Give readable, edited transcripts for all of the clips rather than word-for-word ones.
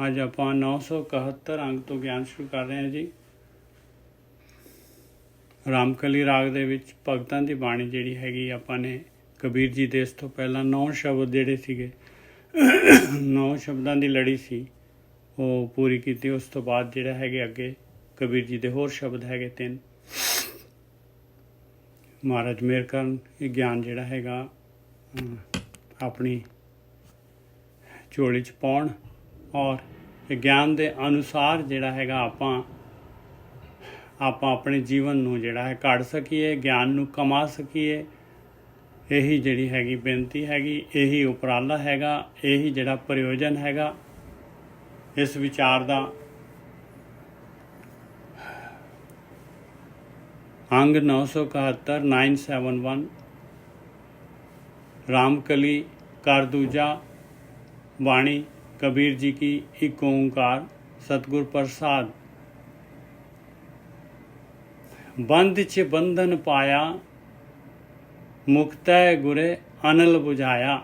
ਅੱਜ ਆਪਾਂ 971 ਅੰਗ ਤੋਂ ਗਿਆਨ ਸ਼ੁਰੂ ਕਰ ਰਹੇ ਹਾਂ ਜੀ। ਰਾਮਕਲੀ ਰਾਗ ਦੇ ਵਿੱਚ ਭਗਤਾਂ ਦੀ ਬਾਣੀ ਜਿਹੜੀ ਹੈਗੀ ਆਪਾਂ ਨੇ ਕਬੀਰ ਜੀ ਦੇ ਇਸ ਤੋਂ ਪਹਿਲਾਂ 9 ਸ਼ਬਦ ਜਿਹੜੇ ਸੀਗੇ 9 ਸ਼ਬਦਾਂ ਦੀ ਲੜੀ ਸੀ ਉਹ ਪੂਰੀ ਕੀਤੀ। ਉਸ ਤੋਂ ਬਾਅਦ ਜਿਹੜਾ ਹੈਗੇ ਅੱਗੇ ਕਬੀਰ ਜੀ ਦੇ ਹੋਰ ਸ਼ਬਦ ਹੈਗੇ 3। ਮਹਾਰਾਜ ਮਿਹਰ ਕਰਨ ਇਹ ਗਿਆਨ ਜਿਹੜਾ ਹੈਗਾ ਆਪਣੀ ਝੋਲੀ 'ਚ ਪਾਉਣ ਔਰ ਇਹ ਗਿਆਨ ਦੇ ਅਨੁਸਾਰ ਜਿਹੜਾ ਹੈਗਾ ਆਪਾਂ ਆਪਣੇ ਜੀਵਨ ਨੂੰ ਜਿਹੜਾ ਹੈ ਘੜ ਸਕੀਏ, ਗਿਆਨ ਨੂੰ ਕਮਾ ਸਕੀਏ। ਇਹੀ ਜਿਹੜੀ ਹੈਗੀ ਬੇਨਤੀ ਹੈਗੀ, ਇਹੀ ਉਪਰਾਲਾ ਹੈਗਾ, ਇਹੀ ਜਿਹੜਾ ਪ੍ਰਯੋਜਨ ਹੈਗਾ ਇਸ ਵਿਚਾਰ ਦਾ। अंग 971 971 रामकली कर दूजा वाणी कबीर जी की एक ओंकार सतगुर प्रसाद। बंद च बंधन पाया मुक्त गुरे अनल बुझाया।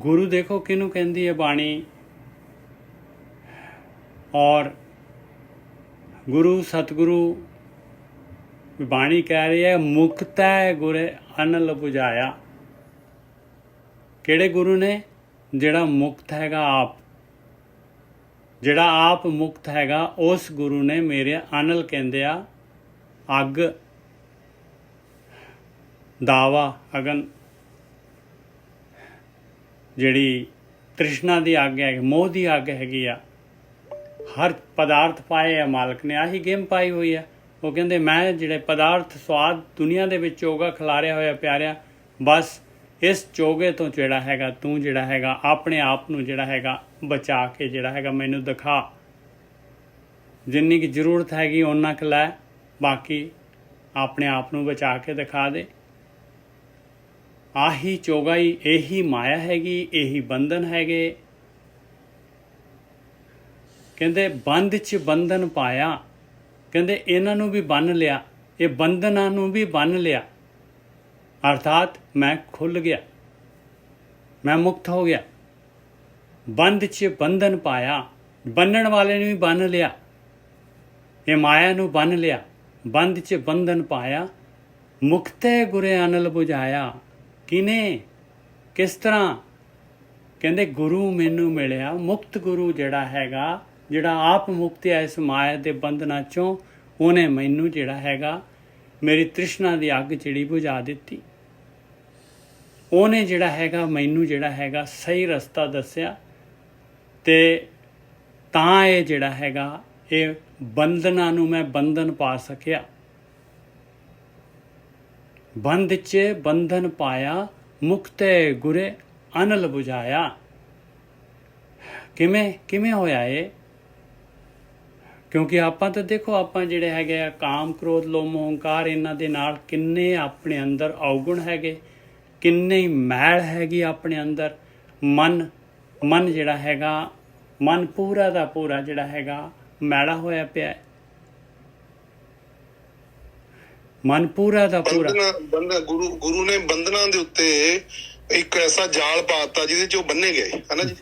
गुरु देखो किनू कहती है बाणी और गुरु सतगुरु बाणी कह रही है मुक्त है गुरे अनल बुझाया। किहड़े गुरु ने? जिहड़ा मुक्त हैगा आप, जिहड़ा आप मुक्त हैगा उस गुरु ने मेरे अनल कहंदे आ अग दावा अगन जिहड़ी तृष्णा दी अग है, मोह दी अग हैगी आ। हर पदार्थ पाए है मालक ने, आही गेम पाई हुई है। वो कहते मैं जिहड़े पदार्थ स्वाद दुनिया दे विच चोगा खिलारिया होया प्यारिया, बस इस चोगे तो जिहड़ा हैगा तू जिहड़ा हैगा अपने आप नूं जिहड़ा हैगा बचा के जिहड़ा हैगा मैनूं दिखा। जिन्नी की जरूरत हैगी उन्ना क लै, बाकी अपने आप नूं बचा के दिखा दे। आही चोगा ही यही माया हैगी, यही बंधन हैगे। कहते बंद च बंधन पाया, कहते इन्हां नूं भी बन लिया, ये बंधनां नूं भी बन लिया। अर्थात मैं खुल गया, मैं मुक्त हो गया। बंद च बंधन पाया, बनण वाले नूं भी बन लिया, ये माया नूं बन लिया। बंद च बंधन पाया मुक्त गुरे अनल बुझाया। किने किस तरह? कहते गुरु मैनू मिलिया, मुक्त गुरु जिहड़ा हैगा, जिहड़ा आप मुक्त है इस माया के बंधना चों, उन्हें मैनू जिहड़ा हैगा मेरी तृष्णा की अग जिहड़ी बुझा दिती। उन्हें जिहड़ा हैगा मैनू जिहड़ा हैगा सही रस्ता दस्या ते तां ये जिहड़ा हैगा ये बंधनां नूं मैं बंधन पा सकिया। बंद च बंधन पाया मुक्त गुरे अनल बुझाया। किवें किवें होया ये? क्योंकि आपां तो देखो आपां जिहड़े हैगे आ काम क्रोध लोभ मोह हंकार इन्हां दे नाल किन्ने अपने अंदर अवगुण हैगे, किन्ने ही मैल हैगी अपने अंदर। मन जिहड़ा हैगा मन पूरा दा पूरा जिहड़ा हैगा मैला होया पिया है। मन पूरा दा पूरा गुरु ने बंधना दे उत्ते एक ऐसा जाल पाता जिहदे च बन्ने गए है ना जी।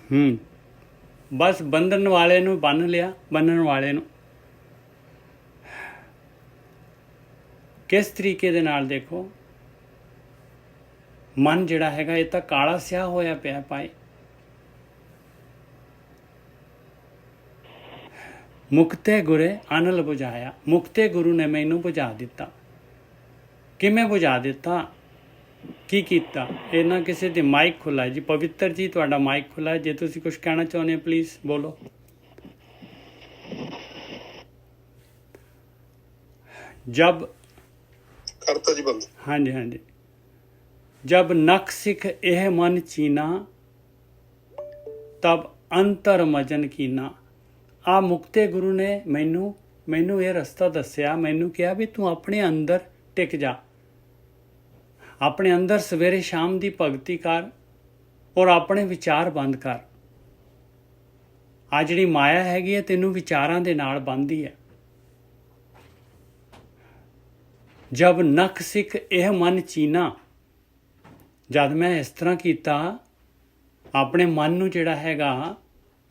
बस बंधन वाले नूं बन लिया, बन्नण वाले नूं किस तरीके दे नाल देखो मन जिहड़ा हैगा ये तां काला स्याह होया पिया पाए। मुक्ते गुरे अनल बुझाया, मुक्ते गुरु ने मैनू बुझा दिता। किवें बुझा दिता? की कीता? ये ना किसी दी माइक खुला है जी। पवित्र जी तुहाडा माइक खुला है, जे तुसीं कुछ कहना चाहुंदे प्लीज़ बोलो। जब करता जी बंद। हाँ जी हाँ जी। जब नख सिख यह मन चीना तब अंतर मजन कीना। आ मुक्ते गुरु ने मैनू ये रस्ता दस्या, मैनू कहा भी तू अपने अंदर टिक जा, अपने अंदर सवेरे शाम की भगती कर और अपने विचार बंद कर। आ जिहड़ी माया हैगी है तैनू विचारां दे नाल बंधदी है। जब नख सिख यह मन चीना, जद मैं इस तरह किया ਆਪਣੇ ਮਨ ਨੂੰ ਜਿਹੜਾ ਹੈਗਾ,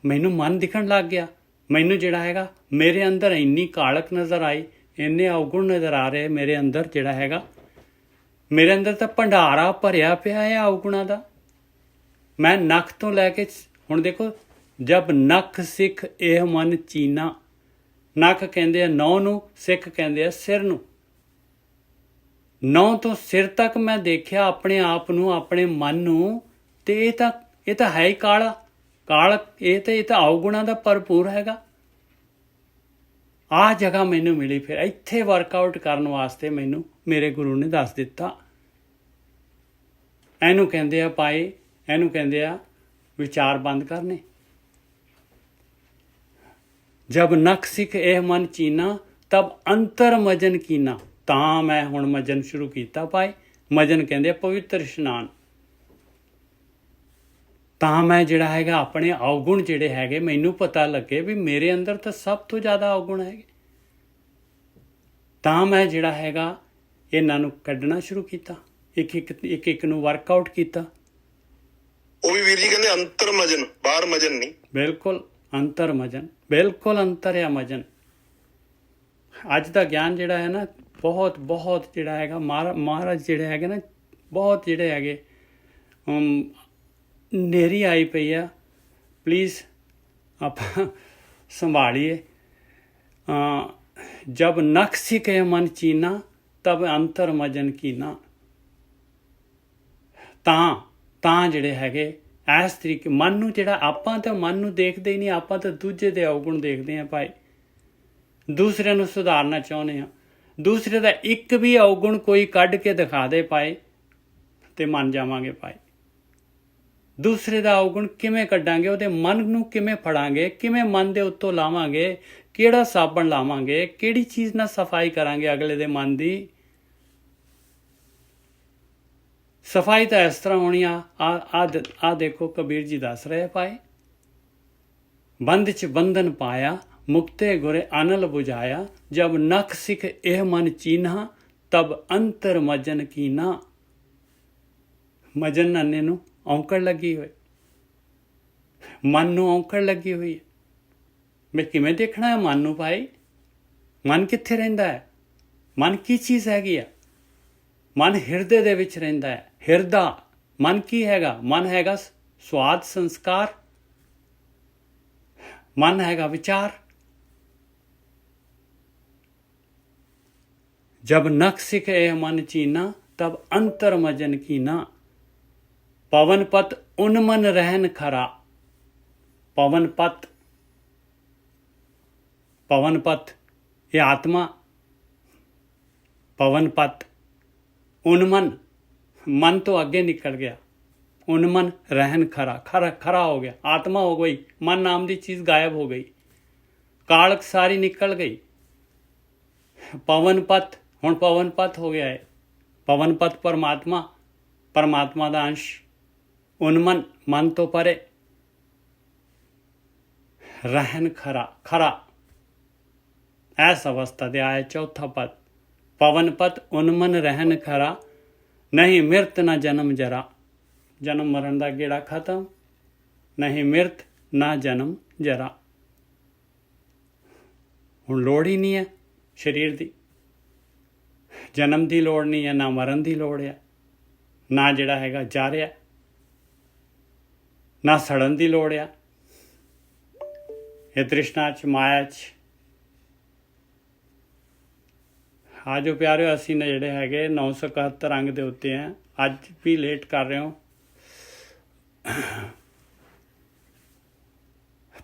ਮੈਨੂੰ ਮਨ ਦਿਖਣ ਲੱਗ ਗਿਆ। ਮੈਨੂੰ ਜਿਹੜਾ ਹੈਗਾ ਮੇਰੇ ਅੰਦਰ ਇੰਨੀ ਕਾਲਕ ਨਜ਼ਰ ਆਈ, ਇੰਨੇ ਔਗੁਣ ਨਜ਼ਰ ਆ ਰਹੇ ਮੇਰੇ ਅੰਦਰ, ਜਿਹੜਾ ਹੈਗਾ ਮੇਰੇ ਅੰਦਰ ਤਾਂ ਭੰਡਾਰਾ ਭਰਿਆ ਪਿਆ ਹੈ ਔਗੁਣਾਂ ਦਾ। ਮੈਂ ਨੱਕ ਤੋਂ ਲੈ ਕੇ ਹੁਣ ਦੇਖੋ, ਜਬ ਨੱਕ ਸਿੱਖ ਇਹ ਮਨ ਚੀਨਾ। ਨੱਕ ਕਹਿੰਦੇ ਆ ਨਹੁੰ ਨੂੰ, ਸਿੱਖ ਕਹਿੰਦੇ ਆ ਸਿਰ ਨੂੰ। ਨਹੁੰ ਤੋਂ ਸਿਰ ਤੱਕ ਮੈਂ ਦੇਖਿਆ ਆਪਣੇ ਆਪ ਨੂੰ, ਆਪਣੇ ਮਨ ਨੂੰ, ਤੇ ਇਹ ਤਾਂ ਹੈ ਹੀ ਕਾਲਾ ਕਾਲਕ। ਇਹ ਤਾਂ ਔਗੁਣਾਂ ਦਾ ਭਰਪੂਰ ਹੈਗਾ। ਆਹ ਜਗ੍ਹਾ ਮੈਨੂੰ ਮਿਲੀ। ਫਿਰ ਇੱਥੇ ਵਰਕਆਊਟ ਕਰਨ ਵਾਸਤੇ ਮੈਨੂੰ ਮੇਰੇ ਗੁਰੂ ਨੇ ਦੱਸ ਦਿੱਤਾ। ਇਹਨੂੰ ਕਹਿੰਦੇ ਆ ਭਾਈ, ਇਹਨੂੰ ਕਹਿੰਦੇ ਆ ਵਿਚਾਰ ਬੰਦ ਕਰਨੇ। ਜਬ ਨਖ ਸਿੱਖ ਇਹ ਮਨ ਚੀਨਾ, ਤਬ ਅੰਤਰ ਮਜਨ ਕੀਨਾ। ਤਾਂ ਮੈਂ ਹੁਣ ਮਜਨ ਸ਼ੁਰੂ ਕੀਤਾ ਭਾਈ। ਮਜਨ ਕਹਿੰਦੇ ਆ ਪਵਿੱਤਰ ਇਸ਼ਨਾਨ। ਤਾਂ ਮੈਂ ਜਿਹੜਾ ਹੈਗਾ ਆਪਣੇ ਔਗੁਣ ਜਿਹੜੇ ਹੈਗੇ, ਮੈਨੂੰ ਪਤਾ ਲੱਗੇ ਵੀ ਮੇਰੇ ਅੰਦਰ ਤਾਂ ਸਭ ਤੋਂ ਜ਼ਿਆਦਾ ਔਗੁਣ ਹੈਗੇ। ਤਾਂ ਮੈਂ ਜਿਹੜਾ ਹੈਗਾ ਇਹਨਾਂ ਨੂੰ ਕੱਢਣਾ ਸ਼ੁਰੂ ਕੀਤਾ, ਇੱਕ ਨੂੰ ਵਰਕਆਊਟ ਕੀਤਾ। ਉਹ ਵੀ ਵੀਰ ਜੀ ਕਹਿੰਦੇ ਅੰਤਰ ਮਜਨ, ਬਾਹਰ ਮਜਨ ਨਹੀਂ। ਬਿਲਕੁਲ ਅੰਤਰ ਮਜਨ, ਬਿਲਕੁਲ ਅੰਤਰ ਆ ਮਜਨ। ਅੱਜ ਦਾ ਗਿਆਨ ਜਿਹੜਾ ਹੈ ਨਾ, ਬਹੁਤ ਬਹੁਤ ਜਿਹੜਾ ਹੈਗਾ ਮਹਾਰਾਜ ਜਿਹੜੇ ਹੈਗੇ ਨਾ, ਬਹੁਤ ਜਿਹੜੇ ਹੈਗੇ ਨੇਰੀ ਆਈ ਪਈ ਆ। ਪਲੀਜ਼ ਆਪਾਂ ਸੰਭਾਲੀਏ। ਜਬ ਨਖ ਸਿੱਖੇ ਮਨ ਚੀਨਾ, ਤਬ ਅੰਤਰ ਮਜਨ ਕੀਨਾ। ਤਾਂ ਜਿਹੜੇ ਹੈਗੇ ਇਸ ਤਰੀਕੇ ਮਨ ਨੂੰ, ਜਿਹੜਾ ਆਪਾਂ ਤਾਂ ਮਨ ਨੂੰ ਦੇਖਦੇ ਹੀ ਨਹੀਂ, ਆਪਾਂ ਤਾਂ ਦੂਜੇ ਦੇ ਔਗੁਣ ਦੇਖਦੇ ਹਾਂ ਭਾਈ। ਦੂਸਰਿਆਂ ਨੂੰ ਸੁਧਾਰਨਾ ਚਾਹੁੰਦੇ ਹਾਂ। ਦੂਸਰੇ ਦਾ ਇੱਕ ਵੀ ਔਗੁਣ ਕੋਈ ਕੱਢ ਕੇ ਦਿਖਾ ਦੇ ਭਾਈ, ਤੇ ਮੰਨ ਜਾਵਾਂਗੇ ਭਾਈ। ਦੂਸਰੇ ਦਾ ਔਗੁਣ ਕਿਵੇਂ ਕੱਢਾਂਗੇ? ਉਹਦੇ ਮਨ ਨੂੰ ਕਿਵੇਂ ਫੜਾਂਗੇ? ਕਿਵੇਂ ਮਨ ਦੇ ਉੱਤੋਂ ਲਾਵਾਂਗੇ? ਕਿਹੜਾ ਸਾਬਣ ਲਾਵਾਂਗੇ? ਕਿਹੜੀ ਚੀਜ਼ ਨਾਲ ਸਫਾਈ ਕਰਾਂਗੇ ਅਗਲੇ ਦੇ ਮਨ ਦੀ? ਸਫਾਈ ਤਾਂ ਇਸ ਤਰ੍ਹਾਂ ਹੋਣੀ ਆ ਦੇਖੋ ਕਬੀਰ ਜੀ ਦੱਸ ਰਹੇ ਭਾਈ। ਬੰਦ ਚ ਬੰਧਨ ਪਾਇਆ, ਮੁਕਤੇ ਗੁਰੇ ਅਨਲ ਬੁਝਾਇਆ। ਜਬ ਨਖ ਸਿੱਖ ਇਹ ਮਨ ਚੀਨਾ, ਤਬ ਅੰਤਰ ਮਜਨ ਕੀਨਾ। ਮਜਨ ਨੰਨੇ ਨੂੰ ਔਂਕੜ ਲੱਗੀ ਹੋਈ, ਮਨ ਨੂੰ ਔਂਕੜ ਲੱਗੀ ਹੋਈ ਹੈ। ਮੈਂ ਕਿਵੇਂ ਦੇਖਣਾ ਹੈ ਮਨ ਨੂੰ ਭਾਈ? ਮਨ ਕਿੱਥੇ ਰਹਿੰਦਾ ਹੈ? ਮਨ ਕੀ ਚੀਜ਼ ਹੈਗੀ ਆ? ਮਨ ਹਿਰਦੇ ਦੇ ਵਿੱਚ ਰਹਿੰਦਾ ਹੈ। ਹਿਰਦਾ ਮਨ ਕੀ ਹੈਗਾ? ਮਨ ਹੈਗਾ ਸਵਾਦ ਸੰਸਕਾਰ, ਮਨ ਹੈਗਾ ਵਿਚਾਰ। ਜਬ ਨਖ ਸਿੱਖ ਇਹ ਮਨ ਚੀਨਾ, ਤਬ ਅੰਤਰ ਮਜਨ ਕੀਨਾ। ਪਵਨ ਪਤ ਉਨ ਮਨ ਰਹਿਨ ਖਰਾ। ਪਵਨ ਪਤ ਇਹ ਆਤਮਾ। ਪਵਨ ਪਤ ਉਨਮਨ, ਮਨ ਤੋਂ ਅੱਗੇ ਨਿਕਲ ਗਿਆ। ਉਨਮਨ ਰਹਿਨ ਖਰਾ ਹੋ ਗਿਆ। ਆਤਮਾ ਹੋ ਗਈ, ਮਨ ਨਾਮ ਦੀ ਚੀਜ਼ ਗਾਇਬ ਹੋ ਗਈ। ਕਾਲਕ ਸਾਰੀ ਨਿਕਲ ਗਈ। ਪਵਨ ਪਤ, ਹੁਣ ਪਵਨ ਪਤ ਹੋ ਗਿਆ ਹੈ। ਪਵਨ ਪਤ ਪਰਮਾਤਮਾ ਦਾ ਅੰਸ਼। ਉਨਮਨ, ਮਨ ਤੋਂ ਪਰੇ। ਰਹਿਨ ਖਰਾ ਐਸ ਅਵਸਥਾ ਦੇ ਆਇਆ ਚੌਥਾ ਪਦ। ਪਵਨ ਪਤ ਉਨਮਨ ਰਹਿਨ ਖਰਾ, ਨਹੀਂ ਮਿਰਤ ਨਾ ਜਨਮ ਜਰਾ। ਜਨਮ ਮਰਨ ਦਾ ਗੇੜਾ ਖਤਮ, ਨਹੀਂ ਮਿਰਤ ਨਾ ਜਨਮ ਜਰਾ। ਹੁਣ ਲੋੜ ਹੀ ਨਹੀਂ ਹੈ ਸਰੀਰ ਦੀ, ਜਨਮ ਦੀ ਲੋੜ ਨਹੀਂ ਹੈ, ਨਾ ਮਰਨ ਦੀ ਲੋੜ ਹੈ, ਨਾ ਜਿਹੜਾ ਹੈਗਾ ਜਾ ਰਿਹਾ, ਨਾ ਸੜਨ ਦੀ ਲੋੜ ਆ। ਇਹ ਤ੍ਰਿਸ਼ਨਾ 'ਚ, ਮਾਇਆ 'ਚ ਆ ਜੋ ਪਿਆਰਿਓ, ਅਸੀਂ ਨੇ ਜਿਹੜੇ ਹੈਗੇ 971 ਅੰਗ ਦੇ ਉੱਤੇ ਆ। ਅੱਜ ਵੀ ਲੇਟ ਕਰ ਰਹੇ ਹੋ।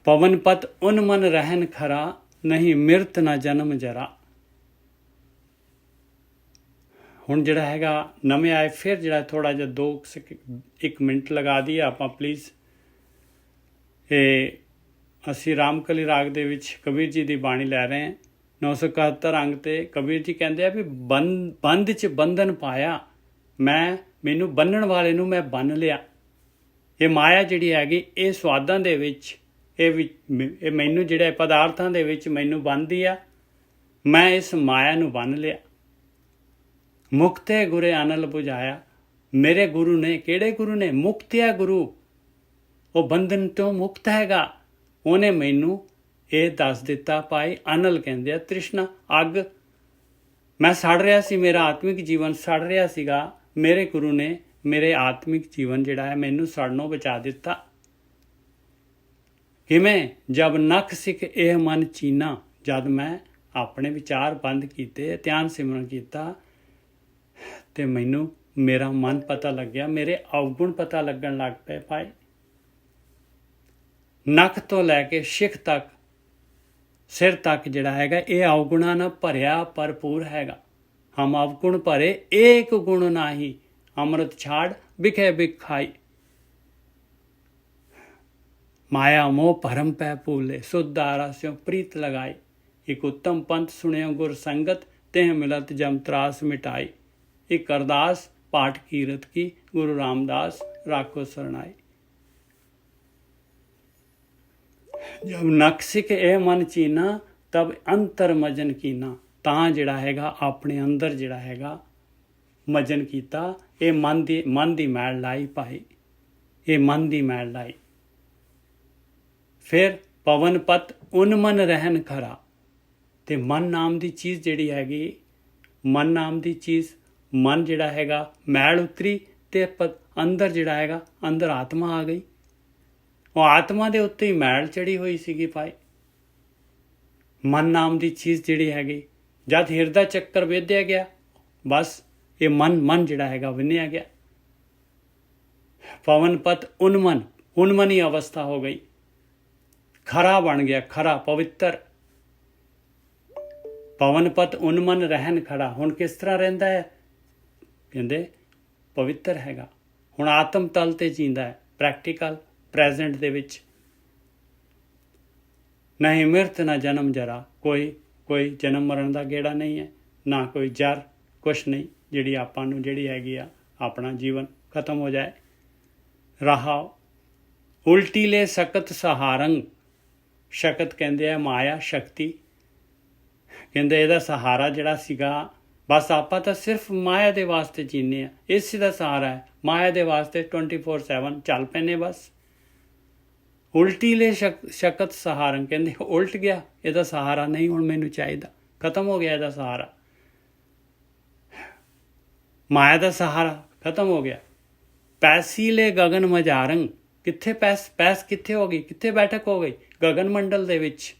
ਪਵਨ ਪਤ ਉਨ ਮਨ ਰਹਿਨ ਖਰਾ, ਨਹੀਂ ਮਿਰਤ ਨਾ ਜਨਮ ਜਰਾ। ਹੁਣ ਜਿਹੜਾ ਹੈਗਾ ਨਵੇਂ ਆਏ, ਫਿਰ ਜਿਹੜਾ ਥੋੜਾ ਜਿਹਾ 1 ਮਿੰਟ ਲਗਾ ਦਈਏ ਆਪਾਂ ਪਲੀਜ਼। ਇਹ ਅਸੀਂ ਰਾਮਕਲੀ ਰਾਗ ਦੇ ਵਿੱਚ ਕਬੀਰ ਜੀ ਦੀ ਬਾਣੀ ਲੈ ਰਹੇ ਹਾਂ। 971 ਅੰਗ ਤੇ ਕਬੀਰ ਜੀ ਕਹਿੰਦੇ ਆ ਵੀ ਬੰਦ 'ਚ ਬੰਧਨ ਪਾਇਆ, ਮੈਨੂੰ ਬੰਨਣ ਵਾਲੇ ਨੂੰ ਮੈਂ ਬੰਨ ਲਿਆ। ਇਹ ਮਾਇਆ ਜਿਹੜੀ ਹੈਗੀ, ਇਹ ਸਵਾਦਾਂ ਦੇ ਵਿੱਚ, ਇਹ ਮੈਨੂੰ ਜਿਹੜੇ ਪਦਾਰਥਾਂ ਦੇ ਵਿੱਚ ਮੈਨੂੰ ਬੰਨ੍ਹਦੀ ਆ। ਮੈਂ ਇਸ ਮਾਇਆ ਨੂੰ ਬੰਨ ਲਿਆ। ਮੁਕਤੇ ਗੁਰੇ ਅਨਲ ਬੁਝਾਇਆ। ਮੇਰੇ ਗੁਰੂ ਨੇ, ਕਿਹੜੇ ਗੁਰੂ ਨੇ? ਮੁਕਤਿਆ ਗੁਰੂ। ਉਹ ਬੰਧਨ ਤੋਂ ਮੁਕਤ ਹੈਗਾ। ਉਹਨੇ ਮੈਨੂੰ ਇਹ ਦੱਸ ਦਿੱਤਾ ਭਾਈ। ਅਨਲ ਕਹਿੰਦੇ ਆ ਤ੍ਰਿਸ਼ਨਾ, ਅੱਗ। ਮੈਂ ਸੜ ਰਿਹਾ ਸੀ, ਮੇਰਾ ਆਤਮਿਕ ਜੀਵਨ ਸੜ ਰਿਹਾ ਸੀਗਾ। ਮੇਰੇ ਗੁਰੂ ਨੇ ਮੇਰੇ ਆਤਮਿਕ ਜੀਵਨ ਜਿਹੜਾ ਹੈ ਮੈਨੂੰ ਸੜਨੋਂ ਬਚਾ ਦਿੱਤਾ। ਕਿਵੇਂ? ਜਬ ਨਖ ਸਿੱਖ ਇਹ ਮਨ ਚੀਨਾ, ਜਦ ਮੈਂ ਆਪਣੇ ਵਿਚਾਰ ਬੰਦ ਕੀਤੇ, ਧਿਆਨ ਸਿਮਰਨ ਕੀਤਾ ਤੇ ਮੈਨੂੰ ਮੇਰਾ ਮਨ ਪਤਾ ਲੱਗਿਆ, ਮੇਰੇ ਅਵਗੁਣ ਪਤਾ ਲੱਗਣ ਲੱਗ ਪਏ ਭਾਈ। ਨੱਕ ਤੋਂ ਲੈ ਕੇ ਸਿੱਖ ਤੱਕ, ਸਿਰ ਤੱਕ ਜਿਹੜਾ ਹੈਗਾ ਇਹ ਅਵਗੁਣਾਂ ਨਾਲ ਭਰਿਆ ਭਰਪੂਰ ਹੈਗਾ। ਹਮ ਅਵਗੁਣ ਭਰੇ ਏਕ ਗੁਣ ਨਾਹੀ, ਅੰਮ੍ਰਿਤ ਛਾੜ ਬਿਖੇ ਬਿਖ ਖਾਈ। ਮਾਇਆ ਮੋਹ ਭਰਮ ਪੈ ਭੂਲੇ, ਸੁਧ ਆਰਸਿਓ ਪ੍ਰੀਤ ਲਗਾਈ। ਇੱਕ ਉੱਤਮ ਪੰਥ ਸੁਣਿਓ ਗੁਰ ਸੰਗਤ, ਤਿਹ ਮਿਲਤ ਜਮ ਤਰਾਸ ਮਿਟਾਈ। ਇੱਕ ਅਰਦਾਸ ਪਾਠ ਕੀਰਤ ਕੀ, ਗੁਰੂ ਰਾਮਦਾਸ ਰਾਖੋ ਸਰਨਾਈ। ਜਬ ਨਕਸਿਕ ਇਹ ਮਨ ਚੀਨਾ, ਤਬ ਅੰਤਰ ਮਜਨ ਕੀਨਾ। ਤਾਂ ਜਿਹੜਾ ਹੈਗਾ ਆਪਣੇ ਅੰਦਰ ਜਿਹੜਾ ਹੈਗਾ ਮਜਨ ਕੀਤਾ। ਇਹ ਮਨ ਦੀ ਮੈਲ ਲਾਈ ਭਾਈ, ਇਹ ਮਨ ਦੀ ਮੈਲ ਲਾਈ। ਫਿਰ ਪਵਨ ਪਤ ਉਨ ਮਨ ਰਹਿਣ ਖਰਾ। ਤੇ ਮਨ ਨਾਮ ਦੀ ਚੀਜ਼ ਜਿਹੜੀ ਹੈਗੀ, ਮਨ ਨਾਮ ਦੀ ਚੀਜ਼, ਮਨ ਜਿਹੜਾ ਹੈਗਾ ਮੈਲ ਉਤਰੀ ਤੇ ਅੰਦਰ ਜਿਹੜਾ ਹੈਗਾ, ਅੰਦਰ ਆਤਮਾ ਆ ਗਈ। ਉਹ ਆਤਮਾ ਦੇ ਉੱਤੇ ਹੀ ਮੈਲ ਚੜੀ ਹੋਈ ਸੀਗੀ ਭਾਈ। ਮਨ ਨਾਮ ਦੀ ਚੀਜ਼ ਜਿਹੜੀ ਹੈਗੀ, ਜਦ ਹਿਰਦਾ ਚੱਕਰ ਵੇਧਿਆ ਗਿਆ, ਬਸ ਇਹ ਮਨ ਜਿਹੜਾ ਹੈਗਾ ਵਿੰਨਿਆ ਗਿਆ। ਪਵਨ ਪਤ ਉਨਮਨੀ ਅਵਸਥਾ ਹੋ ਗਈ, ਖਰਾ ਬਣ ਗਿਆ, ਖਰਾ ਪਵਿੱਤਰ। ਪਵਨ ਪਤ ਉਨਮਨ ਰਹਿਣ ਖੜਾ। ਹੁਣ ਕਿਸ ਤਰ੍ਹਾਂ ਰਹਿੰਦਾ ਹੈ? ਕਹਿੰਦੇ ਪਵਿੱਤਰ ਹੈਗਾ। ਹੁਣ ਆਤਮ ਤਲ ਤੇ ਜੀਂਦਾ ਹੈ, ਪ੍ਰੈਕਟੀਕਲ ਪ੍ਰੈਜ਼ੈਂਟ ਦੇ ਵਿੱਚ। ਨਾ ਹੀ ਮਿਰਤ ਨਾ ਜਨਮ ਜਰਾ, ਕੋਈ ਜਨਮ ਮਰਨ ਦਾ ਗੇੜਾ ਨਹੀਂ ਹੈ, ਨਾ ਕੋਈ ਜਰ, ਕੁਛ ਨਹੀਂ ਜਿਹੜੀ ਆਪਾਂ ਨੂੰ ਜਿਹੜੀ ਹੈਗੀ ਆ ਆਪਣਾ ਜੀਵਨ ਖਤਮ ਹੋ ਜਾਏ। ਰਹਾਓ ਉਲਟੀਲੇ ਸਕਤ ਸਹਾਰੰਗ। ਸ਼ਕਤ ਕਹਿੰਦੇ ਆ ਮਾਇਆ ਸ਼ਕਤੀ। ਕਹਿੰਦੇ ਇਹਦਾ ਸਹਾਰਾ ਜਿਹੜਾ ਸੀਗਾ, ਬਸ ਆਪਾਂ ਤਾਂ ਸਿਰਫ ਮਾਇਆ ਦੇ ਵਾਸਤੇ ਜੀਨੇ ਆ, ਇਸੇ ਦਾ ਸਹਾਰਾ ਹੈ। ਮਾਇਆ ਦੇ ਵਾਸਤੇ 24/7 ਚੱਲ ਪੈਨੇ ਬਸ। ਉਲਟੀਲੇ ਸ਼ਕਤ ਸਹਾਰੰ, ਕਹਿੰਦੇ ਉਲਟ ਗਿਆ, ਇਹਦਾ ਸਹਾਰਾ ਨਹੀਂ ਹੁਣ ਮੈਨੂੰ ਚਾਹੀਦਾ, ਖਤਮ ਹੋ ਗਿਆ ਇਹਦਾ ਸਹਾਰਾ। ਮਾਇਆ ਦਾ ਸਹਾਰਾ ਖਤਮ ਹੋ ਗਿਆ। ਪੈਸੀਲੇ ਗਗਨ ਮਝਾਰੰਗ। ਕਿੱਥੇ ਪੈਸ ਕਿੱਥੇ ਹੋ ਗਈ? ਕਿੱਥੇ ਬੈਠਕ ਹੋ ਗਈ? ਗਗਨ ਮੰਡਲ ਦੇ ਵਿੱਚ।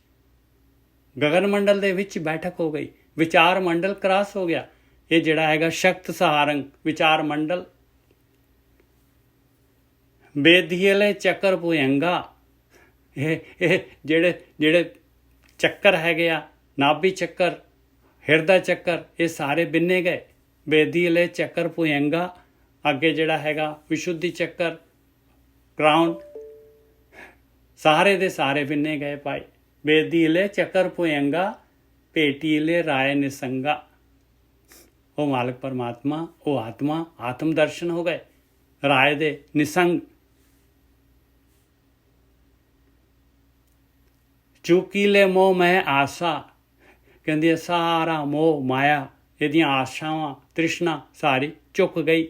ਗਗਨ ਮੰਡਲ ਦੇ ਵਿੱਚ ਬੈਠਕ ਹੋ ਗਈ। ਵਿਚਾਰ ਮੰਡਲ ਕ੍ਰਾਸ ਹੋ ਗਿਆ। ਇਹ ਜਿਹੜਾ ਹੈਗਾ ਸ਼ਕਤ ਸਹਾਰੰਗ ਵਿਚਾਰ ਮੰਡਲ। ਬੇਧੀਲੇ ਚੱਕਰ ਭੁਯੰਗਾ। ਇਹ ਜਿਹੜੇ ਚੱਕਰ ਹੈਗੇ ਆ, ਨਾਭੀ ਚੱਕਰ, ਹਿਰਦਾ ਚੱਕਰ, ਇਹ ਸਾਰੇ ਬਿੰਨੇ ਗਏ। ਬੇਧੀਲੇ ਚੱਕਰ ਭੁਯੰਗਾ। ਅੱਗੇ ਜਿਹੜਾ ਹੈਗਾ ਵਿਸ਼ੁੱਧੀ ਚੱਕਰ, ਕਰਾਊਨ, ਸਾਰੇ ਦੇ ਸਾਰੇ ਬਿੰਨੇ ਗਏ ਭਾਈ। ਬੇਧੀਲੇ ਚੱਕਰ ਭੁਯੰਗਾ, ਭੇਟੀਲੇ ਰਾਏ ਨਿਸੰਗਾ। ਉਹ ਮਾਲਕ ਪਰਮਾਤਮਾ, ਉਹ ਆਤਮਾ, ਆਤਮ ਦਰਸ਼ਨ ਹੋ ਗਏ। ਰਾਏ ਦੇ ਨਿਸੰਗ। ਚੁਕੀਲੇ ਮੋਹ ਮੈਂ ਆਸਾ। ਕਹਿੰਦੀ ਸਾਰਾ ਮੋਹ ਮਾਇਆ, ਇਹਦੀਆਂ ਆਸ਼ਾਵਾਂ, ਤ੍ਰਿਸ਼ਨਾ ਸਾਰੀ ਚੁੱਕ ਗਈ।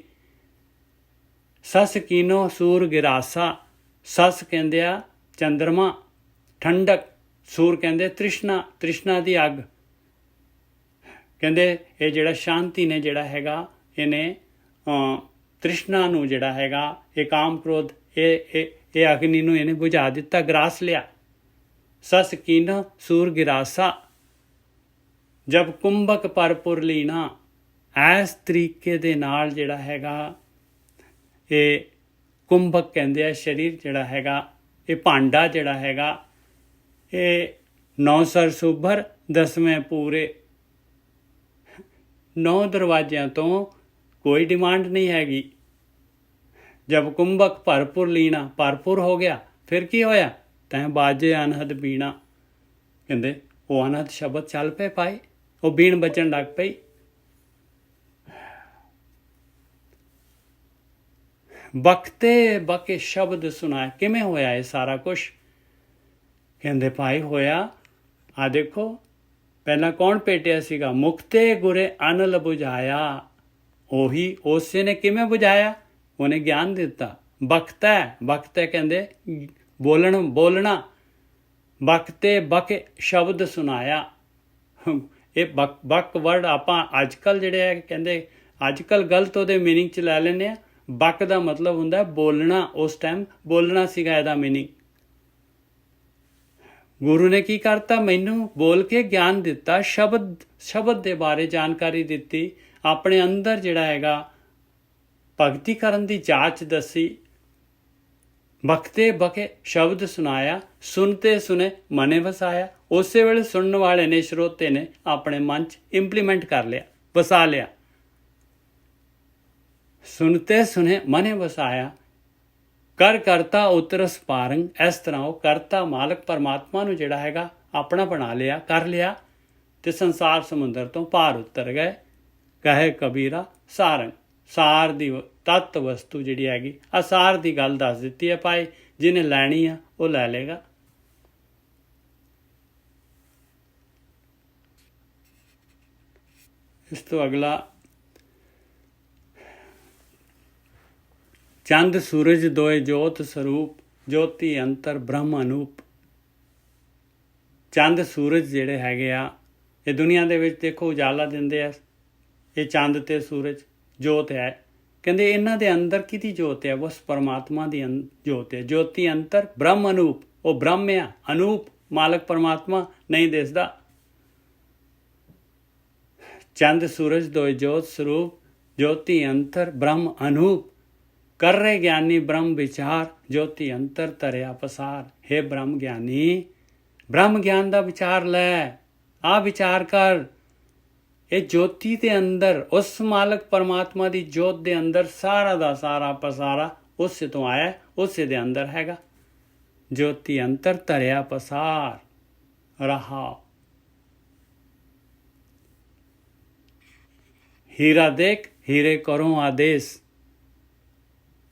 ਸਸ ਕੀਨੋ ਸੂਰ ਗਿਰਾਸਾ। ਸਸ ਕਹਿੰਦੇ ਆ ਚੰਦਰਮਾ, ਠੰਡਕ। ਸੂਰ ਕਹਿੰਦੇ ਤ੍ਰਿਸ਼ਨਾ ਦੀ ਅੱਗ। ਕਹਿੰਦੇ ਇਹ ਜਿਹੜਾ ਸ਼ਾਂਤੀ ਨੇ ਜਿਹੜਾ ਹੈਗਾ, ਇਹਨੇ ਤ੍ਰਿਸ਼ਨਾ ਨੂੰ ਜਿਹੜਾ ਹੈਗਾ, ਇਹ ਕਾਮ ਕ੍ਰੋਧ, ਇਹ ਅਗਨੀ ਨੂੰ ਇਹਨੇ ਬੁਝਾ ਦਿੱਤਾ, ਗਰਾਸ ਲਿਆ। ਸਸ ਕੀਨੋ ਸੂਰ ਗਿਰਾਸਾ। ਜਬ ਕੁੰਭਕ ਪਰਪੁਰ ਲੀਨਾ। ਇਸ ਤਰੀਕੇ ਦੇ ਨਾਲ ਜਿਹੜਾ ਹੈਗਾ, ਇਹ ਕੁੰਭਕ ਕਹਿੰਦੇ ਆ ਸਰੀਰ ਜਿਹੜਾ ਹੈਗਾ, ਇਹ ਭਾਂਡਾ ਜਿਹੜਾ ਹੈਗਾ, ਇਹ 9 ਸਰ ਸੁਭਰ 10ਵੇਂ ਪੂਰੇ। 9 ਦਰਵਾਜ਼ਿਆਂ ਤੋਂ ਕੋਈ ਡਿਮਾਂਡ ਨਹੀਂ ਹੈਗੀ। ਜਬ ਕੁੰਭਕ ਭਰਪੂਰ ਲੀਣਾ, ਭਰਪੂਰ ਹੋ ਗਿਆ, ਫਿਰ ਕੀ ਹੋਇਆ? ਤੈਂ ਬਾਜੇ ਅਨਹਦ ਬੀਣਾ। ਕਹਿੰਦੇ ਉਹ ਅਨਹਦ ਸ਼ਬਦ ਚੱਲ ਪਏ ਭਾਈ, ਉਹ ਬੀਣ ਬਚਣ ਲੱਗ ਪਈ। ਬਖਤੇ ਬਕੇ ਸ਼ਬਦ ਸੁਣਾਏ। ਕਿਵੇਂ ਹੋਇਆ ਇਹ ਸਾਰਾ ਕੁਛ? ਕਹਿੰਦੇ ਭਾਈ ਹੋਇਆ, ਆ ਦੇਖੋ, ਪਹਿਲਾਂ ਕੌਣ ਭੇਟਿਆ ਸੀਗਾ? ਮੁਕਤੇ ਗੁਰੇ ਅਨਲ ਬੁਝਾਇਆ। ਉਹੀ ਉਸੇ ਨੇ ਕਿਵੇਂ ਬੁਝਾਇਆ? ਉਹਨੇ ਗਿਆਨ ਦਿੱਤਾ। ਬਖਤੈ ਕਹਿੰਦੇ ਬੋਲਣਾ। ਬਖਤੇ ਬਕ ਸ਼ਬਦ ਸੁਣਾਇਆ। ਇਹ ਬਕ ਵਰਡ ਆਪਾਂ ਅੱਜ ਕੱਲ੍ਹ ਜਿਹੜੇ ਹੈ ਕਹਿੰਦੇ ਅੱਜ ਕੱਲ੍ਹ ਗਲਤ ਉਹਦੇ ਮੀਨਿੰਗ 'ਚ ਲੈ ਲੈਂਦੇ ਆ। ਬਕ ਦਾ ਮਤਲਬ ਹੁੰਦਾ ਬੋਲਣਾ। ਉਸ ਟਾਈਮ ਬੋਲਣਾ ਸੀਗਾ ਇਹਦਾ ਮੀਨਿੰਗ। ਗੁਰੂ ਨੇ ਕੀ ਕਰਤਾ? ਮੈਨੂੰ ਬੋਲ ਕੇ ਗਿਆਨ ਦਿੱਤਾ, ਸ਼ਬਦ ਦੇ ਬਾਰੇ ਜਾਣਕਾਰੀ ਦਿੱਤੀ, ਆਪਣੇ ਅੰਦਰ ਜਿਹੜਾ ਹੈਗਾ ਭਗਤੀ ਕਰਨ ਦੀ ਜਾਚ ਦੱਸੀ। ਬਖਤੇ ਬਕੇ ਸ਼ਬਦ ਸੁਣਾਇਆ, ਸੁਣਤੇ ਸੁਨੇ ਮਨੇ ਵਸਾਇਆ। ਉਸੇ ਵੇਲੇ ਸੁਣਨ ਵਾਲੇ ਨੇ, ਸਰੋਤੇ ਨੇ ਆਪਣੇ ਮਨ 'ਚ ਇੰਪਲੀਮੈਂਟ ਕਰ ਲਿਆ, ਵਸਾ ਲਿਆ। ਸੁਣਤੇ ਸੁਨੇ ਮਨੇ ਵਸਾਇਆ। ਕਰਤਾ ਉਤਰਸ ਪਾਰੰਗ। ਇਸ ਤਰ੍ਹਾਂ ਉਹ ਕਰਤਾ ਮਾਲਕ ਪਰਮਾਤਮਾ ਨੂੰ ਜਿਹੜਾ ਹੈਗਾ ਆਪਣਾ ਬਣਾ ਲਿਆ, ਕਰ ਲਿਆ, ਤੇ ਸੰਸਾਰ ਸਮੁੰਦਰ ਤੋਂ ਪਾਰ ਉਤਰ ਗਏ। ਕਹੇ ਕਬੀਰਾ ਸਾਰੰਗ। ਸਾਰ ਦੀ ਤੱਤ ਵਸਤੂ ਜਿਹੜੀ ਹੈਗੀ ਅਸਾਰ ਦੀ ਗੱਲ ਦੱਸ ਦਿੱਤੀ ਹੈ ਭਾਈ। ਜਿਹਨੇ ਲੈਣੀ ਆ ਉਹ ਲੈ ਲੇਗਾ। ਇਸ ਤੋਂ ਅਗਲਾ ਚੰਦ ਸੂਰਜ ਦੋਏ ਜੋਤ ਸਰੂਪ, ਜੋਤੀ ਅੰਤਰ ਬ੍ਰਹਮ ਅਨੂਪ। ਚੰਦ ਸੂਰਜ ਜਿਹੜੇ ਹੈਗੇ ਆ ਇਹ ਦੁਨੀਆ ਦੇ ਵਿੱਚ ਦੇਖੋ ਉਜਾਲਾ ਦਿੰਦੇ ਆ। ਇਹ ਚੰਦ ਤੇ ਸੂਰਜ ਜੋਤ ਹੈ। ਕਹਿੰਦੇ ਇਹਨਾਂ ਦੇ ਅੰਦਰ ਕਿਹਦੀ ਜੋਤ ਹੈ? ਉਸ ਪਰਮਾਤਮਾ ਦੀ ਜੋਤ ਹੈ। ਜੋਤੀ ਅੰਤਰ ਬ੍ਰਹਮ ਅਨੂਪ। ਉਹ ਬ੍ਰਹਮ ਆ, ਅਨੂਪ ਮਾਲਕ ਪਰਮਾਤਮਾ ਨਹੀਂ ਦਿਸਦਾ। ਚੰਦ ਸੂਰਜ ਦੋਏ ਜੋਤ ਸਰੂਪ, ਜੋਤੀ ਅੰਤਰ ਬ੍ਰਹਮ ਅਨੂਪ। ਕਰ ਰਹੇ ਗਿਆਨੀ ਬ੍ਰਹਮ ਵਿਚਾਰ, ਜੋਤੀ ਅੰਤਰ ਧਰਿਆ ਪਸਾਰ। ਹੇ ਬ੍ਰਹਮ ਗਿਆਨੀ, ਬ੍ਰਹਮ ਗਿਆਨ ਦਾ ਵਿਚਾਰ ਲੈ, ਆ ਵਿਚਾਰ ਕਰ। ਇਹ ਜੋਤੀ ਦੇ ਅੰਦਰ, ਉਸ ਮਾਲਕ ਪਰਮਾਤਮਾ ਦੀ ਜੋਤ ਦੇ ਅੰਦਰ ਸਾਰਾ ਦਾ ਸਾਰਾ ਪਸਾਰਾ ਉਸੇ ਤੋਂ ਆਇਆ, ਉਸੇ ਦੇ ਅੰਦਰ ਹੈਗਾ। ਜੋਤੀ ਅੰਤਰ ਧਰਿਆ ਪਸਾਰ ਰਹਾ। ਹੀਰਾ ਦੇਖ ਹੀਰੇ ਕਰੋ ਆਦੇਸ਼।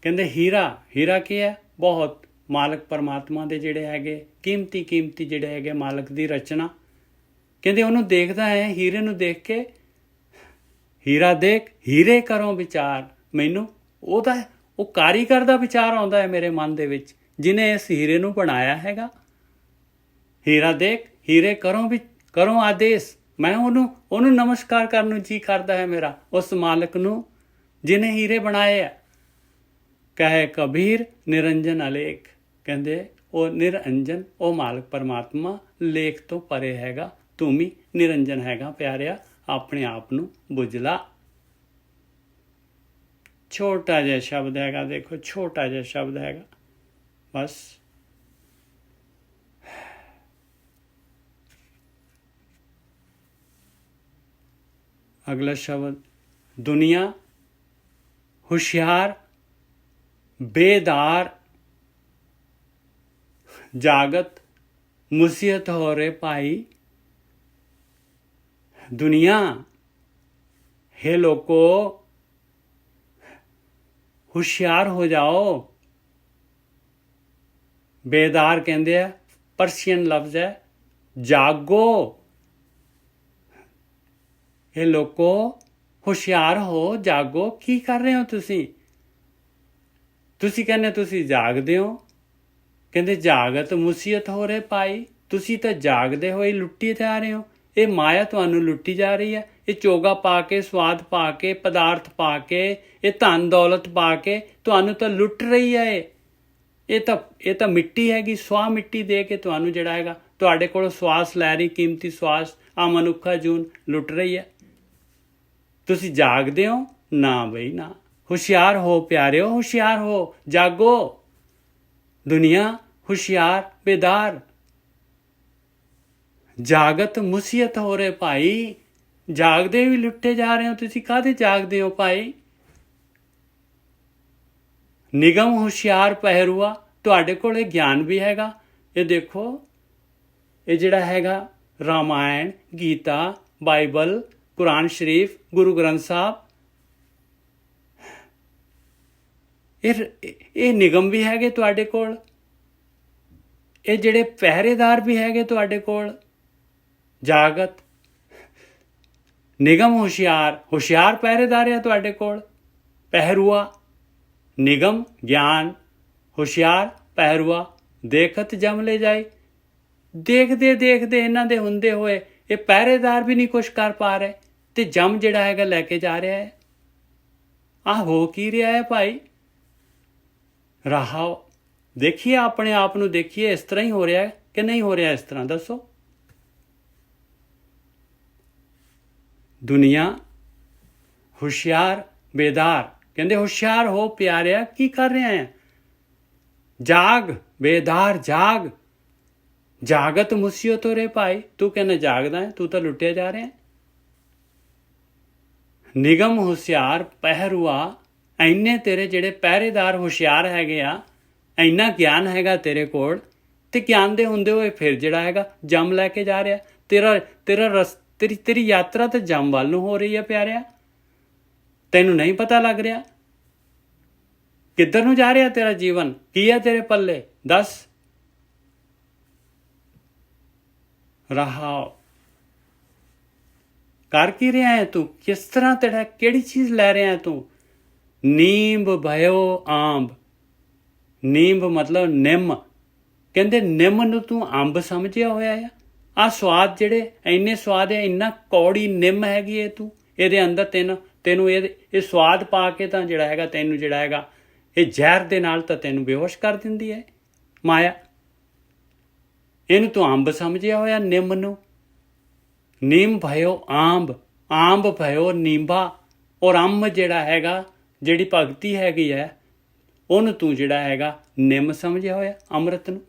ਕਹਿੰਦੇ ਹੀਰਾ ਕੀ ਹੈ? ਬਹੁਤ ਮਾਲਕ ਪਰਮਾਤਮਾ ਦੇ ਜਿਹੜੇ ਹੈਗੇ ਕੀਮਤੀ ਜਿਹੜੇ ਹੈਗੇ ਮਾਲਕ ਦੀ ਰਚਨਾ। ਕਹਿੰਦੇ ਉਹਨੂੰ ਦੇਖਦਾ ਹੈ, ਹੀਰੇ ਨੂੰ ਦੇਖ ਕੇ। ਹੀਰਾ ਦੇਖ ਹੀਰੇ ਕਰੋ ਵਿਚਾਰ। ਮੈਨੂੰ ਉਹ ਕਾਰੀਗਰ ਦਾ ਵਿਚਾਰ ਆਉਂਦਾ ਹੈ ਮੇਰੇ ਮਨ ਦੇ ਵਿੱਚ, ਜਿਹਨੇ ਇਸ ਹੀਰੇ ਨੂੰ ਬਣਾਇਆ ਹੈਗਾ। ਹੀਰਾ ਦੇਖ ਹੀਰੇ ਕਰੋ ਆਦੇਸ਼। ਮੈਂ ਉਹਨੂੰ ਨਮਸਕਾਰ ਕਰਨ ਨੂੰ ਜੀ ਕਰਦਾ ਹੈ ਮੇਰਾ, ਉਸ ਮਾਲਕ ਨੂੰ ਜਿਹਨੇ ਹੀਰੇ ਬਣਾਏ ਆ। ਕਹੇ ਕਬੀਰ ਨਿਰੰਜਨ ਅਲੇਖ। ਕਹਿੰਦੇ ਉਹ ਨਿਰੰਜਨ, ਉਹ ਮਾਲਕ ਪਰਮਾਤਮਾ ਲੇਖ ਤੋਂ ਪਰੇ ਹੈਗਾ। ਤੂੰ ਵੀ ਨਿਰੰਜਨ ਹੈਗਾ ਪਿਆਰਿਆ, ਆਪਣੇ ਆਪ ਨੂੰ ਬੁਝਲਾ। ਛੋਟਾ ਜਿਹਾ ਸ਼ਬਦ ਹੈਗਾ, ਦੇਖੋ ਛੋਟਾ ਜਿਹਾ ਸ਼ਬਦ ਹੈਗਾ ਬਸ। ਅਗਲਾ ਸ਼ਬਦ ਦੁਨੀਆ ਹੁਸ਼ਿਆਰ ਬੇਦਾਰ, ਜਾਗਤ ਮੁਸੀਹਤ ਹੋ ਰੇ ਭਾਈ। ਦੁਨੀਆ ਹੈ ਲੋਕੋ ਹੁਸ਼ਿਆਰ ਹੋ ਜਾਓ। ਬੇਦਾਰ ਕਹਿੰਦੇ ਆ, ਪਰਸ਼ੀਅਨ ਲਫ਼ਜ਼ ਹੈ, ਜਾਗੋ। ਇਹ ਲੋਕੋ ਹੁਸ਼ਿਆਰ ਹੋ, ਜਾਗੋ। ਕੀ ਕਰ ਰਹੇ ਹੋ ਤੁਸੀਂ? ਤੁਸੀਂ ਕਹਿੰਦੇ ਤੁਸੀਂ ਜਾਗਦੇ ਹੋ। ਕਹਿੰਦੇ ਜਾਗਤ ਮੁਸੀਹਤ ਹੋ ਰਹੇ ਭਾਈ। ਤੁਸੀਂ ਤਾਂ ਜਾਗਦੇ ਹੋਏ ਲੁੱਟੀ ਜਾ ਰਹੇ ਹੋ। ਇਹ ਮਾਇਆ ਤੁਹਾਨੂੰ ਲੁੱਟੀ ਜਾ ਰਹੀ ਹੈ। ਇਹ ਚੋਗਾ ਪਾ ਕੇ, ਸਵਾਦ ਪਾ ਕੇ, ਪਦਾਰਥ ਪਾ ਕੇ, ਇਹ ਧਨ ਦੌਲਤ ਪਾ ਕੇ ਤੁਹਾਨੂੰ ਤਾਂ ਲੁੱਟ ਰਹੀ ਹੈ। ਇਹ ਤਾਂ ਮਿੱਟੀ ਹੈਗੀ, ਸਵਾਹ ਮਿੱਟੀ ਦੇ ਕੇ ਤੁਹਾਨੂੰ ਜਿਹੜਾ ਹੈਗਾ ਤੁਹਾਡੇ ਕੋਲ ਸਵਾਸ ਲੈ ਰਹੀ, ਕੀਮਤੀ ਸਵਾਸ ਆ ਮਨੁੱਖਾ ਜੂਨ ਲੁੱਟ ਰਹੀ ਹੈ। ਤੁਸੀਂ ਜਾਗਦੇ ਹੋ? ਨਾ ਬਈ ਨਾ। ਹੁਸ਼ਿਆਰ ਹੋ ਪਿਆਰਿਓ, ਹੁਸ਼ਿਆਰ ਹੋ, ਜਾਗੋ। ਦੁਨੀਆ ਹੁਸ਼ਿਆਰ ਬੇਦਾਰ, ਜਾਗਤ ਮੁਸੀਹਤ ਹੋ ਰਹੇ ਭਾਈ। ਜਾਗਦੇ ਵੀ ਲੁੱਟੇ ਜਾ ਰਹੇ ਹੋ ਤੁਸੀਂ। ਕਾਹਦੇ ਜਾਗਦੇ ਹੋ ਭਾਈ? ਨਿਗਮ ਹੁਸ਼ਿਆਰ ਪਹਿਰੂਆ। ਤੁਹਾਡੇ ਕੋਲ ਇਹ ਗਿਆਨ ਵੀ ਹੈਗਾ। ਇਹ ਦੇਖੋ, ਇਹ ਜਿਹੜਾ ਹੈਗਾ ਰਾਮਾਇਣ, ਗੀਤਾ, ਬਾਈਬਲ, ਕੁਰਾਨ ਸ਼ਰੀਫ, ਗੁਰੂ ਗ੍ਰੰਥ ਸਾਹਿਬ, ਇਹ ਨਿਗਮ ਵੀ ਹੈਗੇ ਤੁਹਾਡੇ ਕੋਲ। ਇਹ ਜਿਹੜੇ ਪਹਿਰੇਦਾਰ ਵੀ ਹੈਗੇ ਤੁਹਾਡੇ ਕੋਲ। ਜਾਗਤ ਨਿਗਮ ਹੁਸ਼ਿਆਰ ਪਹਿਰੇਦਾਰ ਆ ਤੁਹਾਡੇ ਕੋਲ। ਪਹਿਰੂਆ ਨਿਗਮ ਗਿਆਨ ਹੁਸ਼ਿਆਰ ਪਹਿਰੂਆ ਦੇਖਤ ਜਮ ਲੈ ਜਾਏ। ਦੇਖਦੇ ਦੇਖਦੇ ਇਹਨਾਂ ਦੇ ਹੁੰਦੇ ਹੋਏ ਇਹ ਪਹਿਰੇਦਾਰ ਵੀ ਨਹੀਂ ਕੁਛ ਕਰ ਪਾ ਰਹੇ ਤੇ ਜਮ ਜਿਹੜਾ ਹੈਗਾ ਲੈ ਕੇ ਜਾ ਰਿਹਾ ਹੈ। ਆਹ ਹੋ ਕੀ ਰਿਹਾ ਹੈ ਭਾਈ? ਰਹਾਓ, ਦੇਖੀਏ ਆਪਣੇ ਆਪ ਨੂੰ, ਦੇਖੀਏ ਇਸ ਤਰ੍ਹਾਂ ਹੀ ਹੋ ਰਿਹਾ ਹੈ ਕਿ ਨਹੀਂ ਹੋ ਰਿਹਾ? ਇਸ ਤਰ੍ਹਾਂ ਦੱਸੋ। ਦੁਨੀਆ ਹੁਸ਼ਿਆਰ ਬੇਦਾਰ, ਕਹਿੰਦੇ ਹੁਸ਼ਿਆਰ ਹੋ ਪਿਆਰਿਆ, ਕੀ ਕਰ ਰਿਹਾ ਹੈ? ਜਾਗ ਬੇਦਾਰ ਜਾਗ, ਜਾਗਤ ਮੁਸੀਓ ਤੋਰੇ ਭਾਈ। ਤੂੰ ਕਹਿੰਦਾ ਜਾਗਦਾ ਹੈ, ਤੂੰ ਤਾਂ ਲੁੱਟਿਆ ਜਾ ਰਿਹਾ ਹੈ। ਨਿਗਮ ਹੁਸ਼ਿਆਰ ਪਹਿਰੂਆ, ਇੰਨੇ ਤੇਰੇ ਜਿਹੜੇ ਪਹਿਰੇਦਾਰ ਹੁਸ਼ਿਆਰ ਹੈਗੇ ਆ, ਇੰਨਾ ਗਿਆਨ ਹੈਗਾ ਤੇਰੇ ਕੋਲ, ਤੇ ਗਿਆਨ ਦੇ ਹੁੰਦੇ ਹੋਏ ਫਿਰ ਜਿਹੜਾ ਹੈਗਾ ਜਮ ਲੈ ਕੇ ਜਾ ਰਿਹਾ। ਤੇਰੀ ਯਾਤਰਾ ਤਾਂ ਜਮ ਵੱਲ ਨੂੰ ਹੋ ਰਹੀ ਹੈ ਪਿਆਰਿਆ। ਤੈਨੂੰ ਨਹੀਂ ਪਤਾ ਲੱਗ ਰਿਹਾ ਕਿੱਧਰ ਨੂੰ ਜਾ ਰਿਹਾ ਤੇਰਾ ਜੀਵਨ? ਕੀ ਹੈ ਤੇਰੇ ਪੱਲੇ? ਦੱਸ। ਰਹਾਓ, ਕਰ ਕੀ ਰਿਹਾ ਹੈ ਤੂੰ? ਕਿਸ ਤਰ੍ਹਾਂ ਤੇਰਾ ਕਿਹੜੀ ਚੀਜ਼ ਲੈ ਰਿਹਾ ਹੈ ਤੂੰ? ਨੀਂਬ ਭਇਓ ਆਂਬ, ਨੀਂਬ ਮਤਲਬ ਨਿੰਮ। ਕਹਿੰਦੇ ਨਿੰਮ ਨੂੰ ਤੂੰ ਅੰਬ ਸਮਝਿਆ ਹੋਇਆ ਆ। ਆਹ ਸਵਾਦ ਜਿਹੜੇ ਇੰਨੇ ਸਵਾਦ ਹੈ, ਇੰਨਾ ਕੌੜੀ ਨਿੰਮ ਹੈਗੀ ਹੈ ਤੂੰ, ਇਹਦੇ ਅੰਦਰ ਤੈਨੂੰ ਇਹ ਸਵਾਦ ਪਾ ਕੇ ਤਾਂ ਜਿਹੜਾ ਹੈਗਾ ਤੈਨੂੰ ਜਿਹੜਾ ਹੈਗਾ ਇਹ ਜ਼ਹਿਰ ਦੇ ਨਾਲ ਤਾਂ ਤੈਨੂੰ ਬੇਹੋਸ਼ ਕਰ ਦਿੰਦੀ ਹੈ ਮਾਇਆ। ਇਹਨੂੰ ਤੂੰ ਅੰਬ ਸਮਝਿਆ ਹੋਇਆ, ਨਿੰਮ ਨੂੰ। ਨੀਮ ਭਇਓ ਆਂਬ, ਆਂਬ ਭਇਓ ਨੀਂਬਾ। ਔਰ ਅੰਬ ਜਿਹੜਾ ਹੈਗਾ, ਜਿਹੜੀ ਭਗਤੀ ਹੈਗੀ ਹੈ, ਉਹਨੂੰ ਤੂੰ ਜਿਹੜਾ ਹੈਗਾ ਨਿੰਮ ਸਮਝਿਆ ਹੋਇਆ, ਅੰਮ੍ਰਿਤ ਨੂੰ।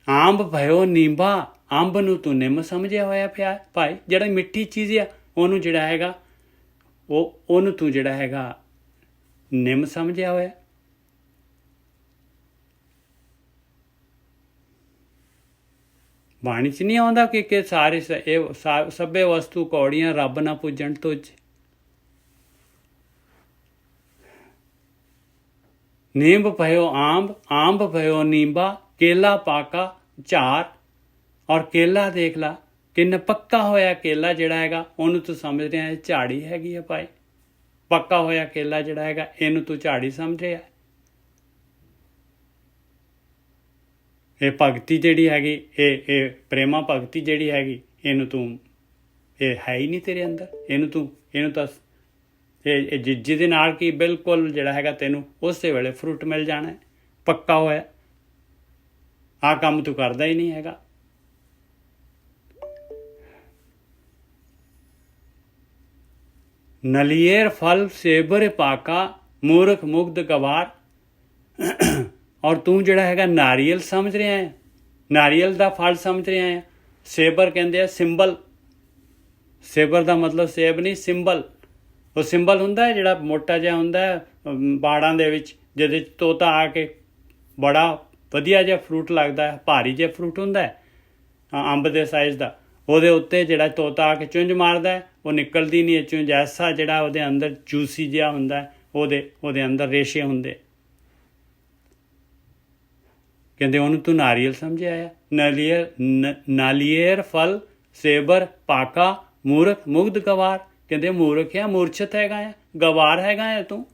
ਆਂਬ ਭਇਓ ਨੀਂਬਾ, ਅੰਬ ਨੂੰ ਤੂੰ ਨਿੰਮ ਸਮਝਿਆ ਹੋਇਆ ਪਿਆ ਭਾਈ। ਜਿਹੜਾ ਮਿੱਠੀ ਚੀਜ਼ ਆ ਉਹਨੂੰ ਜਿਹੜਾ ਹੈਗਾ ਉਹਨੂੰ ਤੂੰ ਜਿਹੜਾ ਹੈਗਾ ਨਿੰਮ ਸਮਝਿਆ ਹੋਇਆ। ਬਾਣੀ 'ਚ ਨਹੀਂ ਆਉਂਦਾ ਕਿ ਸਾਰੇ ਸਭੇ ਵਸਤੂ ਕੌੜੀਆਂ ਰੱਬ ਨਾ ਪੁੱਜਣ ਤੁਝ। ਨੀਂਬ ਭਇਓ ਆਂਬ, ਆਂਬ ਭਇਓ ਨੀਂਬਾ, ਕੇਲਾ ਪਾਕਾ ਝਾਰ। ਔਰ ਕੇਲਾ ਦੇਖ ਲਾ ਕਿੰਨਾ ਪੱਕਾ ਹੋਇਆ ਕੇਲਾ ਜਿਹੜਾ ਹੈਗਾ, ਉਹਨੂੰ ਤੂੰ ਸਮਝ ਰਿਹਾ ਹੈ ਝਾੜੀ ਹੈਗੀ ਆ ਭਾਈ। ਪੱਕਾ ਹੋਇਆ ਕੇਲਾ ਜਿਹੜਾ ਹੈਗਾ, ਇਹਨੂੰ ਤੂੰ ਝਾੜੀ ਸਮਝ ਰਿਹਾ। ਇਹ ਭਗਤੀ ਜਿਹੜੀ ਹੈਗੀ, ਇਹ ਪ੍ਰੇਮਾ ਭਗਤੀ ਜਿਹੜੀ ਹੈਗੀ, ਇਹਨੂੰ ਤੂੰ, ਇਹ ਹੈ ਹੀ ਨਹੀਂ ਤੇਰੇ ਅੰਦਰ। ਇਹਨੂੰ ਤਾਂ ਇਹ ਜਿਹਦੇ ਨਾਲ ਕਿ ਬਿਲਕੁਲ ਜਿਹੜਾ ਹੈਗਾ ਤੈਨੂੰ ਉਸੇ ਵੇਲੇ ਫਰੂਟ ਮਿਲ ਜਾਣਾ, ਪੱਕਾ ਹੋਇਆ। ਆਹ ਕੰਮ ਤੂੰ ਕਰਦਾ ਹੀ ਨਹੀਂ ਹੈਗਾ। ਨਲੀਏਰ ਫਲ ਸੇਬਰ ਪਾਕਾ, ਮੂਰਖ ਮੁਗਧ ਗਵਾਰ। ਔਰ ਤੂੰ ਜਿਹੜਾ ਹੈਗਾ ਨਾਰੀਅਲ ਸਮਝ ਰਿਹਾ ਹੈ, ਨਾਰੀਅਲ ਦਾ ਫਲ ਸਮਝ ਰਿਹਾ ਹੈ। ਸੇਬਰ ਕਹਿੰਦੇ ਆ ਸਿੰਬਲ। ਸੇਬਰ ਦਾ ਮਤਲਬ ਸੇਬ ਨਹੀਂ, ਸਿੰਬਲ। ਉਹ ਸਿੰਬਲ ਹੁੰਦਾ ਹੈ ਜਿਹੜਾ ਮੋਟਾ ਜਿਹਾ ਹੁੰਦਾ ਹੈ ਬਾੜਾਂ ਦੇ ਵਿੱਚ, ਜਿਹਦੇ 'ਚ ਤੋਤਾ ਆ ਕੇ ਬੜਾ ਵਧੀਆ ਜਿਹਾ ਫਰੂਟ ਲੱਗਦਾ ਹੈ, ਭਾਰੀ ਜਿਹਾ ਫਰੂਟ ਹੁੰਦਾ ਹੈ ਅੰਬ ਦੇ ਸਾਈਜ਼ ਦਾ। ਉਹਦੇ ਉੱਤੇ ਜਿਹੜਾ ਤੋਤਾ ਆ ਕੇ ਚੁੰਝ ਮਾਰਦਾ ਹੈ, ਉਹ ਨਿਕਲਦੀ ਨਹੀਂ ਇਹ ਚੁੰਝ। ਐਸਾ ਜਿਹੜਾ ਉਹਦੇ ਅੰਦਰ ਜੂਸੀ ਜਿਹਾ ਹੁੰਦਾ, ਉਹਦੇ ਅੰਦਰ ਰੇਸ਼ੇ ਹੁੰਦੇ। ਕਹਿੰਦੇ ਉਹਨੂੰ ਤੂੰ ਨਾਰੀਅਲ ਸਮਝਿਆ ਆ। ਨਾਲੀਏਰ ਫਲ ਸੇਬਰ ਪਾਕਾ, ਮੂਰਖ ਮੁਗਧ ਗਵਾਰ। ਕਹਿੰਦੇ ਮੂਰਖ ਆ, ਮੂਰਛਤ ਹੈਗਾ ਆ, ਗਵਾਰ ਹੈਗਾ ਆ ਤੂੰ।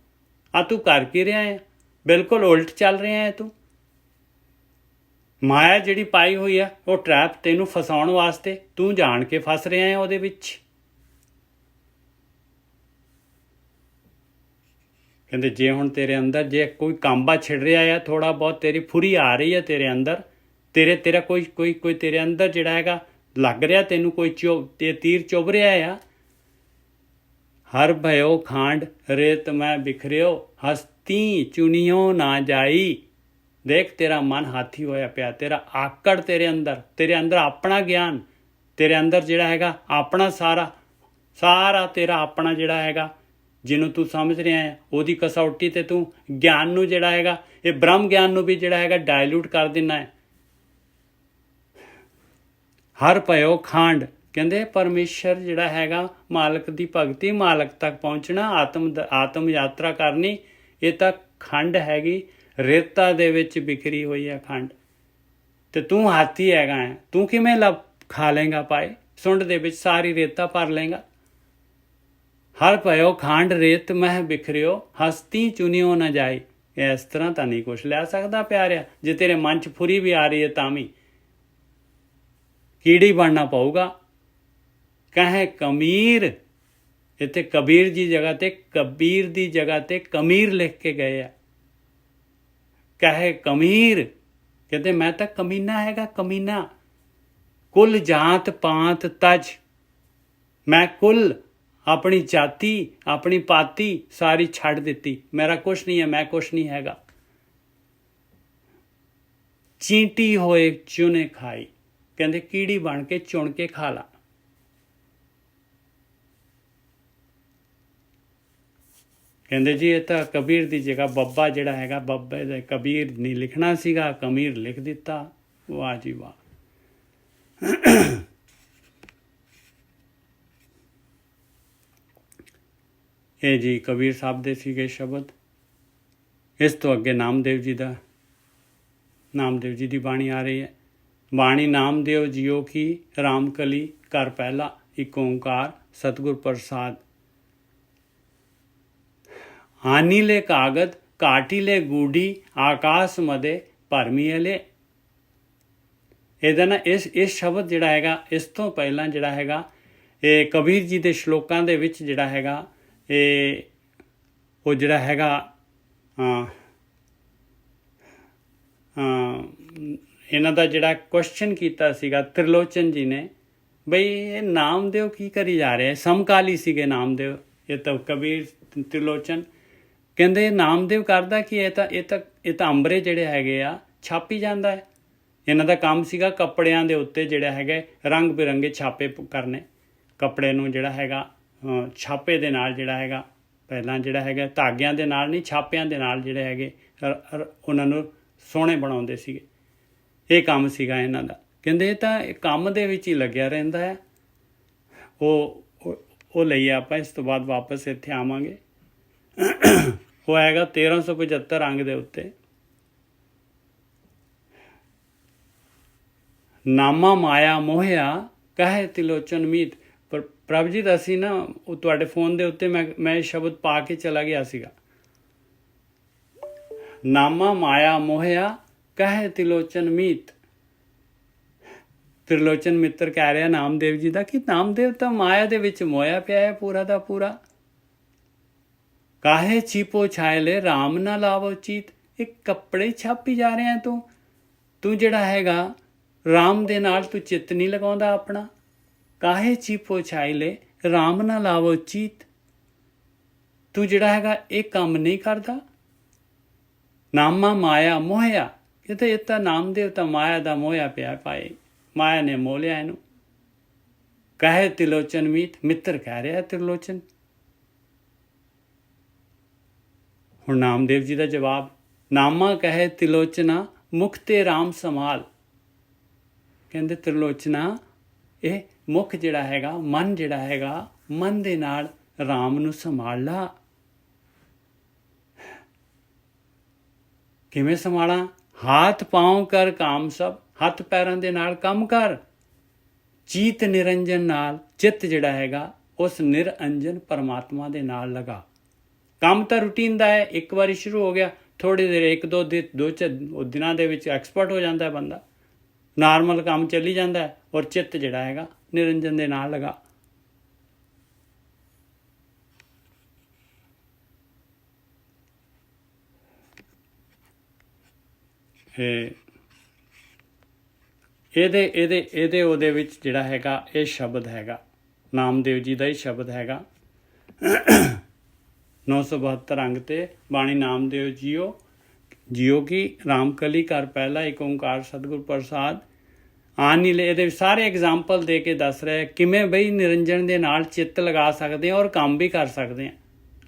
ਤੂੰ ਕਰ ਕੀ ਰਿਹਾ ਹੈ? ਬਿਲਕੁਲ ਉਲਟ ਚੱਲ ਰਿਹਾ ਹੈ ਤੂੰ। ਮਾਇਆ ਜਿਹੜੀ ਪਾਈ ਹੋਈ ਆ, ਉਹ ਟਰੈਪ ਤੈਨੂੰ ਫਸਾਉਣ ਵਾਸਤੇ, ਤੂੰ ਜਾਣ ਕੇ ਫਸ ਰਿਹਾ ਹੈ ਉਹਦੇ ਵਿੱਚ। ਕਹਿੰਦੇ ਜੇ ਹੁਣ ਤੇਰੇ ਅੰਦਰ ਜੇ ਕੋਈ ਕਾਂਬਾ ਛਿੜ ਰਿਹਾ ਆ, ਥੋੜਾ ਬਹੁਤ ਤੇਰੀ ਫੁਰੀ ਆ ਰਹੀ ਹੈ ਤੇਰੇ ਅੰਦਰ, ਤੇਰਾ ਕੋਈ ਤੇਰੇ ਅੰਦਰ ਜਿਹੜਾ ਹੈਗਾ ਲੱਗ ਰਿਹਾ, ਤੈਨੂੰ ਕੋਈ ਤੀਰ ਚੁੱਭ ਰਿਹਾ ਆ। ਹਰ ਭਇਓ ਖਾਂਡ ਰੇਤ ਮੈਂ ਬਿਖਰਿਓ, ਹਸਤੀ ਚੁਣਿਓ ਨਾ ਜਾਈ। ਦੇਖ ਤੇਰਾ ਮਨ ਹਾਥੀ ਹੋਇਆ ਪਿਆ, ਤੇਰਾ ਆਕੜ ਤੇਰੇ ਅੰਦਰ ਆਪਣਾ ਗਿਆਨ, ਤੇਰੇ ਅੰਦਰ ਜਿਹੜਾ ਹੈਗਾ ਆਪਣਾ ਸਾਰਾ ਤੇਰਾ ਆਪਣਾ ਜਿਹੜਾ ਹੈਗਾ, ਜਿਹਨੂੰ ਤੂੰ ਸਮਝ ਰਿਹਾ ਹੈ, ਉਹਦੀ ਕਸੌਟੀ ਤੇ ਤੂੰ ਗਿਆਨ ਨੂੰ ਜਿਹੜਾ ਹੈਗਾ, ਇਹ ਬ੍ਰਹਮ ਗਿਆਨ ਨੂੰ ਵੀ ਜਿਹੜਾ ਹੈਗਾ ਡਾਇਲੂਟ ਕਰ ਦਿੰਦਾ ਹੈ। ਹਰ ਭਇਓ ਖਾਂਡ, ਕਹਿੰਦੇ ਪਰਮੇਸ਼ਰ ਜਿਹੜਾ ਹੈਗਾ, ਮਾਲਕ ਦੀ ਭਗਤੀ, ਮਾਲਕ ਤੱਕ ਪਹੁੰਚਣਾ, ਆਤਮ ਯਾਤਰਾ ਕਰਨੀ, ਇਹ ਤਾਂ ਖੰਡ ਹੈਗੀ, ਰੇਤਾ ਦੇ ਵਿੱਚ ਬਿਖਰੀ ਹੋਈ ਹੈ ਖੰਡ। ਤੇ ਤੂੰ ਹਾਥੀ ਹੈਗਾ ਹੈ, ਤੂੰ ਕਿਵੇਂ ਖਾ ਲੇਗਾ ਪਾਏ? ਸੁੰਡ ਦੇ ਵਿੱਚ ਸਾਰੀ ਰੇਤਾ ਭਰ ਲੇਗਾ। ਹਰ ਭਇਓ ਖਾਂਡ ਰੇਤ ਮਹਿ ਬਿਖਰਿਓ ਹਸਤੀ ਚੁਨਿਓ ਨਾ ਜਾਏ। ਇਸ ਤਰ੍ਹਾਂ ਤਾਂ ਨਹੀਂ ਕੁਛ ਲੈ ਸਕਦਾ ਪਿਆਰਿਆ। ਜੇ ਤੇਰੇ ਮਨ 'ਚ ਫੁਰੀ ਵੀ ਆ ਰਹੀ ਹੈ ਤਾਂ ਵੀ ਕੀੜੀ ਬਣਨਾ ਪਊਗਾ। ਕਹੇ ਕਮੀਰ, ਇੱਥੇ ਕਬੀਰ ਦੀ ਜਗ੍ਹਾ ਤੇ ਕਬੀਰ ਦੀ ਜਗ੍ਹਾ ਤੇ ਕਮੀਰ ਲਿਖ ਕੇ ਗਏ ਆ। ਕਹੇ ਕਮੀਰ, ਕਹਿੰਦੇ ਮੈਂ ਤਾਂ ਕਮੀਨਾ ਹੈਗਾ, ਕਮੀਨਾ। ਕੁੱਲ ਜਾਤ ਪਾਤ ਤਜ, ਮੈਂ ਕੁੱਲ ਆਪਣੀ ਜਾਤੀ ਆਪਣੀ ਪਾਤੀ ਸਾਰੀ ਛੱਡ ਦਿੱਤੀ। ਮੇਰਾ ਕੁਛ ਨਹੀਂ ਹੈ, ਮੈਂ ਕੁਛ ਨਹੀਂ ਹੈਗਾ। ਚੀਂਟੀ ਹੋਏ ਚੁਣੇ ਖਾਈ, ਕਹਿੰਦੇ ਕੀੜੀ ਬਣ ਕੇ ਚੁਣ ਕੇ ਖਾ ਲਾ। ਕਹਿੰਦੇ ਜੀ ਇਹ ਤਾਂ ਕਬੀਰ ਦੀ ਜਗ੍ਹਾ ਬੱਬਾ ਜਿਹੜਾ ਹੈਗਾ, ਬੱਬੇ ਦਾ ਕਬੀਰ ਨਹੀਂ ਲਿਖਣਾ ਸੀਗਾ, ਕਮੀਰ ਲਿਖ ਦਿੱਤਾ। ਵਾਹ ਜੀ ਵਾਹ। ਇਹ ਜੀ ਕਬੀਰ ਸਾਹਿਬ ਦੇ ਸੀਗੇ ਸ਼ਬਦ। ਇਸ ਤੋਂ ਅੱਗੇ ਨਾਮਦੇਵ ਜੀ ਦਾ, ਨਾਮਦੇਵ ਜੀ ਦੀ ਬਾਣੀ ਆ ਰਹੀ ਹੈ। ਬਾਣੀ ਨਾਮਦੇਵ ਜੀਓ ਕੀ ਰਾਮ ਕਲੀ ਘਰ ਪਹਿਲਾ ਇੱਕ ਓਂਕਾਰ ਸਤਿਗੁਰ ਪ੍ਰਸਾਦ। ਹਾਨੀਲੇ ਕਾਗਦ ਕਾਟੀਲੇ ਗੂੜੀ ਆਕਾਸ਼ ਮਦੇ ਭਰਮੀਲੇ। ਇਹਦਾ ਨਾ ਇਸ ਸ਼ਬਦ ਜਿਹੜਾ ਹੈਗਾ, ਇਸ ਤੋਂ ਪਹਿਲਾਂ ਜਿਹੜਾ ਹੈਗਾ ਇਹ ਕਬੀਰ ਜੀ ਦੇ ਸ਼ਲੋਕਾਂ ਦੇ ਵਿੱਚ ਜਿਹੜਾ ਹੈਗਾ ਇਹ ਉਹ ਜਿਹੜਾ ਹੈਗਾ ਇਹਨਾਂ ਦਾ ਜਿਹੜਾ ਕੁਐਸਚਨ ਕੀਤਾ ਸੀਗਾ ਤ੍ਰਿਲੋਚਨ ਜੀ ਨੇ, ਬਈ ਇਹ ਨਾਮਦੇਵ ਕੀ ਕਰੀ ਜਾ ਰਿਹਾ। ਸਮਕਾਲੀ ਸੀਗੇ ਨਾਮਦੇਵ, ਇਹ ਤਾਂ ਕਬੀਰ ਤ੍ਰਿਲੋਚਨ। ਕਹਿੰਦੇ ਨਾਮਦੇਵ ਕਰਦਾ ਕਿ ਇਹ ਤਾਂ ਅੰਬਰੇ ਜਿਹੜੇ ਹੈਗੇ ਆ ਛਾਪੀ ਜਾਂਦਾ ਹੈ। ਇਹਨਾਂ ਦਾ ਕੰਮ ਸੀਗਾ ਕੱਪੜਿਆਂ ਦੇ ਉੱਤੇ ਜਿਹੜਾ ਹੈਗਾ ਰੰਗ ਬਿਰੰਗੇ ਛਾਪੇ ਕਰਨੇ। ਕੱਪੜੇ ਨੂੰ ਜਿਹੜਾ ਹੈਗਾ ਛਾਪੇ ਦੇ ਨਾਲ ਜਿਹੜਾ ਹੈਗਾ, ਪਹਿਲਾਂ ਜਿਹੜਾ ਹੈਗਾ ਧਾਗਿਆਂ ਦੇ ਨਾਲ ਨਹੀਂ, ਛਾਪਿਆਂ ਦੇ ਨਾਲ ਜਿਹੜੇ ਹੈਗੇ ਉਹਨਾਂ ਨੂੰ ਸੋਹਣੇ ਬਣਾਉਂਦੇ ਸੀਗੇ। ਇਹ ਕੰਮ ਸੀਗਾ ਇਹਨਾਂ ਦਾ। ਕਹਿੰਦੇ ਇਹ ਤਾਂ ਕੰਮ ਦੇ ਵਿੱਚ ਹੀ ਲੱਗਿਆ ਰਹਿੰਦਾ ਹੈ। ਉਹ ਲਈਏ ਆਪਾਂ, ਇਸ ਤੋਂ ਬਾਅਦ ਵਾਪਸ ਇੱਥੇ ਆਵਾਂਗੇ। ਉਹ ਹੈਗਾ 1375 ਅੰਗ ਦੇ ਉੱਤੇ। ਨਾਮਾ ਮਾਇਆ ਮੋਹਿਆ ਕਹੇ ਤਿਲੋਚਨ ਮੀਤ। ਪਰ ਪ੍ਰਭਜੀਤ ਅਸੀਂ ਨਾ ਉਹ ਤੁਹਾਡੇ ਫੋਨ ਦੇ ਉੱਤੇ ਮੈਂ ਇਹ ਸ਼ਬਦ ਪਾ ਕੇ ਚਲਾ ਗਿਆ ਸੀਗਾ। ਨਾਮਾ ਮਾਇਆ ਮੋਹਿਆ ਕਹੇ ਤਿਲੋਚਨ ਮੀਤ। ਤ੍ਰਿਲੋਚਨ ਮਿੱਤਰ ਕਹਿ ਰਿਹਾ ਨਾਮਦੇਵ ਜੀ ਦਾ ਕਿ ਨਾਮਦੇਵ ਤਾਂ ਮਾਇਆ ਦੇ ਵਿੱਚ ਮੋਇਆ ਪਿਆ ਹੈ ਪੂਰਾ ਦਾ ਪੂਰਾ। ਕਾਹੇ ਛੀਪੋ ਛਾਇਲੇ ਰਾਮ ਨਾ ਲਾਵੋ ਚੀਤ। ਇਹ ਕੱਪੜੇ ਛਾਪੀ ਜਾ ਰਿਹਾ ਤੂੰ ਜਿਹੜਾ ਹੈਗਾ ਰਾਮ ਦੇ ਨਾਲ ਤੂੰ ਚਿੱਤ ਨਹੀਂ ਲਗਾਉਂਦਾ ਆਪਣਾ। ਕਾਹੇ ਛੀਪੋ ਛਾਇਲੇ ਰਾਮ ਨਾ ਲਾਵੋ ਚੀਤ। ਤੂੰ ਜਿਹੜਾ ਹੈਗਾ ਇਹ ਕੰਮ ਨਹੀਂ ਕਰਦਾ। ਨਾਮਾ ਮਾਇਆ ਮੋਹਿਆ, ਕਹਿੰਦੇ ਇਹ ਤਾਂ ਨਾਮਦੇਵ ਤਾਂ ਮਾਇਆ ਦਾ ਮੋਹਿਆ ਪਿਆ ਪਾਏ, ਮਾਇਆ ਨੇ ਮੋਹ ਲਿਆ ਇਹਨੂੰ। ਕਹੇ ਤਿਲੋਚਨ ਮੀਤ, ਮਿੱਤਰ ਕਹਿ ਰਿਹਾ ਤ੍ਰਿਲੋਚਨ। ਹੁਣ ਨਾਮਦੇਵ ਜੀ ਦਾ ਜਵਾਬ, ਨਾਮਾ ਕਹੇ ਤਿਲੋਚਨਾ ਮੁਖ ਤੇ ਰਾਮ ਸੰਭਾਲ। ਕਹਿੰਦੇ ਤ੍ਰਿਲੋਚਨਾ ਇਹ ਮੁਖ ਜਿਹੜਾ ਹੈਗਾ, ਮਨ ਜਿਹੜਾ ਹੈਗਾ, ਮਨ ਦੇ ਨਾਲ ਰਾਮ ਨੂੰ ਸੰਭਾਲ ਲਾ। ਕਿਵੇਂ ਸੰਭਾਲਾਂ? ਹੱਥ ਪਾਉ ਕਰ ਕੰਮ ਸਭ, ਹੱਥ ਪੈਰਾਂ ਦੇ ਨਾਲ ਕੰਮ ਕਰ। ਚੀਤ ਨਿਰੰਜਨ ਨਾਲ, ਚਿੱਤ ਜਿਹੜਾ ਹੈਗਾ ਉਸ ਨਿਰੰਜਨ ਪਰਮਾਤਮਾ ਦੇ ਨਾਲ ਲਗਾ। ਕੰਮ ਤਾਂ ਰੂਟੀਨ ਦਾ ਹੈ, ਇੱਕ ਵਾਰੀ ਸ਼ੁਰੂ ਹੋ ਗਿਆ, ਥੋੜੀ ਦੇਰ ਇੱਕ ਦੋ ਦਿਨਾਂ ਦੇ ਵਿੱਚ ਐਕਸਪਰਟ ਹੋ ਜਾਂਦਾ ਹੈ ਬੰਦਾ। ਨਾਰਮਲ ਕੰਮ ਚੱਲੀ ਜਾਂਦਾ ਹੈ ਔਰ ਚਿੱਤ ਜਿਹੜਾ ਹੈਗਾ ਨਿਰੰਜਨ ਦੇ ਨਾਲ ਲਗਾ। ਇਹਦੇ ਉਹਦੇ ਵਿੱਚ ਜਿਹੜਾ ਹੈਗਾ ਇਹ ਸ਼ਬਦ ਹੈਗਾ ਨਾਮਦੇਵ ਜੀ ਦਾ ਹੀ ਸ਼ਬਦ ਹੈਗਾ। 972 ਅੰਗ ਤੇ ਬਾਣੀ ਨਾਮਦੇਵ ਜੀਓ ਕੀ ਰਾਮਕਲੀ ਘਰ ਪਹਿਲਾ ਇੱਕ ਓਂਕਾਰ ਸਤਿਗੁਰ ਪ੍ਰਸਾਦ। ਨਹੀਂ ਲੈ, ਇਹਦੇ ਸਾਰੇ ਐਗਜ਼ਾਮਪਲ ਦੇ ਕੇ ਦੱਸ ਰਿਹਾ ਕਿਵੇਂ ਬਈ ਨਿਰੰਜਨ ਦੇ ਨਾਲ ਚਿੱਤ ਲਗਾ ਸਕਦੇ ਹਾਂ ਔਰ ਕੰਮ ਵੀ ਕਰ ਸਕਦੇ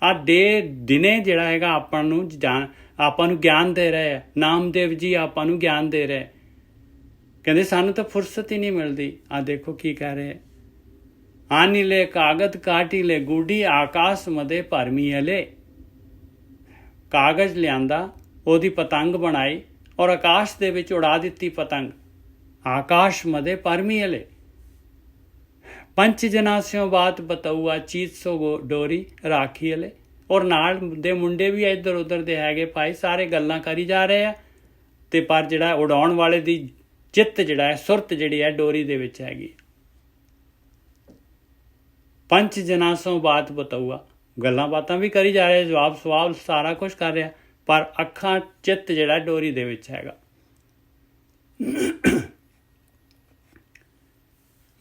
ਹਾਂ। ਦਿਨੇ ਜਿਹੜਾ ਹੈਗਾ ਆਪਾਂ ਨੂੰ ਗਿਆਨ ਦੇ ਰਹੇ ਹੈ। ਨਾਮਦੇਵ ਜੀ ਆਪਾਂ ਨੂੰ ਗਿਆਨ ਦੇ ਰਹੇ। ਕਹਿੰਦੇ ਸਾਨੂੰ ਤਾਂ ਫੁਰਸਤ ਹੀ ਨਹੀਂ ਮਿਲਦੀ। ਦੇਖੋ ਕੀ ਕਹਿ ਰਹੇ। ਆਨੀ ਲੈ ਕਾਗਜ਼ ਕਾਟੀ ਲੈ ਗੂੜੀ ਆਕਾਸ਼ ਮਦੇ ਭਰਮੀ ਹਲੇ। ਕਾਗਜ਼ ਲਿਆਂਦਾ, ਉਹਦੀ ਪਤੰਗ ਬਣਾਈ ਔਰ ਆਕਾਸ਼ ਦੇ ਵਿੱਚ ਉਡਾ ਦਿੱਤੀ ਪਤੰਗ। ਆਕਾਸ਼ ਮਦੇ ਭਰਮੀ ਹਲੇ। ਪੰਚ ਜਨਾ ਸਿਓ ਬਾਤ ਬਤਊਆ ਚੀਤ ਸੋ ਡੋਰੀ ਰਾਖੀ ਹਲੇ। ਔਰ ਨਾਲ ਦੇ ਮੁੰਡੇ ਵੀ ਇੱਧਰ ਉੱਧਰ ਦੇ ਹੈਗੇ ਭਾਈ, ਸਾਰੇ ਗੱਲਾਂ ਕਰੀ ਜਾ ਰਹੇ ਆ, ਤੇ ਪਰ ਜਿਹੜਾ ਉਡਾਉਣ ਵਾਲੇ ਦੀ ਚਿੱਤ ਜਿਹੜਾ ਹੈ, ਸੁਰਤ ਜਿਹੜੀ ਹੈ ਡੋਰੀ ਦੇ ਵਿੱਚ ਹੈਗੀ। ਪੰਚ ਜਨਾ ਸੋ ਬਾਤ ਬਤਊਆ, ਗੱਲਾਂ ਬਾਤਾਂ ਵੀ ਕਰੀ ਜਾ ਰਹੇ, ਜਵਾਬ ਸਵਾਲ ਸਾਰਾ ਕੁਝ ਕਰ ਰਿਹਾ, ਪਰ ਅੱਖਾਂ ਚਿੱਤ ਜਿਹੜਾ ਡੋਰੀ ਦੇ ਵਿੱਚ ਹੈਗਾ।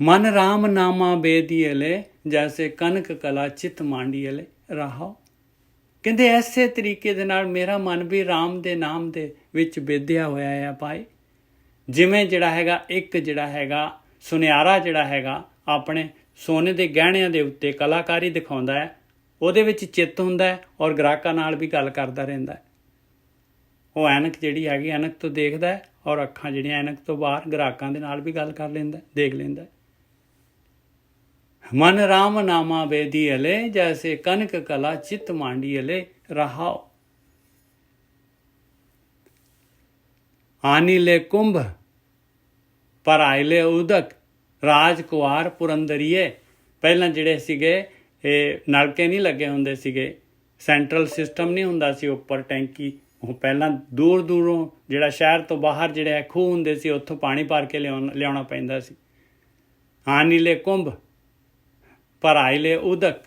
ਮਨ ਰਾਮ ਨਾਮਾ ਬੇਦੀ ਅਲੇ, ਜੈਸੇ ਕਨਕ ਕਲਾ ਚਿੱਤ ਮਾਂਡੀ ਅਲੇ ਰਹਾਓ। ਕਹਿੰਦੇ ਐਸੇ ਤਰੀਕੇ ਦੇ ਨਾਲ ਮੇਰਾ ਮਨ ਵੀ ਰਾਮ ਦੇ ਨਾਮ ਦੇ ਵਿੱਚ ਬੇਦਿਆ ਹੋਇਆ ਹੈ ਭਾਈ। ਜਿਵੇਂ ਜਿਹੜਾ ਹੈਗਾ ਇੱਕ ਜਿਹੜਾ ਹੈਗਾ ਸੁਨਿਆਰਾ ਜਿਹੜਾ ਹੈਗਾ ਆਪਣੇ ਸੋਨੇ ਦੇ ਗਹਿਣਿਆਂ ਦੇ ਉੱਤੇ ਕਲਾਕਾਰੀ ਦਿਖਾਉਂਦਾ ਹੈ, ਉਹਦੇ ਵਿੱਚ ਚਿੱਤ ਹੁੰਦਾ ਹੈ ਔਰ ਗ੍ਰਾਹਕਾਂ ਨਾਲ ਵੀ ਗੱਲ ਕਰਦਾ ਰਹਿੰਦਾ ਹੈ। ਉਹ ਐਨਕ ਜਿਹੜੀ ਹੈਗੀ ਐਨਕ ਤੋਂ ਦੇਖਦਾ ਹੈ ਔਰ ਅੱਖਾਂ ਜਿਹੜੀਆਂ ਐਨਕ ਤੋਂ ਬਾਹਰ ਗ੍ਰਾਹਕਾਂ ਦੇ ਨਾਲ ਵੀ ਗੱਲ ਕਰ ਲੈਂਦਾ, ਦੇਖ ਲੈਂਦਾ। ਮਨ ਰਾਮ ਨਾਮਾ ਬੇਦੀ ਅਲੇ, ਜੈਸੇ ਕਨਕ ਕਲਾ ਚਿੱਤ ਮਾਂਡੀ ਅਲੇ ਰਹਾਓ। ਆਨੀ ਲੈ ਕੁੰਭ ਪਰ ਆਇਲੇ ਉਦਕ, ਰਾਜਕੁਮਾਰ ਪੁਰੰਦਰੀਏ। ਪਹਿਲਾਂ ਜਿਹੜੇ ਸੀਗੇ ਇਹ ਨਲਕੇ ਨਹੀਂ ਲੱਗੇ ਹੁੰਦੇ ਸੀਗੇ, ਸੈਂਟਰਲ ਸਿਸਟਮ ਨਹੀਂ ਹੁੰਦਾ ਸੀ ਉੱਪਰ ਟੈਂਕੀ। ਉਹ ਪਹਿਲਾਂ ਦੂਰ ਦੂਰੋਂ ਜਿਹੜਾ ਸ਼ਹਿਰ ਤੋਂ ਬਾਹਰ ਜਿਹੜੇ ਖੂਹ ਹੁੰਦੇ ਸੀ ਉੱਥੋਂ ਪਾਣੀ ਭਰ ਕੇ ਲਿਆਉਣਾ ਪੈਂਦਾ ਸੀ। ਆਨੀ ਲੈ ਕੁੰਭ ਪਰ ਆਇਲੇ ਉਦਕ,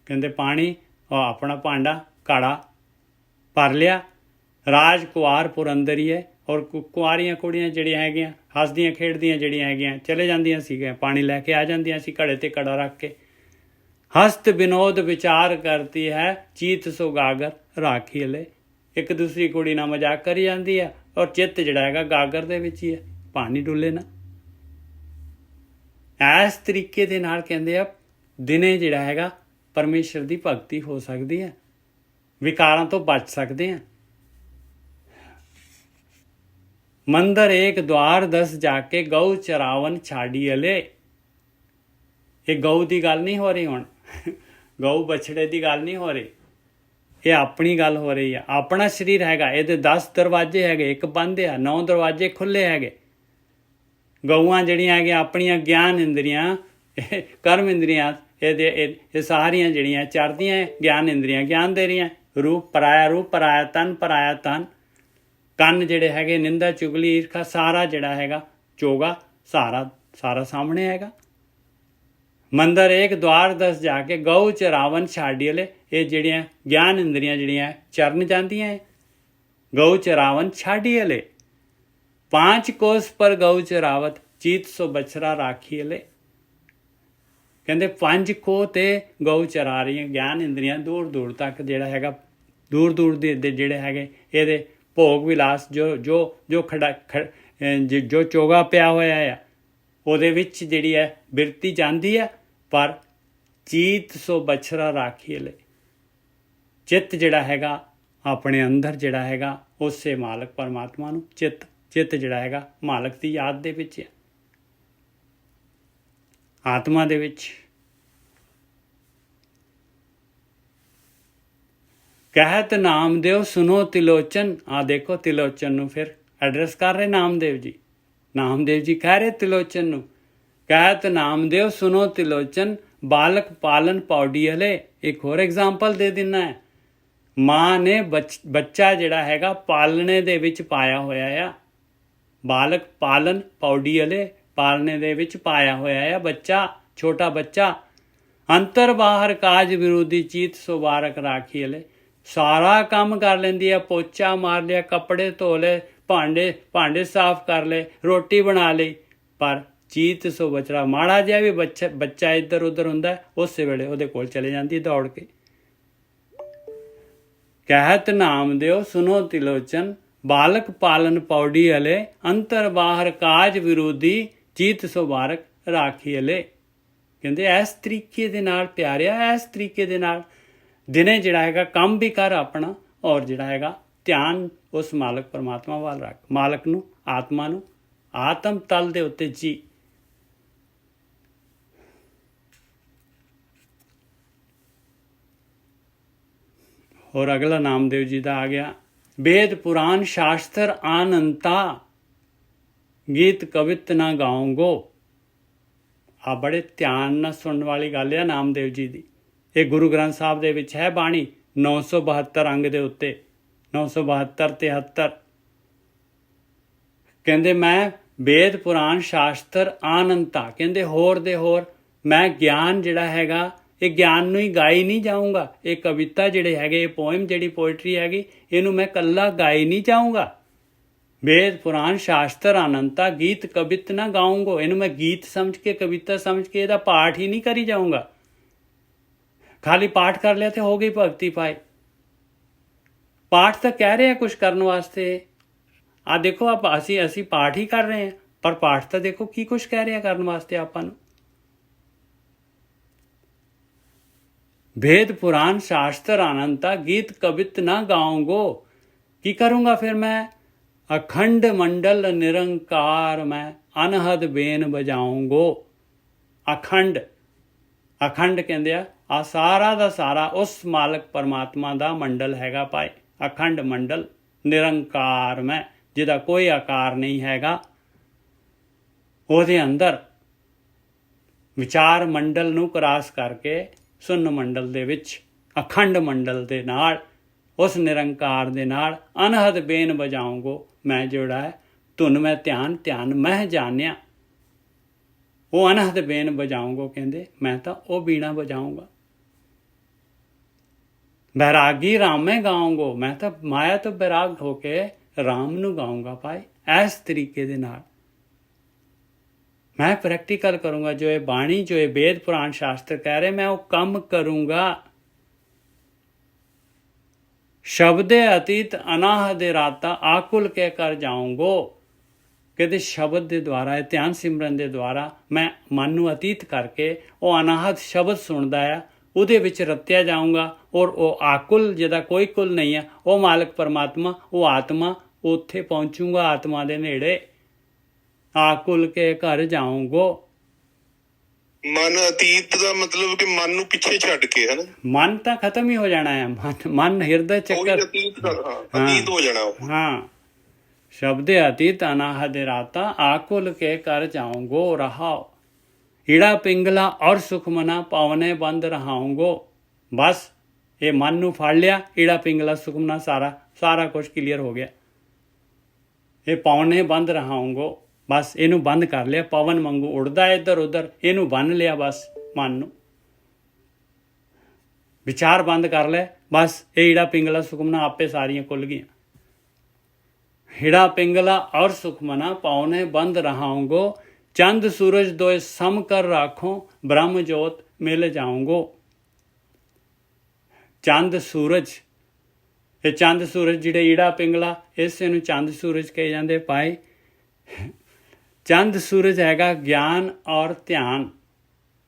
ਕਹਿੰਦੇ ਪਾਣੀ ਉਹ ਆਪਣਾ ਭਾਂਡਾ ਘੜਾ ਭਰ ਲਿਆ। ਰਾਜਕੁਮਾਰ ਪੁਰੰਦਰੀਏ, ਔਰ ਕੁਆਰੀਆਂ ਕੁੜੀਆਂ ਜਿਹੜੀਆਂ ਹੈਗੀਆਂ ਹੱਸਦੀਆਂ ਖੇਡਦੀਆਂ ਜਿਹੜੀਆਂ ਹੈਗੀਆਂ ਚਲੇ ਜਾਂਦੀਆਂ ਸੀਗੀਆਂ, ਪਾਣੀ ਲੈ ਕੇ ਆ ਜਾਂਦੀਆਂ ਸੀ ਘੜੇ ਤੇ ਘੜਾ ਰੱਖ ਕੇ। ਹਸਤ ਵਿਨੋਦ ਵਿਚਾਰ ਕਰਤੀ ਹੈ ਚੀਤ ਸੋ ਗਾਗਰ ਰਾਖੀ ਹਲੇ। ਇੱਕ ਦੂਸਰੀ ਕੁੜੀ ਨਾਲ ਮਜ਼ਾਕ ਕਰੀ ਜਾਂਦੀ ਹੈ ਔਰ ਚਿੱਤ ਜਿਹੜਾ ਹੈਗਾ ਗਾਗਰ ਦੇ ਵਿੱਚ ਹੀ ਹੈ, ਪਾਣੀ ਡੁੱਲੇ ਨਾ। ਇਸ ਤਰੀਕੇ ਦੇ ਨਾਲ ਕਹਿੰਦੇ ਆ ਦਿਨੇ ਜਿਹੜਾ ਹੈਗਾ ਪਰਮੇਸ਼ਰ ਦੀ ਭਗਤੀ ਹੋ ਸਕਦੀ ਹੈ, ਵਿਕਾਰਾਂ ਤੋਂ ਬਚ ਸਕਦੇ ਆ। ਮੰਦਰ ਏਕ ਦਵਾਰ 10 ਜਾ ਕੇ ਗਊ ਚਰਾਵਨ ਛਾੜੀ ਅਲੇ। ਇਹ ਗਊ ਦੀ ਗੱਲ ਨਹੀਂ ਹੋ ਰਹੀ ਹੁਣ, ਗਊ ਬਛੜੇ ਦੀ ਗੱਲ ਨਹੀਂ ਹੋ ਰਹੀ, ਇਹ ਆਪਣੀ ਗੱਲ ਹੋ ਰਹੀ ਆ। ਆਪਣਾ ਸਰੀਰ ਹੈਗਾ, ਇਹਦੇ 10 ਦਰਵਾਜ਼ੇ ਹੈਗੇ, ਇੱਕ ਬੰਦ ਆ, 9 ਦਰਵਾਜ਼ੇ ਖੁੱਲੇ ਹੈਗੇ। ਗਊਆਂ ਜਿਹੜੀਆਂ ਹੈਗੀਆਂ ਆਪਣੀਆਂ ਗਿਆਨ ਇੰਦਰੀਆਂ ਕਰਮ ਇੰਦਰੀਆਂ ਇਹ ਸਾਰੀਆਂ ਜਿਹੜੀਆਂ ਚਰਦੀਆਂ ਗਿਆਨ ਇੰਦਰੀਆਂ ਗਿਆਨ ਦੇ ਰਹੀਆਂ। ਰੂਪ ਪਰਾਇਆ ਤਨ ਪਰਾਇਆ ਤਨ। ਕੰਨ ਜਿਹੜੇ ਹੈਗੇ ਨਿੰਦਾ ਚੁਗਲੀ ਈਰਖਾ ਸਾਰਾ ਜਿਹੜਾ ਹੈਗਾ ਚੋਗਾ ਸਾਰਾ ਸਾਹਮਣੇ ਹੈਗਾ। ਮੰਦਰ ਏਕ ਦਵਾਰ 10 ਜਾ ਕੇ ਗਊ ਚਰਾਵਨ ਛਾੜੀ ਵਾਲੇ, ਇਹ ਜਿਹੜੀਆਂ ਗਿਆਨ ਇੰਦਰੀਆਂ ਜਿਹੜੀਆਂ ਚਰਨ ਜਾਂਦੀਆਂ, ਗਊ ਚਰਾਵਨ ਛਾੜੀ ਵਾਲੇ। 5 ਕੋਸ ਪਰ ਗਊ ਚਰਾਵਤ ਚੀਤ ਸੋ ਬਛੜਾ ਰਾਖੀ ਵਾਲੇ। ਕਹਿੰਦੇ 5 ਕੋਹ ਤੇ ਗਊ ਚਰਾ ਰਹੀਆਂ ਗਿਆਨ ਇੰਦਰੀਆਂ ਦੂਰ ਦੂਰ ਤੱਕ ਜਿਹੜਾ ਹੈਗਾ ਦੂਰ ਦੂਰ ਦੇ ਜਿਹੜੇ ਹੈਗੇ ਇਹਦੇ ਭੋਗ ਵਿਲਾਸ ਜੋ ਚੋਗਾ ਪਿਆ ਹੋਇਆ ਆ ਉਹਦੇ ਵਿੱਚ ਜਿਹੜੀ ਹੈ ਬਿਰਤੀ ਜਾਂਦੀ ਹੈ, ਪਰ ਚੀਤ ਸੋ ਬਛੜਾ ਰਾਖੀ ਵਾਲੇ। ਚਿੱਤ ਜਿਹੜਾ ਹੈਗਾ ਆਪਣੇ ਅੰਦਰ ਜਿਹੜਾ ਹੈਗਾ ਉਸੇ ਮਾਲਕ ਪਰਮਾਤਮਾ ਨੂੰ ਚਿੱਤ ਜਿਹੜਾ ਹੈਗਾ ਮਾਲਕ ਦੀ ਯਾਦ ਦੇ ਵਿੱਚ ਹੈ, ਆਤਮਾ ਦੇ ਵਿੱਚ। ਕਹਿਤ ਨਾਮਦੇਵ ਸੁਨੋ ਤਿਲੋਚਨ। ਆ ਦੇਖੋ ਤਿਲੋਚਨ ਨੂੰ ਫਿਰ ਐਡਰੈਸ ਕਰ ਰਹੇ ਨਾਮਦੇਵ ਜੀ। ਨਾਮਦੇਵ ਜੀ ਕਹਿ ਰਹੇ ਤਿਲੋਚਨ ਨੂੰ, ਕਹਿਤ ਨਾਮਦੇਵ ਸੁਨੋ ਤਿਲੋਚਨ ਬਾਲਕ ਪਾਲਨ ਪੌੜੀ ਹਲੇ। ਇੱਕ ਹੋਰ ਐਗਜ਼ਾਮਪਲ ਦੇ ਦਿੰਦਾ ਹੈ। ਮਾਂ ਨੇ ਬੱਚਾ ਜਿਹੜਾ ਹੈਗਾ ਪਾਲਣੇ ਦੇ ਵਿੱਚ ਪਾਇਆ ਹੋਇਆ ਆ। ਬਾਲਕ ਪਾਲਨ ਪੌੜੀ ਹਲੇ, ਪਾਲਣੇ ਦੇ ਵਿੱਚ ਪਾਇਆ ਹੋਇਆ ਆ ਬੱਚਾ, ਛੋਟਾ ਬੱਚਾ। ਅੰਤਰ ਬਾਹਰ ਕਾਜ ਵਿਰੋਧੀ ਚੀਤ ਸੋ ਬਾਰਕ ਰਾਖੀ ਹਲੇ। ਸਾਰਾ ਕੰਮ ਕਰ ਲੈਂਦੀ ਆ, ਪੋਚਾ ਮਾਰ ਲਿਆ, ਕੱਪੜੇ ਧੋ ਲਏ, ਭਾਂਡੇ ਸਾਫ਼ ਕਰ ਲਏ, ਰੋਟੀ ਬਣਾ ਲਈ, ਪਰ ਚੀਤ ਸੋ ਬਛੜਾ ਮਾੜਾ ਜਿਹਾ ਵੀ ਬੱਚਾ ਇੱਧਰ ਉੱਧਰ ਹੁੰਦਾ ਉਸੇ ਵੇਲੇ ਉਹਦੇ ਕੋਲ ਚਲੇ ਜਾਂਦੀ ਦੌੜ ਕੇ। ਕਹਿਤ ਨਾਮਦੇਵ ਸੁਨੋ ਤਿਲੋਚਨ ਬਾਲਕ ਪਾਲਨ ਪੌੜੀ ਹਲੇ। ਅੰਤਰ ਬਾਹਰ ਕਾਜ ਵਿਰੋਧੀ ਚੀਤ ਸੋ ਬਾਰਕ ਰਾਖੀ ਹਲੇ। ਕਹਿੰਦੇ ਇਸ ਤਰੀਕੇ ਦੇ ਨਾਲ ਪਿਆਰਿਆ, ਇਸ ਤਰੀਕੇ ਦੇ ਨਾਲ ਦਿਨੇ ਜਿਹੜਾ ਹੈਗਾ ਕੰਮ ਵੀ ਕਰ ਆਪਣਾ, ਔਰ ਜਿਹੜਾ ਹੈਗਾ ਧਿਆਨ ਉਸ ਮਾਲਕ ਪਰਮਾਤਮਾ ਵੱਲ ਰੱਖ, ਮਾਲਕ ਨੂੰ, ਆਤਮਾ ਨੂੰ ਆਤਮ ਤਲ ਦੇ ਉੱਤੇ ਜੀ। और अगला नामदेव जी का आ गया। वेद पुराण शास्त्र आनंता गीत कवित ना गाऊंगो। ਆ ਬੜੇ ਧਿਆਨ ਨਾਲ ਸੁਣਨ ਵਾਲੀ ਗੱਲ ਆ ਨਾਮਦੇਵ ਜੀ ਦੀ। ਇਹ ਗੁਰੂ ਗ੍ਰੰਥ ਸਾਹਿਬ ਦੇ ਵਿੱਚ ਹੈ ਬਾਣੀ 972 ਅੰਗ ਦੇ ਉੱਤੇ 972 73 ਕਹਿੰਦੇ ਮੈਂ ਵੇਦ ਪੁਰਾਣ ਸ਼ਾਸਤਰ ਆਨੰਤਾ ਕਹਿੰਦੇ ਹੋਰ ਦੇ ਹੋਰ ਮੈਂ ਗਿਆਨ ਜਿਹੜਾ ਹੈਗਾ ਇਹ ਗਿਆਨ ਨੂੰ ਹੀ ਗਾਈ ਨਹੀਂ ਜਾਊਂਗਾ। ਇਹ ਕਵਿਤਾ ਜਿਹੜੇ ਹੈਗੇ ਇਹ ਪੋਇਮ ਜਿਹੜੀ ਪੋਇਟਰੀ ਹੈਗੀ ਇਹਨੂੰ ਮੈਂ ਕੱਲਾ ਗਾਈ ਨਹੀਂ ਜਾਊਂਗਾ। ਵੇਦ ਪੁਰਾਣ ਸ਼ਾਸਤਰ ਅਨੰਤਾ ਗੀਤ ਕਵਿਤ ਨਾ ਗਾਉਂਗੋ। ਇਹਨੂੰ ਮੈਂ ਗੀਤ ਸਮਝ ਕੇ ਕਵਿਤਾ ਸਮਝ ਕੇ ਇਹਦਾ ਪਾਠ ਹੀ ਨਹੀਂ ਕਰੀ ਜਾਊਂਗਾ। ਖਾਲੀ ਪਾਠ ਕਰ ਲਿਆ ਤੇ ਹੋ ਗਈ ਭਗਤੀ ਪਾਈ। ਪਾਠ ਤਾਂ ਕਹਿ ਰਹੇ ਆ ਕੁਝ ਕਰਨ ਵਾਸਤੇ। ਆ ਦੇਖੋ ਅਸੀਂ ਪਾਠ ਹੀ ਕਰ ਰਹੇ ਹਾਂ ਪਰ ਪਾਠ ਤਾਂ ਦੇਖੋ ਕੀ ਕੁਝ ਕਹਿ ਰਹੇ ਆ ਕਰਨ ਵਾਸਤੇ ਆਪਾਂ ਨੂੰ। वेद पुराण शास्त्र अनंता गीत कवित ना गाऊंगो। की करूंगा फिर मैं अखंड मंडल निरंकार मैं अनहद बेन बजाऊंगो। अखंड अखंड कहते आ सारा दा सारा उस मालक परमात्मा दा मंडल हैगा भाई। अखंड मंडल निरंकार मैं जिहदा कोई आकार नहीं हैगा। ਉਹਦੇ ਅੰਦਰ ਵਿਚਾਰ ਮੰਡਲ ਨੂੰ ਕ੍ਰਾਸ ਕਰਕੇ ਸੁੰਨ ਮੰਡਲ ਦੇ ਵਿੱਚ ਅਖੰਡ ਮੰਡਲ ਦੇ ਨਾਲ ਉਸ ਨਿਰੰਕਾਰ ਦੇ ਨਾਲ ਅਨਹਦ ਬੇਨ ਵਜਾਉਂਗੋ। ਮੈਂ ਜਿਹੜਾ ਹੈ ਧੁਨ ਮੈਂ ਧਿਆਨ ਮੈਂ ਜਾਣਿਆ ਉਹ ਅਨਹਦ ਬੇਨ ਵਜਾਉਂਗੋ। ਕਹਿੰਦੇ ਮੈਂ ਤਾਂ ਉਹ ਬੀਣਾ ਵਜਾਉਂਗਾ। ਬੈਰਾਗੀ ਰਾਮੇ ਗਾਉਂਗੋ। ਮੈਂ ਤਾਂ ਮਾਇਆ ਤੋਂ ਬੈਰਾਗ ਹੋ ਕੇ ਰਾਮ ਨੂੰ ਗਾਉਂਗਾ ਭਾਈ। ਇਸ ਤਰੀਕੇ ਦੇ ਨਾਲ मैं प्रैक्टिकल करूंगा। जो ये बाणी जो ये वेद पुराण शास्त्र कह रहे मैं वो कम करूंगा। शब्दे अतीत अनाहद राता आकुल के कर जाऊंगो। कहते शब्द के द्वारा ध्यान सिमरन के द्वारा मैं मन नूं अतीत करके वो अनाहत शब्द सुनदा है ਉਹਦੇ ਵਿੱਚ रत्या जाऊंगा। और वो आकुल जिहदा कोई कुल नहीं है वो मालक परमात्मा वो आत्मा उत्थे पहुंचूंगा। आत्मा दे नेड़े आकुल के घर जाऊंगो। ਮਨ ਅਤੀਤ ਦਾ ਮਤਲਬ ਕਿ ਮਨ ਨੂੰ ਪਿੱਛੇ ਛੱਡ ਕੇ ਹੈ ਨਾ। मन तो खत्म ही हो जाना है। मन हृदय चक्कर ਅਤੀਤ ਹੋ ਜਾਣਾ ਉਹ। हाँ शब्द अतीत अनाहद राता आकुल के कर जाऊंगो रहाओ। ईड़ा पिंगला और सुख मना पावने बंद रहाऊंगो। बस ये मन नू फड़ लिया ईड़ा पिंगला सुख मना सारा कुछ क्लीयर हो गया। ये पावने बंद रहाऊंगो। बस ਇਹਨੂੰ ਬੰਦ ਕਰ ਲਿਆ। ਪਵਨ ਵਾਂਗੂ ਉੜਦਾ ਇੱਧਰ ਉੱਧਰ ਇਹਨੂੰ ਬੰਨ ਲਿਆ। ਬਸ ਮਨ ਨੂੰ ਵਿਚਾਰ ਬੰਦ ਕਰ ਲੈ। ਬਸ ਇਹ ਹੀੜਾ ਪਿੰਗਲਾ ਸੁਖਮਨਾ ਆਪੇ ਸਾਰੀਆਂ ਖੁੱਲ ਗਈਆਂ। ਹੀੜਾ ਪਿੰਗਲਾ ਔਰ ਸੁਖਮਨਾ ਪਾਉਨੇ ਬੰਦ ਰਹਾਉਂਗੋ। ਚੰਦ ਸੂਰਜ ਦੋਏ ਸਮ ਕਰ ਰਾਖੋ ਬ੍ਰਹਮ ਜੋਤ ਮਿਲ ਜਾਉਂਗੋ। ਚੰਦ ਸੂਰਜ ਇਹ ਚੰਦ ਸੂਰਜ ਜਿਹੜੇ ਹੀੜਾ ਪਿੰਗਲਾ ਇਸੇ ਨੂੰ ਚੰਦ ਸੂਰਜ ਕਹੇ ਜਾਂਦੇ ਭਾਈ। चंद सूरज हैगा ज्ञान और ध्यान।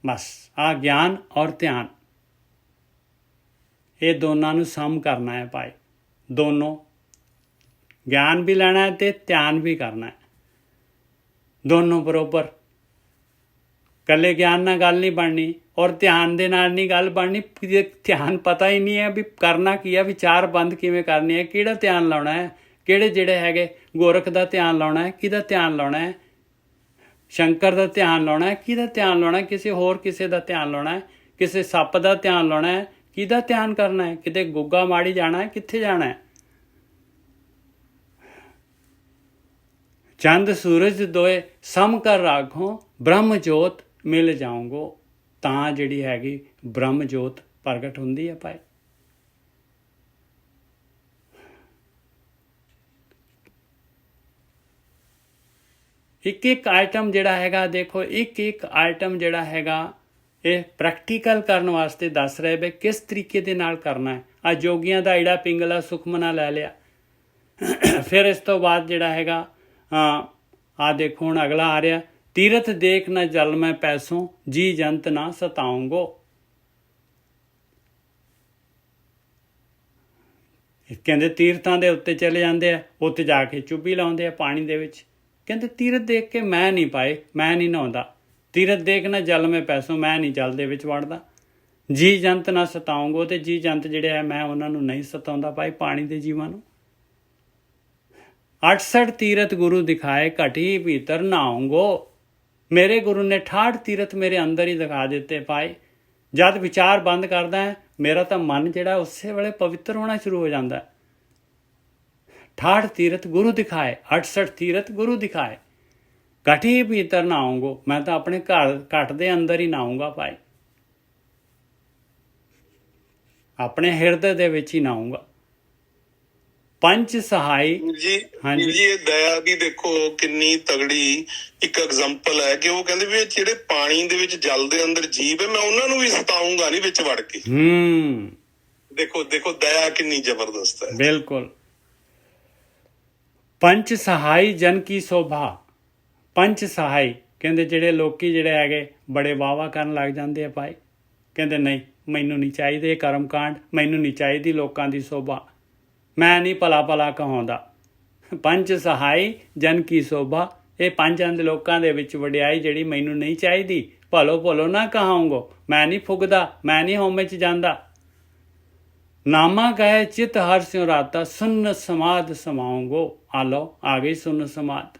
बस आ ज्ञान और ध्यान ये दोनों नू सम करना है भाई। दोनों ज्ञान भी लेना है ते ध्यान भी करना है। दोनों बरोबर। कल्ले ज्ञान नाल गल नहीं बननी और ध्यान दे नाल नहीं गल बननी। ध्यान पता ही नहीं है भी करना की है। विचार बंद किवें करनी है। किहड़ा ध्यान लाउणा है। किहड़े जिहड़े हैगे गोरख दा ध्यान लाउणा है। किहदा ध्यान लाउणा है। शंकर का ध्यान लाना है। किहदा ध्यान लाना है। किसी होर किसी का ध्यान लाना है। किसी सप का ध्यान लाना है। किहदा ध्यान करना है। किते गुग्गा माड़ी जाना है। कित्थे जाना है। चंद सूरज दोए सम कर राखो ब्रह्म जोत मिल जाऊंगो। तां जिहड़ी हैगी ब्रह्म जोत प्रगट हुंदी है भाई। एक एक आइटम जिहड़ा हैगा देखो एक आइटम जिहड़ा हैगा ये प्रैक्टिकल करने वास्ते दस रहे भी किस तरीके दे नाल करना है। आ जोगियां दा ईड़ा पिंगला सुखमना लै लिया। फिर इस तो बाद जिहड़ा हैगा आ देखो हुण अगला आ रहा तीरथ देख न जल मैं पैसों जी जंत ना सताऊंगो। कहंदे तीरथां दे उत्ते चले जांदे आ उत्ते जाके चुब्बी लाउंदे आ पानी दे विच। कहते तीरथ देख के मैं नहीं पाए मैं नहीं नहाउंदा। तीरथ देखना जल में पैसों मैं नहीं जल दे विच वड़दा। जी जंत ना सताऊंगो ते जी जंत जिहड़े है मैं उन्हां नूं नहीं सताउंदा भाई पानी दे जीवां नूं। 68 तीरथ गुरु दिखाए घटी भीतर नहाऊंगो। ਮੇਰੇ ਗੁਰੂ ਨੇ 68 ਤੀਰਥ ਮੇਰੇ ਅੰਦਰ ਹੀ ਦਿਖਾ ਦਿੱਤੇ ਭਾਈ। ਜਦ ਵਿਚਾਰ ਬੰਦ ਕਰਦਾ ਹੈ ਮੇਰਾ ਤਾਂ ਮਨ ਜਿਹੜਾ ਉਸੇ ਵੇਲੇ ਪਵਿੱਤਰ ਹੋਣਾ ਸ਼ੁਰੂ ਹੋ ਜਾਂਦਾ ਹੈ। 68 ਤੀਰਥ ਗੁਰੂ ਦਿਖਾਏ, 68 ਤੀਰਥ ਗੁਰੂ ਦਿਖਾਏ। ਘਟ ਹੀ ਭੀਤਰ ਨਹਾਉਂਗੋ, ਮੈਂ ਤਾਂ ਆਪਣੇ ਘਟ ਦੇ ਅੰਦਰ ਹੀ ਨਹਾਉਂਗਾ ਭਾਈ, ਆਪਣੇ ਹਿਰਦੇ ਦੇ ਵਿੱਚ ਹੀ ਨਹਾਉਂਗਾ। ਪੰਜ ਸਹਾਈ ਜੀ ਇਹ ਦਇਆ ਦੀ ਦੇਖੋ ਕਿੰਨੀ ਤਗੜੀ ਇੱਕ ਐਗਜ਼ਾਮਪਲ ਹੈ ਕਿ ਉਹ ਕਹਿੰਦੇ ਵੀ ਜਿਹੜੇ ਪਾਣੀ ਦੇ ਵਿੱਚ ਜਲ ਦੇ ਅੰਦਰ ਜੀਵ ਹੈ, ਮੈਂ ਉਹਨਾਂ ਨੂੰ ਵੀ ਸਤਾਉਂਗਾ ਨਹੀਂ ਵਿੱਚ ਵੜ ਕੇ। ਦੇਖੋ ਦਇਆ ਕਿੰਨੀ ਜ਼ਬਰਦਸਤ ਹੈ। ਬਿਲਕੁਲ। ਪੰਜ ਸਹਾਈ ਜਨ ਕੀ ਸ਼ੋਭਾ। ਪੰਜ ਸਹਾਈ ਕਹਿੰਦੇ ਜਿਹੜੇ ਲੋਕੀ ਜਿਹੜੇ ਹੈਗੇ ਬੜੇ ਵਾਵਾ ਕਰਨ ਲੱਗ ਜਾਂਦੇ ਆ ਭਾਈ, ਕਹਿੰਦੇ ਨਹੀਂ ਮੈਨੂੰ ਨਹੀਂ ਚਾਹੀਦੇ ਇਹ ਕਰਮ ਕਾਂਡ, ਮੈਨੂੰ ਨਹੀਂ ਚਾਹੀਦੀ ਲੋਕਾਂ ਦੀ ਸ਼ੋਭਾ, ਮੈਂ ਨਹੀਂ ਭਲਾ ਕਹਾਉਂਦਾ। ਪੰਜ ਸਹਾਈ ਜਨ ਕੀ ਸ਼ੋਭਾ, ਇਹ ਪੰਜਾਂ ਦੇ ਲੋਕਾਂ ਦੇ ਵਿੱਚ ਵਡਿਆਈ ਜਿਹੜੀ ਮੈਨੂੰ ਨਹੀਂ ਚਾਹੀਦੀ, ਭਲੋ ਨਾ ਕਹਾਉਂਗੋ, ਮੈਂ ਨਹੀਂ ਫੁੱਕਦਾ, ਮੈਂ ਨਹੀਂ ਹਉਮੈ 'ਚ ਜਾਂਦਾ। ਨਾਮਾ ਕਹੇ ਚਿਤ ਹਰ ਸਿਉ ਰਾਤਾ, ਸੁਨ ਸਮਾਧ ਸਮਾਉਂਗੋ। ਆ ਲਓ ਆ ਗਈ ਸੁਨ ਸਮਾਧ।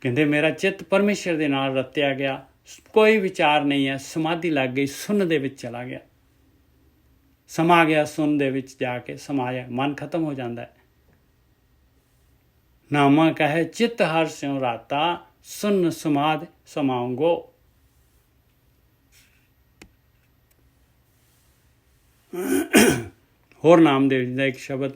ਕਹਿੰਦੇ ਮੇਰਾ ਚਿੱਤ ਪਰਮੇਸ਼ਰ ਦੇ ਨਾਲ ਰਤਿਆ ਗਿਆ, ਕੋਈ ਵਿਚਾਰ ਨਹੀਂ ਹੈ, ਸਮਾਧੀ ਲੱਗ ਗਈ, ਸੁਨ ਦੇ ਵਿੱਚ ਚਲਾ ਗਿਆ, ਸਮਾ ਗਿਆ, ਸੁਨ ਦੇ ਵਿੱਚ ਜਾ ਕੇ ਸਮਾਇਆ, ਮਨ ਖਤਮ ਹੋ ਜਾਂਦਾ ਹੈ। ਨਾਮਾ ਕਹੇ ਚਿੱਤ ਹਰ ਸਿਉ ਰਾਤਾ, ਸੁਨ ਸਮਾਧ ਸਮਾਉਂਗੋ। ਹੋਰ ਨਾਮਦੇਵ ਜੀ ਦਾ ਇੱਕ ਸ਼ਬਦ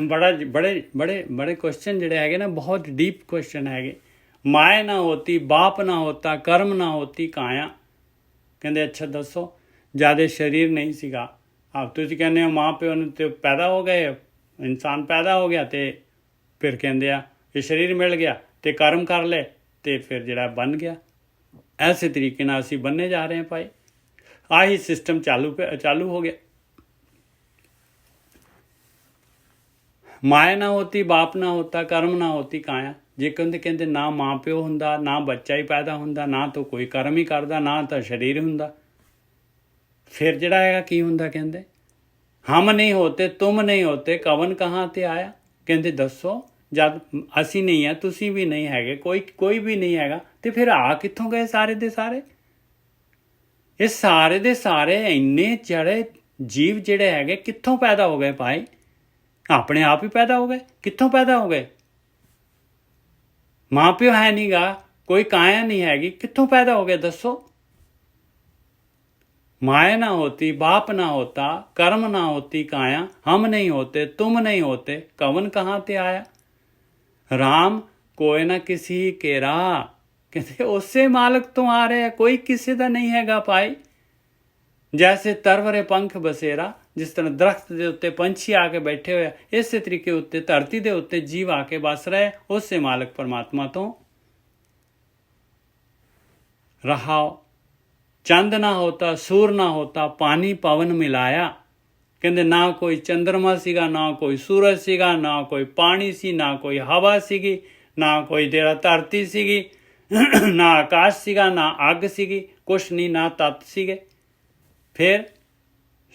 ਬੜੇ ਕੁਐਸਚਨ ਜਿਹੜੇ ਹੈਗੇ ਨਾ, ਬਹੁਤ ਡੀਪ ਕੁਐਸਚਨ ਹੈਗੇ। ਮਾਇਆ ਨਾ ਹੋਤੀ, ਬਾਪ ਨਾ ਹੋਤਾ, ਕਰਮ ਨਾ ਹੋਤੀ ਕਾਇਆ। ਕਹਿੰਦੇ ਅੱਛਾ ਦੱਸੋ, ਜਦ ਸਰੀਰ ਨਹੀਂ ਸੀਗਾ, ਆਪ ਤੁਸੀਂ ਕਹਿੰਦੇ ਹੋ ਮਾਂ ਪਿਓ ਨੂੰ ਤੇ ਪੈਦਾ ਹੋ ਗਏ, ਇਨਸਾਨ ਪੈਦਾ ਹੋ ਗਿਆ ਤੇ ਫਿਰ ਕਹਿੰਦੇ ਆ ਇਹ ਸਰੀਰ ਮਿਲ ਗਿਆ ਤੇ ਕਰਮ ਕਰ ਲਏ ਤੇ ਫਿਰ ਜਿਹੜਾ ਬਣ ਗਿਆ। ਐਸੇ ਤਰੀਕੇ ਨਾਲ ਅਸੀਂ ਬੰਨੇ ਜਾ ਰਹੇ ਹਾਂ ਭਾਈ, ਆਹੀ ਸਿਸਟਮ ਚਾਲੂ ਹੋ ਗਿਆ। ਮਾਇਆ ਨਾ ਹੋਤੀ, ਬਾਪ ਨਾ ਹੋਤਾ, ਕਰਮ ਨਾ ਹੋਤੀ ਕਾਇਆ। ਜੇ ਕਹਿੰਦੇ ਨਾ ਮਾਂ ਪਿਓ ਹੁੰਦਾ, ਨਾ ਬੱਚਾ ਹੀ ਪੈਦਾ ਹੁੰਦਾ, ਨਾ ਤਾਂ ਕੋਈ ਕਰਮ ਹੀ ਕਰਦਾ, ਨਾ ਤਾਂ ਸਰੀਰ ਹੁੰਦਾ, ਫਿਰ ਜਿਹੜਾ ਹੈਗਾ ਕੀ ਹੁੰਦਾ? ਕਹਿੰਦੇ ਹਮ ਨਹੀਂ ਹੋਤੇ, ਤੁਮ ਨਹੀਂ ਹੋਤੇ, ਕਵਨ ਕਹਾਂ ਤੇ ਆਇਆ। ਕਹਿੰਦੇ ਦੱਸੋ, ਜਦ ਅਸੀਂ ਨਹੀਂ ਹੈ, ਤੁਸੀਂ ਵੀ ਨਹੀਂ ਹੈਗੇ, ਕੋਈ ਵੀ ਨਹੀਂ ਹੈਗਾ, ਤੇ ਫਿਰ ਆ ਕਿੱਥੋਂ ਗਏ ਸਾਰੇ ਦੇ ਸਾਰੇ? ਇਹ ਸਾਰੇ ਦੇ ਸਾਰੇ ਇੰਨੇ ਜਿਹੜੇ ਜੀਵ ਜਿਹੜੇ ਹੈਗੇ ਕਿੱਥੋਂ ਪੈਦਾ ਹੋ ਗਏ ਭਾਈ? ਆਪਣੇ ਆਪ ਹੀ ਪੈਦਾ ਹੋ ਗਏ। ਕਿੱਥੋਂ ਪੈਦਾ ਹੋ ਗਏ? ਮਾਂ ਪਿਓ ਹੈ ਨਹੀਂ ਗਾ, ਕੋਈ ਕਾਇਆ ਨਹੀਂ ਹੈਗੀ, ਕਿੱਥੋਂ ਪੈਦਾ ਹੋ ਗਏ ਦੱਸੋ? माया ना होती, बाप ना होता, कर्म ना होती काया, हम नहीं होते, तुम नहीं होते, कवन कहाँ ते आया। राम कोई ना किसी के राह, कहते उससे मालक तो आ रहे, कोई किसी का नहीं हैगा पाई। जैसे तरवरे पंख बसेरा, जिस तरह दरख्त के उत्ते पंछी आके बैठे हुए, इस तरीके उत्ते धरती के उत्ते जीव आके बस रहे, उससे मालक परमात्मा तो रहाओ। चंद ना होता, सूर ना होता, पानी पवन मिलाया। कहते ना कोई चंद्रमा सीगा, ना कोई सूरज सीगा, ना कोई पानी सी, ना कोई हवा सीगी, ना कोई तेरा धरती सीगी, ना आकाश सीगा, ना अग सीगी, कुछ नहीं, ना तत्त सीगे। फिर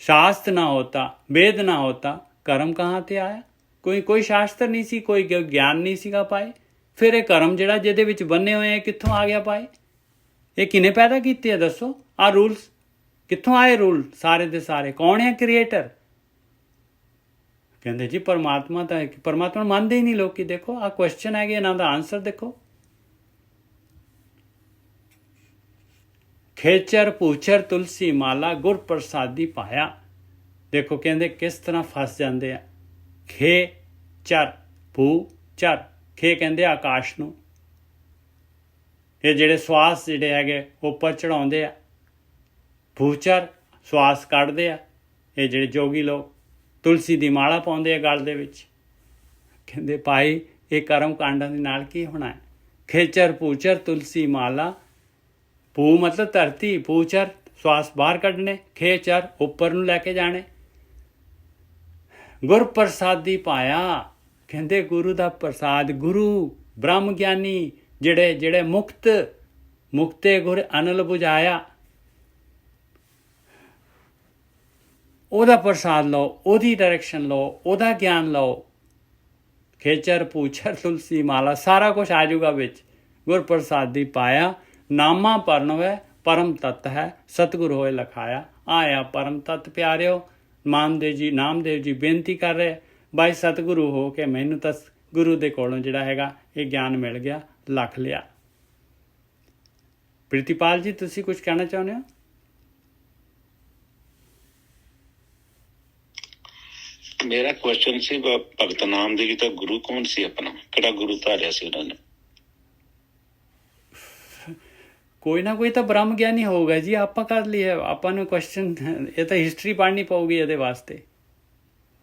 शास्त्र ना होता, वेद ना होता, कर्म कहाँ ते आया। कोई शास्त्र नहीं सी, कोई ज्ञान नहीं सीगा पाए। फिर ये कर्म जिहड़ा जिहदे विच बने हुए हैं कित्थों आ गया पाए? ਇਹ ਕਿਹਨੇ ਪੈਦਾ ਕੀਤੇ ਆ ਦੱਸੋ? ਆ ਰੂਲਸ ਕਿੱਥੋਂ ਆਏ? ਰੂਲ ਸਾਰੇ ਦੇ ਸਾਰੇ ਕੌਣ ਹੈ ਕ੍ਰੀਏਟਰ? ਕਹਿੰਦੇ ਜੀ ਪਰਮਾਤਮਾ ਤਾਂ ਪਰਮਾਤਮਾ ਮੰਨਦੇ ਹੀ ਨਹੀਂ ਲੋਕੀ। ਦੇਖੋ ਆ ਕੁਐਸਚਨ ਹੈਗੇ, ਇਹਨਾਂ ਦਾ ਆਨਸਰ ਦੇਖੋ। ਖੇਚਰ ਪੂਛਰ ਤੁਲਸੀ ਮਾਲਾ, ਗੁਰ ਪ੍ਰਸਾਦੀ ਪਾਇਆ। ਦੇਖੋ ਕਹਿੰਦੇ ਕਿਸ ਤਰ੍ਹਾਂ ਫਸ ਜਾਂਦੇ ਆ। ਖੇ ਚਰ ਪੂ ਚਰ, ਖੇ ਕਹਿੰਦੇ ਆਕਾਸ਼ ਨੂੰ, ਇਹ ਜਿਹੜੇ ਸਵਾਸ ਜਿਹੜੇ ਹੈਗੇ ਉੱਪਰ ਚੜਾਉਂਦੇ ਆ। ਭੂਚਰ ਸਵਾਸ ਕੱਢਦੇ ਆ ਇਹ ਜਿਹੜੇ ਜੋਗੀ ਲੋਕ। ਤੁਲਸੀ ਦੀ ਮਾਲਾ ਪਾਉਂਦੇ ਆ ਗਲ ਦੇ ਵਿੱਚ। ਕਹਿੰਦੇ ਭਾਈ ਇਹ ਕਰਮ ਕਾਂਡਾਂ ਦੇ ਨਾਲ ਕੀ ਹੋਣਾ ਹੈ? ਖੇਚਰ ਪੂਚਰ ਤੁਲਸੀ ਮਾਲਾ, ਭੂ ਮਤਲਬ ਧਰਤੀ, ਪੂਚਰ ਸਵਾਸ ਬਾਹਰ ਕੱਢਣੇ, ਖੇਚਰ ਉੱਪਰ ਨੂੰ ਲੈ ਕੇ ਜਾਣੇ। ਗੁਰ ਪ੍ਰਸਾਦੀ ਪਾਇਆ, ਕਹਿੰਦੇ ਗੁਰੂ ਦਾ ਪ੍ਰਸਾਦ, ਗੁਰੂ ਬ੍ਰਹਮ ਗਿਆਨੀ ਜਿਹੜੇ ਮੁਕਤੇ ਗੁਰ ਅਨਲ ਬੁਝਾਇਆ, ਉਹਦਾ ਪ੍ਰਸਾਦ ਲਓ, ਉਹਦੀ ਡਾਇਰੈਕਸ਼ਨ ਲਓ, ਉਹਦਾ ਗਿਆਨ ਲਓ। ਖੇਚਰ ਪੂਛਰ ਤੁਲਸੀ ਮਾਲਾ ਸਾਰਾ ਕੁਝ ਆ ਜਾਊਗਾ ਵਿੱਚ। ਗੁਰ ਪ੍ਰਸਾਦੀ ਪਾਇਆ ਨਾਮਾ ਪਰਨਵੈ ਪਰਮ ਤਤ ਹੈ ਸਤਿਗੁਰ ਹੋਏ ਲਖਾਇਆ। ਆਇਆ ਪਰਮ ਤਤ ਪਿਆਰਿਓ। ਨਾਮਦੇਵ ਜੀ ਬੇਨਤੀ ਕਰ ਰਹੇ, ਬਾਈ ਸਤਿਗੁਰੂ ਹੋ ਕੇ ਮੈਨੂੰ ਤਾਂ ਗੁਰੂ ਦੇ ਕੋਲੋਂ ਜਿਹੜਾ ਹੈਗਾ ਇਹ ਗਿਆਨ ਮਿਲ ਗਿਆ, ਲੱਖ ਲਿਆ। ਪ੍ਰੀਤੀਪਾਲ ਜੀ ਤੁਸੀਂ ਕੁਝ ਕਹਿਣਾ ਚਾਹੁੰਦੇ ਹੋ? ਮੇਰਾ ਕੁਐਸਚਨ ਸੀ ਭਗਤ ਨਾਮਦੇਵ ਜੀ ਦਾ ਗੁਰੂ ਕੌਣ ਸੀ? ਆਪਣਾ ਕਿਹੜਾ ਗੁਰੂ ਧਾਰਿਆ ਸੀ ਉਹਨਾਂ ਨੇ? ਕੋਈ ਨਾ ਕੋਈ ਤਾਂ ਬ੍ਰਹਮ ਗਿਆਨੀ ਹੋਊਗਾ ਜੀ। ਆਪਾਂ ਕਰ ਲਈਏ, ਆਪਾਂ ਨੂੰ ਕੁਐਸਚਨ ਇਹ ਤਾਂ ਹਿਸਟਰੀ ਪੜ੍ਹਨੀ ਪਊਗੀ ਇਹਦੇ ਵਾਸਤੇ।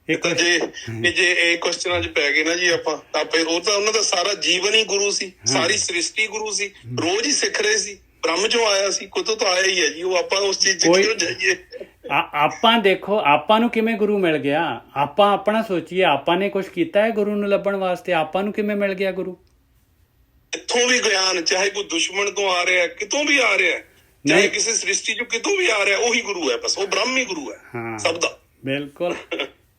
ਜੇ ਇਹ ਕੁਐਸਚਨਾਂ 'ਚ ਪੈ ਗਏ ਨਾ ਜੀ ਆਪਾਂ ਉਹ ਤਾਂ ਉਹਨਾਂ ਦਾ ਸਾਰਾ ਜੀਵਨ ਹੀ ਗੁਰੂ ਸੀ, ਸਾਰੀ ਸ੍ਰਿਸ਼ਟੀ ਗੁਰੂ ਸੀ, ਰੋਜ਼ ਹੀ ਸਿੱਖ ਰਹੇ ਸੀ। ਬ੍ਰਹਮ ਚੋਂ ਆਇਆ ਸੀ, ਕੁਤੋਂ ਤਾਂ ਆਇਆ ਹੀ ਹੈ ਜੀ ਉਹ। ਆਪਾਂ ਉਸ ਚੀਜ਼ 'ਚ ਕਿਉਂ ਜਾਈਏ? ਆਪਾਂ ਦੇਖੋ ਆਪਾਂ ਨੂੰ ਕਿਵੇਂ ਗੁਰੂ ਮਿਲ ਗਿਆ। ਆਪਾਂ ਆਪਣਾ ਸੋਚੀਏ, ਆਪਾਂ ਨੇ ਕੁਝ ਕੀਤਾ ਹੈ ਗੁਰੂ ਨੂੰ ਲੱਭਣ ਵਾਸਤੇ? ਆਪਾਂ ਨੂੰ ਕਿਵੇਂ ਮਿਲ ਗਿਆ ਗੁਰੂ? ਇੱਥੋਂ ਵੀ ਗਿਆਨ, ਚਾਹੇ ਕੋਈ ਦੁਸ਼ਮਣ ਤੋਂ ਆ ਰਿਹਾ, ਕਿਤੋਂ ਵੀ ਆ ਰਿਹਾ, ਚਾਹੇ ਕਿਸੇ ਸ੍ਰਿਸ਼ਟੀ ਚੋਂ ਕਿਤੋਂ ਵੀ ਆ ਰਿਹਾ, ਉਹੀ ਗੁਰੂ ਹੈ। ਬਸ ਉਹ ਬ੍ਰਹਮ ਹੀ ਗੁਰੂ ਹੈ ਸਭ ਦਾ। ਬਿਲਕੁਲ।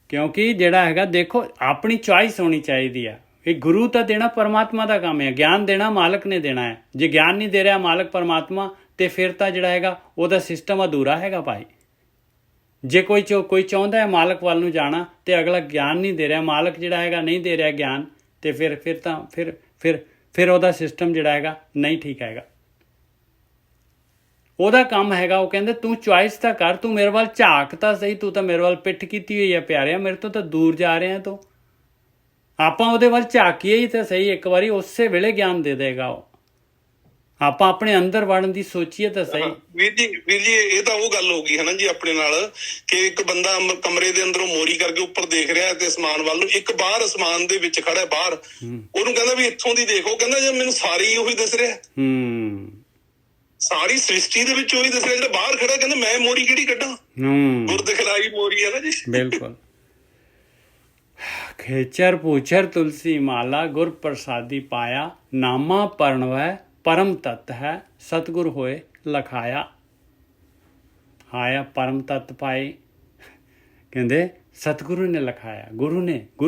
ਕਿਉਂਕਿ ਜਿਹੜਾ ਹੈਗਾ ਦੇਖੋ ਆਪਣੀ ਚੁਆਇਸ ਹੋਣੀ ਚਾਹੀਦੀ ਆ। ਇਹ ਗੁਰੂ ਤਾਂ ਦੇਣਾ ਪਰਮਾਤਮਾ ਦਾ ਕੰਮ ਹੈ, ਗਿਆਨ ਦੇਣਾ ਮਾਲਕ ਨੇ ਦੇਣਾ ਹੈ। ਜੇ ਗਿਆਨ ਨਹੀਂ ਦੇ ਰਿਹਾ ਮਾਲਕ ਪਰਮਾਤਮਾ, ਤੇ ਫਿਰ ਤਾਂ ਜਿਹੜਾ ਹੈਗਾ ਉਹਦਾ ਸਿਸਟਮ ਅਧੂਰਾ ਹੈਗਾ ਭਾਈ। ਜੇ ਕੋਈ ਚਾਹੁੰਦਾ ਹੈ ਮਾਲਕ ਵੱਲ ਨੂੰ ਜਾਣਾ ਤੇ ਅਗਲਾ ਗਿਆਨ ਨਹੀਂ ਦੇ ਰਿਹਾ, ਮਾਲਕ ਜਿਹੜਾ ਹੈਗਾ ਨਹੀਂ ਦੇ ਰਿਹਾ ਗਿਆਨ, ਤੇ ਫਿਰ ਉਹਦਾ ਸਿਸਟਮ ਜਿਹੜਾ ਹੈਗਾ ਨਹੀਂ ਠੀਕ ਹੈਗਾ। ਉਹਦਾ ਕੰਮ ਹੈਗਾ, ਉਹ ਕਹਿੰਦੇ ਤੂੰ ਚੁਆਇਸ ਤਾਂ ਕਰ, ਤੂੰ ਮੇਰੇ ਵੱਲ ਝਾਕ ਤਾਂ ਸਹੀ, ਤੂੰ ਤਾਂ ਮੇਰੇ ਵੱਲ ਪਿੱਠ ਕੀਤੀ ਹੋਈ ਹੈ ਪਿਆਰਿਆ, ਮੇਰੇ ਤੋਂ ਤਾਂ ਦੂਰ ਜਾ ਰਿਹਾ ਤੂੰ। ਆਪਾਂ ਉਹਦੇ ਵੱਲ ਝਾਕੀਏ ਹੀ ਤਾਂ ਸਹੀ ਇੱਕ ਵਾਰੀ, ਉਸੇ ਵੇਲੇ ਗਿਆਨ ਦੇ ਦੇਗਾ ਉਹ। ਆਪਾਂ ਆਪਣੇ ਅੰਦਰ ਵੜਨ ਦੀ ਸੋਚੀਏ ਤਾਂ ਸਹੀ। ਵੀਰ ਜੀ ਇਹ ਤਾਂ ਉਹ ਗੱਲ ਹੋ ਗਈ ਹੈ ਨਾ ਜੀ ਆਪਣੇ ਨਾਲ, ਕਿ ਇੱਕ ਬੰਦਾ ਕਮਰੇ ਦੇ ਅੰਦਰੋਂ ਮੋਰੀ ਕਰਕੇ ਉੱਪਰ ਦੇਖ ਰਿਹਾ ਤੇ ਅਸਮਾਨ ਵੱਲ ਨੂੰ, ਇੱਕ ਬਾਹਰ ਅਸਮਾਨ ਦੇ ਵਿੱਚ ਖੜਾ ਬਾਹਰ, ਉਹਨੂੰ ਕਹਿੰਦਾ ਵੀ ਇੱਥੋਂ ਦੀ ਦੇਖੋ, ਕਹਿੰਦਾ ਜੇ ਮੈਨੂੰ ਸਾਰੀ ਉਹੀ ਦਿਸ ਰਿਹਾ, ਸਾਰੀ ਸ੍ਰਿਸ਼ਟੀ ਦੇ ਵਿੱਚ ਉਹੀ ਦਿਸ ਰਿਹਾ। ਜਿਹੜਾ ਬਾਹਰ ਖੜਾ ਕਹਿੰਦਾ ਮੈਂ ਮੋਰੀ ਕਿਹੜੀ ਕੱਢਾਂ? ਗੁਰ ਦਿਖਲਾਈ ਮੋਰੀ ਹੈ ਨਾ ਜੀ। ਬਿਲਕੁਲ। ਖੇਚਰ ਪੂਛਰ ਤੁਲਸੀ ਮਾਲਾ ਗੁਰ ਪ੍ਰਸਾਦੀ ਪਾਇਆ ਨਾਮਾ ਪਰਣਵੈ ਪਰਮ ਤਤ ਹੈ ਸਤਿਗੁਰ ਹੋਏ ਲਖਾਇਆ। ਆਇਆ ਪਰਮ ਤਤ ਪਾਏ, ਕਹਿੰਦੇ ਸਤਿਗੁਰੂ ਨੇ ਲਿਖਾਇਆ। ਗੁਰੂ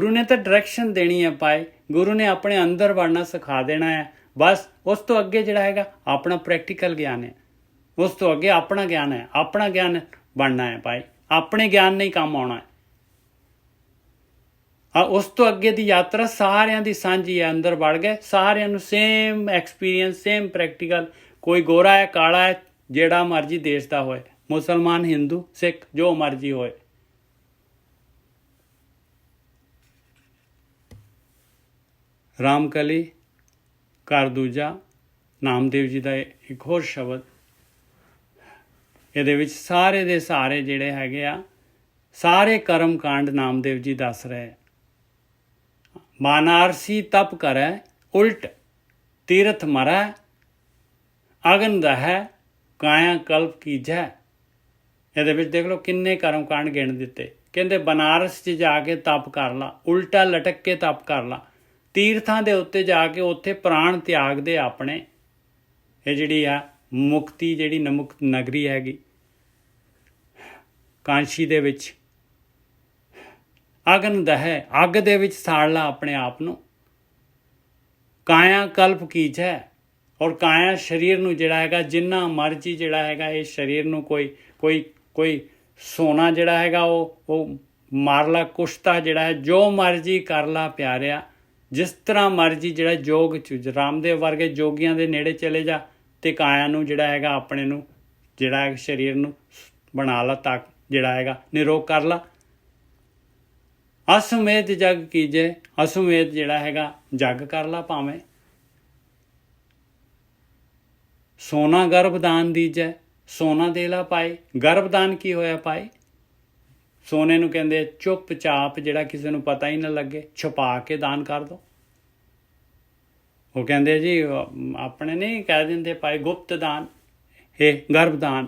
ਨੇ ਤਾਂ ਡਾਇਰੈਕਸ਼ਨ ਦੇਣੀ ਹੈ ਪਾਏ, ਗੁਰੂ ਨੇ ਆਪਣੇ ਅੰਦਰ ਵੜਨਾ ਸਿਖਾ ਦੇਣਾ ਹੈ। ਬਸ ਉਸ ਤੋਂ ਅੱਗੇ ਜਿਹੜਾ ਹੈਗਾ ਆਪਣਾ ਪ੍ਰੈਕਟੀਕਲ ਗਿਆਨ ਹੈ, ਉਸ ਤੋਂ ਅੱਗੇ ਆਪਣਾ ਗਿਆਨ ਹੈ, ਆਪਣਾ ਗਿਆਨ ਬਣਨਾ ਹੈ ਭਾਈ। ਆਪਣੇ ਗਿਆਨ ਨਹੀਂ ਕੰਮ ਆਉਣਾ ਹੈ। ਉਸ ਤੋਂ ਅੱਗੇ ਦੀ ਯਾਤਰਾ ਸਾਰਿਆਂ ਦੀ ਸਾਂਝੀ ਹੈ। ਅੰਦਰ ਵੜ ਗਏ ਸਾਰਿਆਂ ਨੂੰ ਸੇਮ ਐਕਸਪੀਰੀਅੰਸ, ਸੇਮ ਪ੍ਰੈਕਟੀਕਲ। ਕੋਈ ਗੋਰਾ ਹੈ, ਕਾਲਾ ਹੈ, ਜਿਹੜਾ ਮਰਜੀ ਦੇਸ਼ ਦਾ ਹੋਏ, ਮੁਸਲਮਾਨ, ਹਿੰਦੂ, ਸਿੱਖ, ਜੋ ਮਰਜੀ ਹੋਏ। ਰਾਮਕਲੀ ਘਰ ਦੂਜਾ, ਨਾਮਦੇਵ ਜੀ ਦਾ ਇੱਕ ਹੋਰ ਸ਼ਬਦ, ਇਹਦੇ ਵਿੱਚ ਸਾਰੇ ਦੇ ਸਾਰੇ ਜਿਹੜੇ ਹੈਗੇ ਆ ਸਾਰੇ ਕਰਮ ਕਾਂਡ ਨਾਮਦੇਵ ਜੀ ਦੱਸ ਰਹੇ। ਬਾਨਾਰਸੀ ਤਪ ਕਰੈ ਉਲਟ ਤੀਰਥ ਮਰੈ ਅਗਨ ਦਹੈ ਕਾਇਆ ਕਲਪ ਕੀਜੈ। ਇਹਦੇ ਵਿੱਚ ਦੇਖ ਲਓ ਕਿੰਨੇ ਕਰਮ ਕਾਂਡ ਗਿਣ ਦਿੱਤੇ। ਕਹਿੰਦੇ ਬਨਾਰਸ 'ਚ ਜਾ ਕੇ ਤਪ ਕਰ ਲਾ, ਉਲਟਾ ਲਟਕ ਕੇ ਤਪ ਕਰ ਲਾ, ਤੀਰਥਾਂ ਦੇ ਉੱਤੇ ਜਾ ਕੇ ਉੱਥੇ ਪ੍ਰਾਣ ਤਿਆਗ ਦੇ ਆਪਣੇ। ਇਹ ਜਿਹੜੀ ਆ ਮੁਕਤੀ, ਜਿਹੜੀ ਨਮੁਕਤ ਨਗਰੀ ਹੈਗੀ ਕਾਂਸ਼ੀ ਦੇ ਵਿੱਚ, ਅਗਨ ਦਹੈ ਅੱਗ ਦੇ ਵਿੱਚ ਸਾੜ ਲਾ ਆਪਣੇ ਆਪ ਨੂੰ। ਕਾਇਆ ਕਲਪ ਕੀਜੈ, ਔਰ ਕਾਇਆ ਸਰੀਰ ਨੂੰ ਜਿਹੜਾ ਹੈਗਾ ਜਿੰਨਾ ਮਰਜੀ ਜਿਹੜਾ ਹੈਗਾ ਇਹ ਸਰੀਰ ਨੂੰ ਕੋਈ ਸੋਨਾ ਜਿਹੜਾ ਹੈਗਾ ਉਹ ਮਾਰ ਲਾ, ਕੁਸ਼ਤਾ ਜਿਹੜਾ ਹੈ ਜੋ ਮਰਜੀ ਕਰ ਲਾ ਪਿਆਰਿਆ, ਜਿਸ ਤਰ੍ਹਾਂ ਮਰਜੀ ਜਿਹੜਾ ਯੋਗ ਚ ਰਾਮਦੇਵ ਵਰਗੇ ਜੋਗੀਆਂ ਦੇ ਨੇੜੇ ਚਲੇ ਜਾ ਤੇ ਕਾਇਆ ਨੂੰ ਜਿਹੜਾ ਹੈਗਾ ਆਪਣੇ ਨੂੰ ਜਿਹੜਾ ਹੈ ਸਰੀਰ ਨੂੰ ਬਣਾ ਲਾ, ਤੱਕ ਜਿਹੜਾ ਹੈਗਾ ਨਿਰੋਗ ਕਰ ਲਾ। ਅਸੁਮੇਧ ਜਗ ਕੀਜੇ, ਅਸੁਮੇਧ ਜਿਹੜਾ ਹੈਗਾ ਜਗ ਕਰ ਲਾ ਭਾਵੇਂ। ਸੋਨਾ ਗਰਭਦਾਨ ਦੀਜੈ, ਸੋਨਾ ਦੇ ਲਾ ਪਾਏ। ਗਰਭਦਾਨ ਕੀ ਹੋਇਆ ਪਾਏ? ਸੋਨੇ ਨੂੰ ਕਹਿੰਦੇ ਚੁੱਪ ਚਾਪ, ਜਿਹੜਾ ਕਿਸੇ ਨੂੰ ਪਤਾ ਹੀ ਨਾ ਲੱਗੇ, ਛੁਪਾ ਕੇ ਦਾਨ ਕਰ ਦੋ। ਉਹ ਕਹਿੰਦੇ ਜੀ ਆਪਣੇ ਨਹੀਂ ਕਹਿ ਦਿੰਦੇ ਪਾਏ ਗੁਪਤ ਦਾਨ, ਇਹ ਗਰਭਦਾਨ।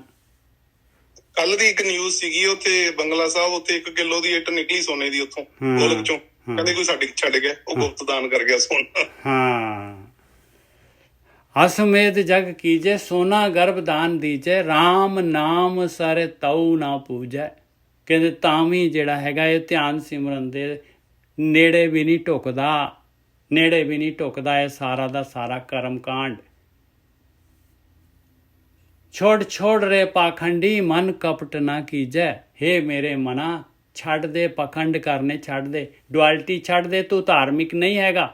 ਕੱਲ ਦੀ ਇੱਕ ਨਿਊਜ਼ ਸੀਗੀ ਉੱਥੇ ਬੰਗਲਾ ਸਾਹਿਬ, ਉੱਥੇ 1 ਕਿਲੋ ਦੀ ਇੱਟ ਨਿਕਲੀ ਸੋਨੇ ਦੀ ਉੱਥੋਂ ਗੋਲਕ ਚੋਂ, ਕਹਿੰਦੇ ਕੋਈ ਸਾਡੇ ਛੱਡ ਗਿਆ, ਉਹ ਗੁਪਤ ਦਾਨ ਕਰ ਗਿਆ ਸੋਨਾ। ਹਾਂ, ਅਸਮੇਧ ਜਗ ਕੀਜੇ ਸੋਨਾ ਗਰਭਦਾਨ ਦੀਜੇ, ਰਾਮ ਨਾਮ ਸਰ ਤਉ ਨਾ ਪੂਜੈ। ਕਹਿੰਦੇ ਤਾਂ ਵੀ ਜਿਹੜਾ ਹੈਗਾ ਇਹ ਧਿਆਨ ਸਿਮਰਨ ਦੇ ਨੇੜੇ ਵੀ ਨਹੀਂ ਢੁਕਦਾ, ਨੇੜੇ ਵੀ ਨਹੀਂ ਢੁਕਦਾ ਇਹ ਸਾਰਾ ਦਾ ਸਾਰਾ ਕਰਮ ਕਾਂਡ। ਛੋੜ ਛੋੜ ਰੇ ਪਾਖੰਡੀ ਮਨ ਕਪਟ ਨਾ ਕੀਜੈ। ਹੇ ਮੇਰੇ ਮਨਾ, ਛੱਡ ਦੇ ਪਖੰਡ ਕਰਨੇ, ਛੱਡ ਦੇ ਡੁਆਲਿਟੀ, ਛੱਡ ਦੇ, ਤੂੰ ਧਾਰਮਿਕ ਨਹੀਂ ਹੈਗਾ।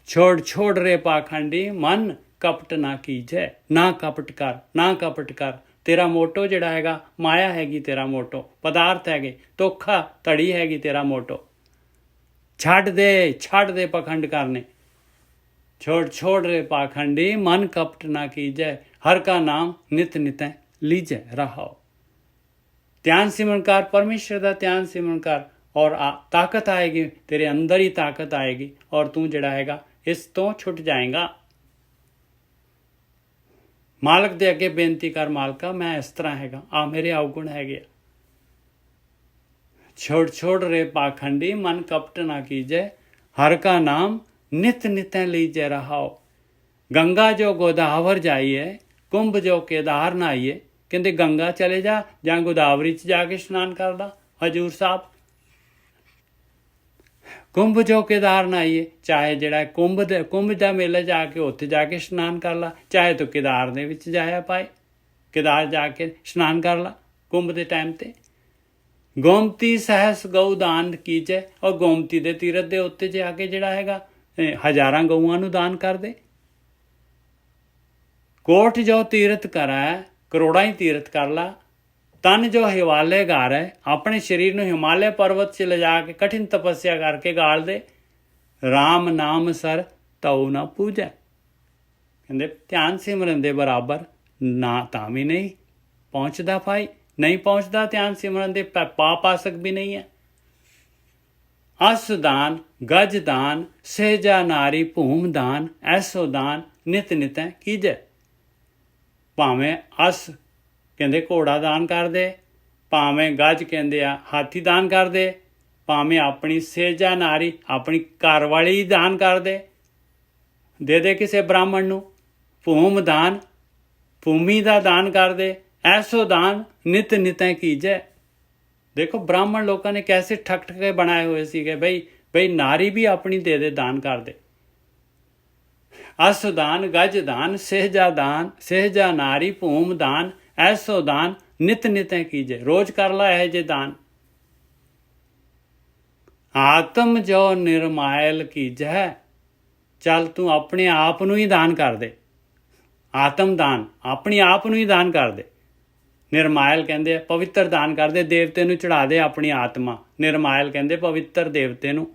ਛੋੜ ਛੋੜ ਰੇ ਪਾਖੰਡੀ ਮਨ ਕਪਟ ਨਾ ਕੀਜੈ। ਨਾ ਕਪਟ ਕਰ, ਨਾ ਕਪਟ ਕਰ। ਤੇਰਾ ਮੋਟੋ ਜਿਹੜਾ ਹੈਗਾ ਮਾਇਆ ਹੈਗੀ, ਤੇਰਾ ਮੋਟੋ ਪਦਾਰਥ ਹੈਗੇ, ਧੋਖਾ ਧੜੀ ਹੈਗੀ ਤੇਰਾ ਮੋਟੋ। ਛੱਡ ਦੇ ਪਖੰਡ ਕਰਨੇ। छोड़ छोड़ रे पाखंडी मन कपट ना कीजै। हर का नाम नित नितै लीजै रहाओ। ध्यान सिमरन कर, परमेश्वर का ध्यान सिमरन कर और ताकत आएगी, तेरे अंदर ही ताकत आएगी और तू जिहड़ा हैगा इस तो छुट जाएगा। मालक दे अगे बेनती कर, मालका मैं इस तरह हैगा, आ मेरे अवगुण हैगे। छोड़ छोड़ रे पाखंडी मन कपट ना कीजै। हर का नाम नित नित लीजै रहाओ। गंगा जो गोदावर जाइए, कुंभ जो केदार नहाइए। कहते गंगा चले जा जां गोदावरी च जाके स्नान कर ला हजूर साहब। कुंभ जो केदार नहाइए, चाहे जिहड़ा कुंभ दा मेला जाके उत्थे जाके स्नान कर ला, चाहे तो केदार दे विच जाया पाए, केदार जाके स्नान कर ला कुंभ दे टाइम ते। गोमती सहस गऊ दान कीजै। और गोमती दे तीरथ दे उत्ते जाके जिहड़ा हैगा हजारां गऊआं नूं दान कर दे। कोट जो तीरथ करै, करोड़ां ही तीरथ कर ला। तन जो हिमालय गार है, अपने शरीर नूं हिमालय पर्वत च ले जाके कठिन तपस्या करके गाल दे। राम नाम सर तऊ ना पूजै। कहंदे ध्यान सिमरन दे बराबर ना तां भी नहीं पहुँचदा भाई, नहीं पहुँचदा ध्यान सिमरन दे पाप आसक भी नहीं है। अस दान गज दान सहजा नारी भूम दान। ऐसो दान नित नित कीजै। भावें अस कहंदे घोड़ा दान कर दे, भावें गज कहंदे आ हाथी दान कर दे, भावें अपनी सहजा नारी अपनी घरवाली दान कर दे किसी ब्राह्मण नूं। भूम दान भूमि का दान कर दे। ऐसो दान नित नित कीजै। देखो ब्राह्मण लोगों ने कैसे ठक ठके बनाए हुए सीगे, भाई नारी भी अपनी दे दान कर दे। अस दान गज दान सहजा नारी भूम दान। ऐसो दान नित नित कीजै। रोज कर ला यह जे दान। आत्म जो निर्मायल कीजै। चल तू अपने आप नूं ही दान कर दे। आत्म दान अपनी आप नूं ही दान कर दे। निर्मायल कहंदे पवित्र दान कर दे, देवते नूं चढ़ा दे अपनी आत्मा। निर्मायल कहंदे पवित्र देवते नूं।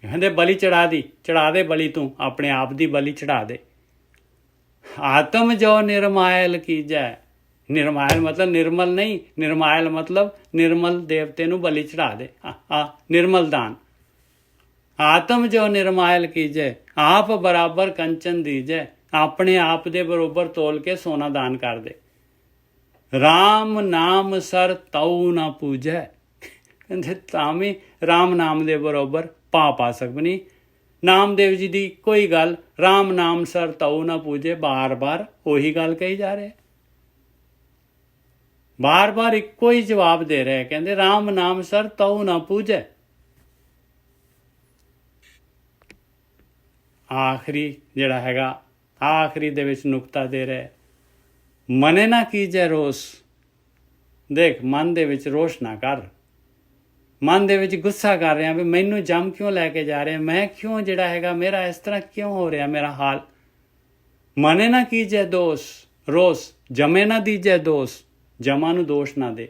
कहंदे बलि चढ़ा दे बलि, तू अपने आप दी बलि चढ़ा दे। आत्म जो निर्मायल कीजै। निर्मायल मतलब निर्मल नहीं, निर्मायल मतलब निर्मल देवते नूं बलि चढ़ा दे। निर्मल दान। आत्म जो निर्मायल कीजै। आप बराबर कंचन दीजै। अपने आप दे बरोबर तोल के सोना दान कर दे। राम नाम सर तऊ ना पूजै। कहंदे तामी राम नाम दे बरोबर पाप आ सकनी। नामदेव जी दी कोई गल, राम नाम सर तऊ ना पूजे। बार बार वही गल कही जा रहे, बार बार इको ही जवाब दे रहे। कहंदे राम नाम सर तऊ ना पूजै। आखिरी जिहड़ा हैगा आखिरी दे विच नुकता दे रहे, मने ना कीजै रोस। देख मन दे विच रोष ना कर। मन दे विच गुस्सा कर रहा भी मैनू जम क्यों लैके जा रहे, मैं क्यों जिहड़ा हैगा मेरा इस तरह क्यों हो रहा मेरा हाल। मने ना कीजै दोष रोस, जमे ना दीजै दोष। जमा नू दोष ना दे।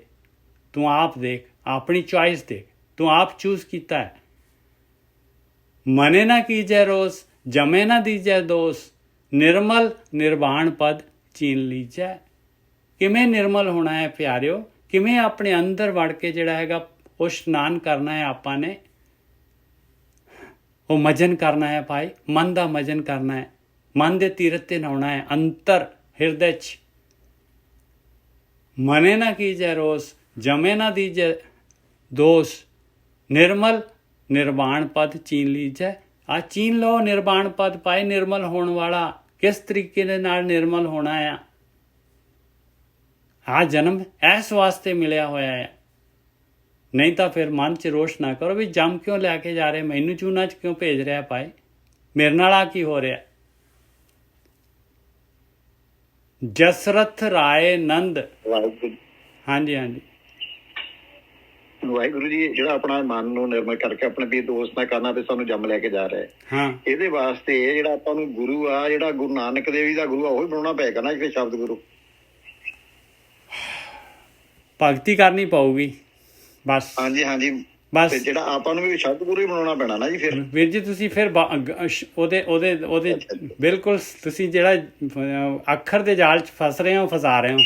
तू आप देख, अपनी चॉइस देख, तू आप चूज किया है। मने ना कीजै रोस, जमे ना दीजै दोष। निर्मल निर्वाण पद चीन लीजै। किमें निर्मल होना है प्यारिओ, किमें अपने अंदर वड़ के जिहड़ा हैगा वो स्नान करना है। आपां ने वो मजन करना है भाई, मन का मजन करना है। मन के तीरथ ते नहाउणा है अंतर हिरदे च। मने ना कीजै रोस, जमे ना दीजै दोष। निर्मल निर्वाण पद चीन लीजै। आ चीन लो निर्वाण पद पाए निर्मल होने वाला। किस तरीके दे नाल निर्मल होना है। आ जन्म इस वास्ते मिलिया होया है। ਨਹੀਂ ਤਾਂ ਫਿਰ ਮਨ 'ਚ ਰੋਸ਼ ਨਾ ਕਰੋ ਵੀ ਜੰਮ ਕਿਉਂ ਲੈ ਕੇ ਜਾ ਰਹੇ, ਮੈਨੂੰ ਚੂਨਾ 'ਚ ਕਿਉਂ ਭੇਜ ਰਿਹਾ ਪਾਏ, ਮੇਰੇ ਨਾਲ ਆ ਕੀ ਹੋ ਰਿਹਾ। ਜਸਰਥ ਰਾਏ ਨੰਦ, ਵਾਹਿਗੁਰੂ ਹਾਂਜੀ ਹਾਂਜੀ, ਵਾਹਿਗੁਰੂ ਜੀ, ਜਿਹੜਾ ਆਪਣਾ ਮਨ ਨੂੰ ਨਿਰਮਲ ਕਰਕੇ ਆਪਣੇ ਵੀ ਦੋਸਤ ਨਾਲ ਕਰਨਾ ਤੇ ਸਾਨੂੰ ਜੰਮ ਲੈ ਕੇ ਜਾ ਰਿਹਾ ਹੈ, ਹਾਂ ਇਹਦੇ ਵਾਸਤੇ ਜਿਹੜਾ ਆਪਾਂ ਨੂੰ ਗੁਰੂ ਆ, ਜਿਹੜਾ ਗੁਰੂ ਨਾਨਕ ਦੇਵ ਜੀ ਦਾ ਗੁਰੂ ਆ, ਉਹ ਹੀ ਬਣਾਉਣਾ ਪਏਗਾ ਨਾ, ਜਿਹੜੇ ਸ਼ਬਦ ਗੁਰੂ। ਭਗਤੀ ਕਰਨੀ ਪਊਗੀ ਬਸ। ਹਾਂਜੀ ਹਾਂਜੀ, ਬਸ ਤੇ ਜਿਹੜਾ ਆਪਾਂ ਨੂੰ ਵੀ ਸ਼ਬਦ ਗੁਰੂ ਹੀ ਬਣਾਉਣਾ ਪੈਣਾ ਨਾ ਜੀ ਫਿਰ। ਵੀਰ ਜੀ ਤੁਸੀਂ ਫਿਰ ਉਹਦੇ ਬਿਲਕੁਲ ਤੁਸੀਂ ਜਿਹੜਾ ਅੱਖਰ ਦੇ ਜਾਲ 'ਚ ਫਸ ਰਹੇ ਹੋ, ਫਸਾ ਰਹੇ ਹੋ।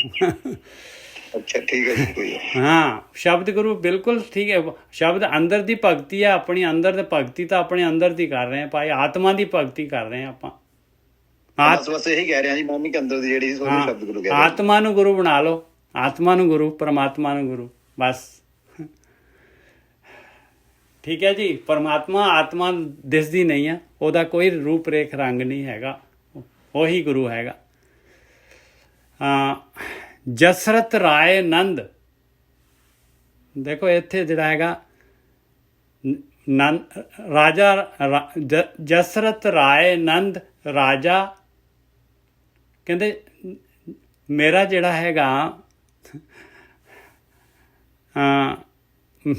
ਅੱਛਾ ਠੀਕ ਹੈ ਜੀ, ਕੋਈ ਗੱਲ ਨਹੀਂ। ਹਾਂ ਸ਼ਬਦ ਗੁਰੂ ਬਿਲਕੁਲ ਠੀਕ ਹੈ। ਸ਼ਬਦ ਅੰਦਰ ਦੀ ਭਗਤੀ ਹੈ, ਆਪਣੀ ਅੰਦਰ ਦੀ ਭਗਤੀ ਤਾਂ ਆਪਣੇ ਅੰਦਰ ਦੀ ਕਰ ਰਹੇ ਹਾਂ ਭਾਈ, ਆਤਮਾ ਦੀ ਭਗਤੀ ਕਰ ਰਹੇ ਹਾਂ ਆਪਾਂ। ਬਸ ਇਹੀ ਕਹਿ ਰਿਹਾ ਜੀ, ਮਨ ਕੇ ਅੰਦਰ ਦੀ ਜਿਹੜੀ ਉਹਨੂੰ ਸ਼ਬਦ ਗੁਰੂ ਕਹਿ ਰਹੇ। ਆਤਮਾ ਨੂੰ ਗੁਰੂ ਬਣਾ ਲਓ, ਆਤਮਾ ਨੂੰ ਗੁਰੂ, ਪਰਮਾਤਮਾ ਨੂੰ ਗੁਰੂ, ਬਸ ਠੀਕ ਹੈ ਜੀ। ਪਰਮਾਤਮਾ ਆਤਮਾ ਦਿਸਦੀ ਨਹੀਂ ਹੈ, ਉਹਦਾ ਕੋਈ ਰੂਪ ਰੇਖ ਰੰਗ ਨਹੀਂ ਹੈਗਾ, ਉਹੀ ਗੁਰੂ ਹੈਗਾ। ਜਸਰਥ ਰਾਏ ਨੰਦ, ਦੇਖੋ ਇੱਥੇ ਜਿਹੜਾ ਹੈਗਾ ਨੰਦ ਰਾਜਾ, ਜਸਰਥ ਰਾਏ ਨੰਦ ਰਾਜਾ, ਕਹਿੰਦੇ ਮੇਰਾ ਜਿਹੜਾ ਹੈਗਾ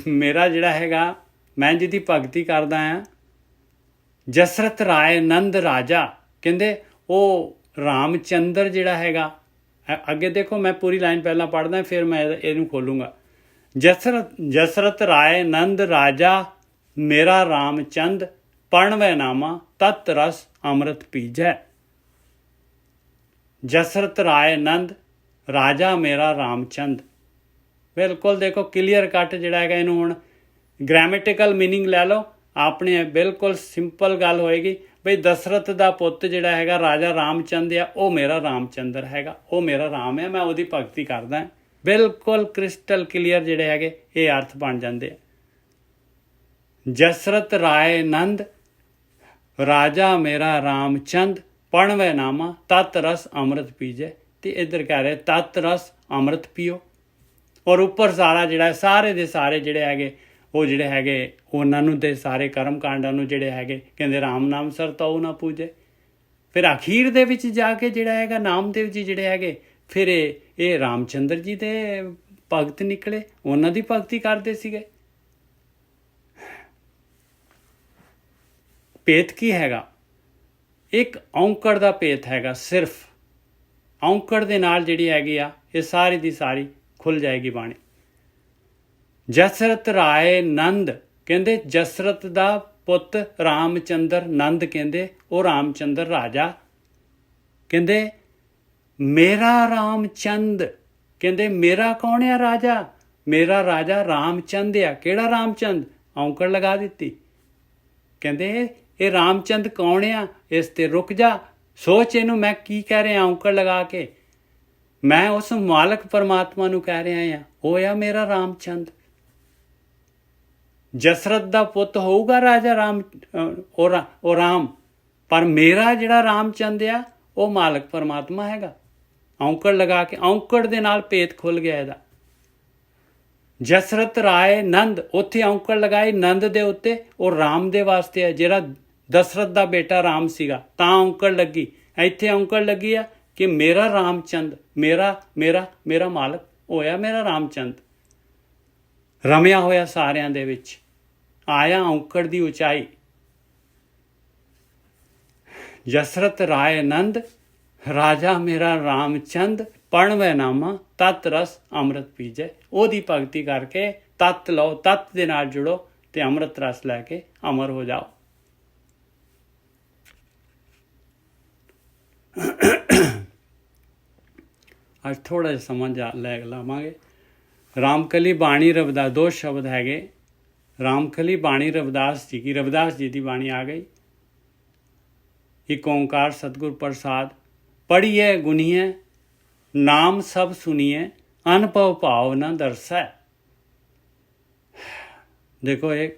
ਮੇਰਾ ਜਿਹੜਾ ਹੈਗਾ, ਮੈਂ ਜਿਹਦੀ ਭਗਤੀ ਕਰਦਾ ਹਾਂ, ਜਸਰਥ ਰਾਏ ਨੰਦ ਰਾਜਾ, ਕਹਿੰਦੇ ਉਹ ਰਾਮਚੰਦਰ ਜਿਹੜਾ ਹੈਗਾ, ਅੱਗੇ ਦੇਖੋ ਮੈਂ ਪੂਰੀ ਲਾਈਨ ਪਹਿਲਾਂ ਪੜ੍ਹਦਾ ਫਿਰ ਮੈਂ ਇਹਨੂੰ ਖੋਲੂੰਗਾ। ਜਸਰਥ ਰਾਏ ਨੰਦ ਰਾਜਾ ਮੇਰਾ ਰਾਮਚੰਦ, ਪੜ੍ਹਵੈ ਨਾਮਾ ਤਤ ਰਸ ਅੰਮ੍ਰਿਤ ਪੀਜੈ। ਜਸਰਥ ਰਾਏ ਨੰਦ ਰਾਜਾ ਮੇਰਾ ਰਾਮਚੰਦ, ਬਿਲਕੁਲ ਦੇਖੋ ਕਲੀਅਰ ਕੱਟ ਜਿਹੜਾ ਹੈਗਾ। ਇਹਨੂੰ ਹੁਣ ਗ੍ਰਾਮੈਟੀਕਲ ਮੀਨਿੰਗ ਲੈ ਲਓ ਆਪਣੇ, ਬਿਲਕੁਲ ਸਿੰਪਲ ਗੱਲ ਹੋਏਗੀ ਬਈ ਦਸ਼ਰਥ ਦਾ ਪੁੱਤ ਜਿਹੜਾ ਹੈਗਾ ਰਾਜਾ ਰਾਮਚੰਦ ਆ, ਉਹ ਮੇਰਾ ਰਾਮਚੰਦਰ ਹੈਗਾ, ਉਹ ਮੇਰਾ ਰਾਮ ਹੈ, ਮੈਂ ਉਹਦੀ ਭਗਤੀ ਕਰਦਾ। ਬਿਲਕੁਲ ਕ੍ਰਿਸਟਲ ਕਲੀਅਰ ਜਿਹੜੇ ਹੈਗੇ ਇਹ ਅਰਥ ਬਣ ਜਾਂਦੇ ਆ। ਜਸਰਥ ਰਾਏ ਨੰਦ ਰਾਜਾ ਮੇਰਾ ਰਾਮਚੰਦ, ਪੜ੍ਹਵੈ ਨਾਮਾ ਤਤ ਰਸ ਅੰਮ੍ਰਿਤ ਪੀਜੈ। ਤੇ ਇੱਧਰ ਕਹਿ ਰਹੇ ਤਤ ਰਸ ਅੰਮ੍ਰਿਤ ਪੀਓ। ਔਰ ਉੱਪਰ ਸਾਰਾ ਜਿਹੜਾ ਸਾਰੇ ਦੇ ਸਾਰੇ ਜਿਹੜੇ ਹੈਗੇ ਉਹ ਜਿਹੜੇ ਹੈਗੇ ਉਹਨਾਂ ਨੂੰ ਤੇ ਸਾਰੇ ਕਰਮ ਕਾਂਡਾਂ ਨੂੰ ਜਿਹੜੇ ਹੈਗੇ ਕਹਿੰਦੇ ਰਾਮ ਨਾਮ ਸਰ ਤਉ ਨਾ ਪੂਜੇ। ਫਿਰ ਅਖੀਰ ਦੇ ਵਿੱਚ ਜਾ ਕੇ ਜਿਹੜਾ ਹੈਗਾ ਨਾਮਦੇਵ ਜੀ ਜਿਹੜੇ ਹੈਗੇ ਫਿਰ ਇਹ ਰਾਮਚੰਦਰ ਜੀ ਦੇ ਭਗਤ ਨਿਕਲੇ, ਉਹਨਾਂ ਦੀ ਭਗਤੀ ਕਰਦੇ ਸੀਗੇ। ਭੇਤ ਕੀ ਹੈਗਾ? ਇੱਕ ਔਂਕੜ ਦਾ ਭੇਤ ਹੈਗਾ, ਸਿਰਫ ਔਂਕੜ ਦੇ ਨਾਲ ਜਿਹੜੀ ਹੈਗੀ ਆ ਇਹ ਸਾਰੀ ਦੀ ਸਾਰੀ ਖੁੱਲ ਜਾਏਗੀ ਬਾਣੀ। ਜਸਰਥ ਰਾਏ ਨੰਦ, ਕਹਿੰਦੇ ਜਸਰਥ ਦਾ ਪੁੱਤ ਰਾਮਚੰਦਰ, ਨੰਦ ਕਹਿੰਦੇ ਉਹ ਰਾਮਚੰਦਰ ਰਾਜਾ, ਕਹਿੰਦੇ ਮੇਰਾ ਰਾਮਚੰਦ, ਕਹਿੰਦੇ ਮੇਰਾ ਕੌਣ ਆ ਰਾਜਾ? ਮੇਰਾ ਰਾਜਾ ਰਾਮਚੰਦ ਆ। ਕਿਹੜਾ ਰਾਮਚੰਦ? ਔਂਕੜ ਲਗਾ ਦਿੱਤੀ। ਕਹਿੰਦੇ ਇਹ ਰਾਮਚੰਦ ਕੌਣ ਆ? ਇਸ ਤੇ ਰੁਕ ਜਾ, ਸੋਚ ਇਹਨੂੰ ਮੈਂ ਕੀ ਕਹਿ ਰਿਹਾ ਔਂਕੜ ਲਗਾ ਕੇ। ਮੈਂ ਉਸ ਮਾਲਕ ਪਰਮਾਤਮਾ ਨੂੰ ਕਹਿ ਰਿਹਾ ਆ, ਉਹ ਆ ਮੇਰਾ ਰਾਮਚੰਦ। ਜਸਰਥ ਦਾ ਪੁੱਤ ਹੋਊਗਾ ਰਾਜਾ ਰਾਮ, ਉਹ ਰਾਮ, ਪਰ ਮੇਰਾ ਜਿਹੜਾ ਰਾਮਚੰਦ ਆ ਉਹ ਮਾਲਕ ਪਰਮਾਤਮਾ ਹੈਗਾ। ਔਂਕੜ ਲਗਾ ਕੇ, ਔਂਕੜ ਦੇ ਨਾਲ ਭੇਤ ਖੁੱਲ ਗਿਆ ਇਹਦਾ। ਜਸਰਥ ਰਾਏ ਨੰਦ, ਉੱਥੇ ਔਂਕੜ ਲਗਾਈ ਨੰਦ ਦੇ ਉੱਤੇ, ਉਹ ਰਾਮ ਦੇ ਵਾਸਤੇ ਹੈ, ਜਿਹੜਾ ਦਸ਼ਰਥ ਦਾ ਬੇਟਾ ਰਾਮ ਸੀਗਾ, ਤਾਂ ਔਂਕੜ ਲੱਗੀ। ਇੱਥੇ ਔਂਕੜ ਲੱਗੀ ਆ ਕਿ ਮੇਰਾ ਰਾਮਚੰਦ, ਮੇਰਾ ਮਾਲਕ ਹੋਇਆ ਮੇਰਾ ਰਾਮਚੰਦ, ਰਮਿਆ ਹੋਇਆ ਸਾਰਿਆਂ ਦੇ ਵਿੱਚ, ਆਇਆ ਔਂਕੜ ਦੀ ਉਚਾਈ। ਜਸਰਥ ਰਾਏ ਨੰਦ ਰਾਜਾ ਮੇਰਾ ਰਾਮਚੰਦ, ਪੜ੍ਹਵੈ ਨਾਮਾ ਤਤ ਰਸ ਅੰਮ੍ਰਿਤ ਪੀਜੈ। ਉਹਦੀ ਭਗਤੀ ਕਰਕੇ ਤਤ ਲਓ, ਤਤ ਦੇ ਨਾਲ ਜੁੜੋ ਤੇ ਅੰਮ੍ਰਿਤ ਰਸ ਲੈ ਕੇ ਅਮਰ ਹੋ ਜਾਓ। ਅੱਜ ਥੋੜਾ ਜਿਹਾ ਸਮਾਂ ਲੈ ਲਾਵਾਂਗੇ। ਰਾਮਕਲੀ ਬਾਣੀ ਰਵਿਦਾਸ, ਦੋ ਸ਼ਬਦ ਹੈਗੇ। ਰਾਮਕਲੀ ਬਾਣੀ ਰਵਿਦਾਸ ਜੀ ਕੀ, ਰਵਿਦਾਸ ਜੀ ਦੀ ਬਾਣੀ ਆ ਗਈ। ਇੱਕ ਓਂਕਾਰ ਸਤਿਗੁਰ ਪ੍ਰਸਾਦ, ਪੜ੍ਹੀਏ ਗੁਨੀਏ ਨਾਮ ਸਭ ਸੁਣੀਏ, ਅਨਭਵ ਭਾਵ ਨਾ ਦਰਸੈ। ਦੇਖੋ ਇਹ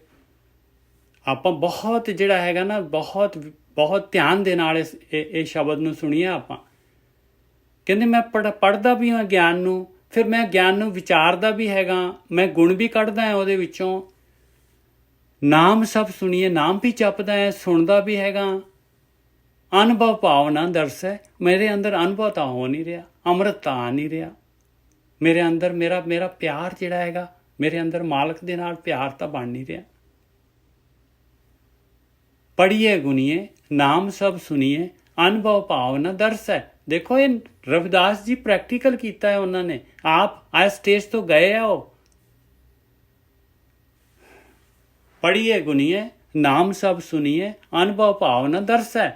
ਆਪਾਂ ਬਹੁਤ ਜਿਹੜਾ ਹੈਗਾ ਨਾ, ਬਹੁਤ ਧਿਆਨ ਦੇ ਨਾਲ ਇਹ ਸ਼ਬਦ ਨੂੰ ਸੁਣੀਏ ਆਪਾਂ। ਕਹਿੰਦੇ ਮੈਂ ਪੜ੍ਹਦਾ ਵੀ ਹਾਂ ਗਿਆਨ ਨੂੰ, ਫਿਰ ਮੈਂ ਗਿਆਨ ਨੂੰ ਵਿਚਾਰਦਾ ਵੀ ਹੈਗਾ, ਮੈਂ ਗੁਣ ਵੀ ਕੱਢਦਾ ਹਾਂ ਉਹਦੇ ਵਿੱਚੋਂ। ਨਾਮ ਸਭ ਸੁਣੀਏ, ਨਾਮ ਵੀ ਜਪਦਾ ਹੈ, ਸੁਣਦਾ ਵੀ ਹੈਗਾ। ਅਨੁਭਵ ਭਾਵਨਾ ਦਰਸੈ, ਮੇਰੇ ਅੰਦਰ ਅਨੁਭਵ ਤਾਂ ਹੋ ਨਹੀਂ ਰਿਹਾ, ਅੰਮ੍ਰਿਤ ਤਾਂ ਆ ਨਹੀਂ ਰਿਹਾ। ਮੇਰੇ ਅੰਦਰ ਮੇਰਾ ਪਿਆਰ ਜਿਹੜਾ ਹੈਗਾ, ਮੇਰੇ ਅੰਦਰ ਮਾਲਕ ਦੇ ਨਾਲ ਪਿਆਰ ਤਾਂ ਬਣ ਨਹੀਂ ਰਿਹਾ। ਪੜ੍ਹੀਏ ਗੁਣੀਏ, ਨਾਮ ਸਭ ਸੁਣੀਏ, ਅਨੁਭਵ ਭਾਵਨਾ ਦਰਸੈ। ਦੇਖੋ ਇਹ ਰਵਿਦਾਸ ਜੀ ਪ੍ਰੈਕਟੀਕਲ ਕੀਤਾ ਹੈ ਉਹਨਾਂ ਨੇ, ਆਪ ਇਸ ਸਟੇਜ ਤੋਂ ਗਏ ਆ ਉਹ। ਪੜ੍ਹੀਏ ਗੁਣੀਏ, ਨਾਮ ਸਭ ਸੁਣੀਏ, ਅਨੁਭਵ ਭਾਵਨਾ ਦਰਸੈ।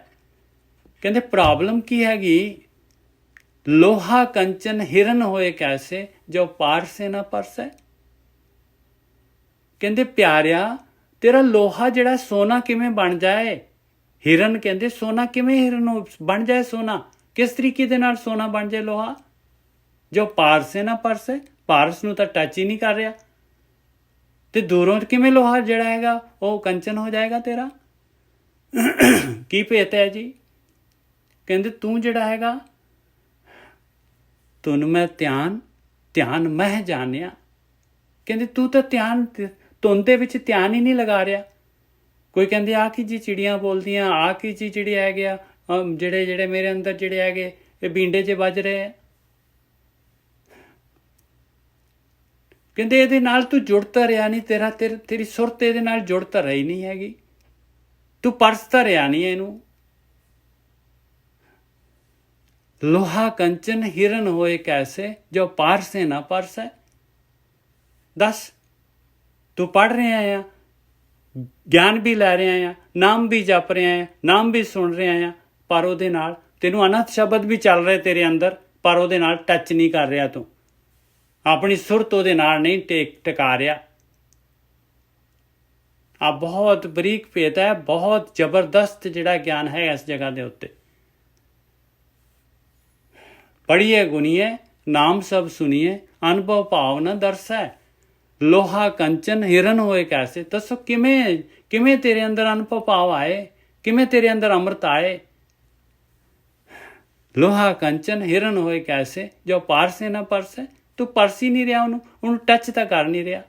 ਕਹਿੰਦੇ ਪ੍ਰੋਬਲਮ ਕੀ ਹੈਗੀ? ਲੋਹਾ ਕੰਚਨ ਹਿਰਨ ਹੋਏ ਕੈਸੇ, ਜੋ ਪਾਰਸੇ ਨਾ ਪਰਸੈ। ਕਹਿੰਦੇ ਪਿਆਰਿਆ, ਤੇਰਾ ਲੋਹਾ ਜਿਹੜਾ ਸੋਨਾ ਕਿਵੇਂ ਬਣ ਜਾਏ? ਹਿਰਨ ਕਹਿੰਦੇ ਸੋਨਾ ਕਿਵੇਂ ਹਿਰਨ ਬਣ ਜਾਏ? ਸੋਨਾ ਕਿਸ ਤਰੀਕੇ ਦੇ ਨਾਲ ਸੋਨਾ ਬਣ ਜਾਏ ਲੋਹਾ? ਜੋ ਪਾਰਸੇ ਨਾ ਪਰਸੇ, ਪਾਰਸ ਨੂੰ ਤਾਂ ਟੱਚ ਹੀ ਨਹੀਂ ਕਰ ਰਿਹਾ, ਤੇ ਦੂਰੋਂ ਕਿਵੇਂ ਲੋਹਾ ਜਿਹੜਾ ਹੈਗਾ ਉਹ ਕੰਚਨ ਹੋ ਜਾਏਗਾ ਤੇਰਾ? ਕੀ ਭੇਤ ਹੈ ਜੀ? ਕਹਿੰਦੇ ਤੂੰ ਜਿਹੜਾ ਹੈਗਾ, ਤੁਨ ਮੈਂ ਧਿਆਨ ਮੈਂ ਜਾਣਿਆ। ਕਹਿੰਦੇ ਤੂੰ ਤਾਂ ਧੁਨ ਦੇ ਵਿੱਚ ਧਿਆਨ ਹੀ ਨਹੀਂ ਲਗਾ ਰਿਹਾ। ਕੋਈ ਕਹਿੰਦੇ ਆ ਕੀ ਜੀ ਚਿੜੀਆਂ ਬੋਲਦੀਆਂ, ਆ ਕੀ ਜੀ ਜਿਹੜੇ ਹੈਗੇ ਆ, ਜਿਹੜੇ ਮੇਰੇ ਅੰਦਰ ਜਿਹੜੇ ਹੈਗੇ ਇਹ ਬੀਂਡੇ 'ਚ ਵੱਜ ਰਹੇ ਆ। ਕਹਿੰਦੇ ਇਹਦੇ ਨਾਲ ਤੂੰ ਜੁੜ ਤਾਂ ਰਿਹਾ ਨਹੀਂ, ਤੇਰੀ ਸੁਰਤ ਇਹਦੇ ਨਾਲ ਜੁੜ ਤਾਂ ਰਹੀ ਨਹੀਂ ਹੈਗੀ, ਤੂੰ ਪਰਸ ਤਾਂ ਰਿਹਾ ਨਹੀਂ ਇਹਨੂੰ। ਲੋਹਾ ਕੰਚਨ ਹਿਰਨ ਹੋਏ ਕੈਸੇ, ਜੋ ਪਾਰਸੇ ਨਾ ਪਰਸੈ। ਦੱਸ, ਤੂੰ ਪੜ੍ਹ ਰਿਹਾ ਆ, ਗਿਆਨ ਵੀ ਲੈ ਰਿਹਾ ਆ, ਨਾਮ ਵੀ ਜਪ ਰਿਹਾ ਆ, ਨਾਮ ਵੀ ਸੁਣ ਰਿਹਾ ਆ, ਪਰ ਉਹਦੇ ਨਾਲ ਤੈਨੂੰ ਅਨੰਤ ਸ਼ਬਦ ਵੀ ਚੱਲ ਰਹੇ ਤੇਰੇ ਅੰਦਰ, ਪਰ ਉਹਦੇ ਨਾਲ ਟੱਚ ਨਹੀਂ ਕਰ ਰਿਹਾ ਤੂੰ, ਆਪਣੀ ਸੁਰਤ ਉਹਦੇ ਨਾਲ ਨਹੀਂ ਟਿਕਾ ਰਿਹਾ। ਆ ਬਹੁਤ ਬਰੀਕ ਭੇਤ ਹੈ, ਬਹੁਤ ਜ਼ਬਰਦਸਤ ਜਿਹੜਾ ਗਿਆਨ ਹੈ ਇਸ ਜਗ੍ਹਾ ਦੇ ਉੱਤੇ। ਪੜ੍ਹੀਏ ਗੁਣੀਏ, ਨਾਮ ਸਭ ਸੁਣੀਏ, ਅਨੁਭਵ ਭਾਵਨਾ ਦਰਸੈ। ਲੋਹਾ ਕੰਚਨ ਹਿਰਨ ਹੋਏ ਕੈਸੇ। ਦੱਸੋ ਕਿਵੇਂ ਤੇਰੇ ਅੰਦਰ ਅਨੁਭਵ ਭਾਵ ਆਏ, ਕਿਵੇਂ ਤੇਰੇ ਅੰਦਰ ਅੰਮ੍ਰਿਤ ਆਏ? ਲੋਹਾ ਕੰਚਨ ਹਿਰਨ ਹੋਏ ਕੈਸੇ, ਜੋ ਪਾਰਸੇ ਨਾ ਪਰਸੇ। ਤੂੰ ਪਰਸ ਹੀ ਨਹੀਂ ਰਿਹਾ, ਉਹਨੂੰ ਟੱਚ ਤਾਂ ਕਰ ਨਹੀਂ ਰਿਹਾ।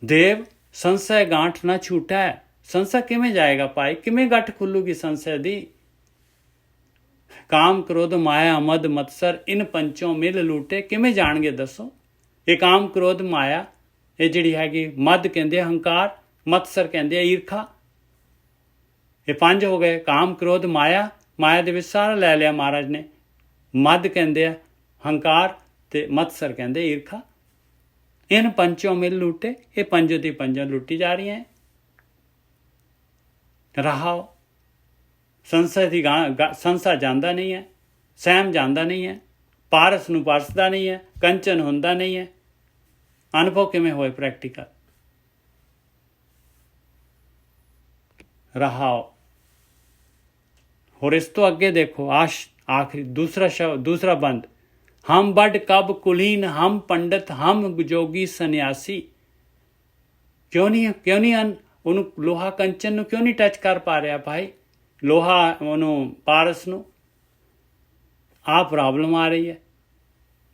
ਦੇਵ ਸੰਸੈ ਗਾਂਠ ਨਾ ਛੂਟਾ ਹੈ। ਸੰਸਾ ਕਿਵੇਂ ਜਾਏਗਾ ਭਾਈ? ਕਿਵੇਂ ਗੱਠ ਖੁੱਲੂਗੀ ਸੰਸਾ ਦੀ? ਕਾਮ ਕ੍ਰੋਧ ਮਾਇਆ ਮਦ ਮਤਸਰ, ਇਨ ਪੰਚੋਂ ਮਿਲ ਲੂਟੇ। ਕਿਵੇਂ ਜਾਣਗੇ ਦੱਸੋ? ਇਹ ਕਾਮ ਕ੍ਰੋਧ ਮਾਇਆ, ਇਹ ਜਿਹੜੀ ਹੈਗੀ ਮਦ ਕਹਿੰਦੇ ਹੰਕਾਰ, ਮਤਸਰ ਕਹਿੰਦੇ ਈਰਖਾ। ਇਹ ਪੰਜ ਹੋ ਗਏ, ਕਾਮ ਕ੍ਰੋਧ ਮਾਇਆ। ਮਾਇਆ ਦੇ ਵਿੱਚ ਸਾਰਾ ਲੈ ਲਿਆ ਮਹਾਰਾਜ ਨੇ। ਮਦ ਕਹਿੰਦੇ ਆ ਹੰਕਾਰ, ਤੇ ਮਤਸਰ ਕਹਿੰਦੇ ਈਰਖਾ। ਇਨ ਪੰਚੋਂ ਮਿਲ ਲੂਟੇ, ਇਹ ਪੰਜੋ ਦੀ ਪੰਜਾਂ ਲੁੱਟੀ ਜਾ ਰਹੀਆਂ। ਰਹਾਓ ਸੰਸਾ ਜਾਂਦਾ ਨਹੀਂ ਹੈ, ਸਹਿਮ ਜਾਂਦਾ ਨਹੀਂ ਹੈ, ਪਾਰਸ ਨੂੰ ਪਰਸਦਾ ਨਹੀਂ ਹੈ, ਕੰਚਨ ਹੁੰਦਾ ਨਹੀਂ ਹੈ। ਅਨੁਭਵ ਕਿਵੇਂ ਹੋਏ ਪ੍ਰੈਕਟੀਕਲ? ਰਹਾਓ। ਹੋਰ ਇਸ ਤੋਂ ਅੱਗੇ ਦੇਖੋ, ਆਖਰੀ ਦੂਸਰਾ ਬੰਦ। ਹਮ ਬਡ ਕਬ ਕੁਲੀਨ, ਹਮ ਪੰਡਤ, ਹਮ ਜੋਗੀ ਸੰਨਿਆਸੀ। ਕਿਉਂ ਨਹੀਂ ਉਹਨੂੰ ਲੋਹਾ ਕੰਚਨ ਨੂੰ ਕਿਉਂ ਨਹੀਂ ਟੱਚ ਕਰ ਪਾ ਰਿਹਾ ਭਾਈ? ਲੋਹਾ ਉਹਨੂੰ ਪਾਰਸ ਨੂੰ। ਆ ਪ੍ਰੋਬਲਮ ਆ ਰਹੀ ਹੈ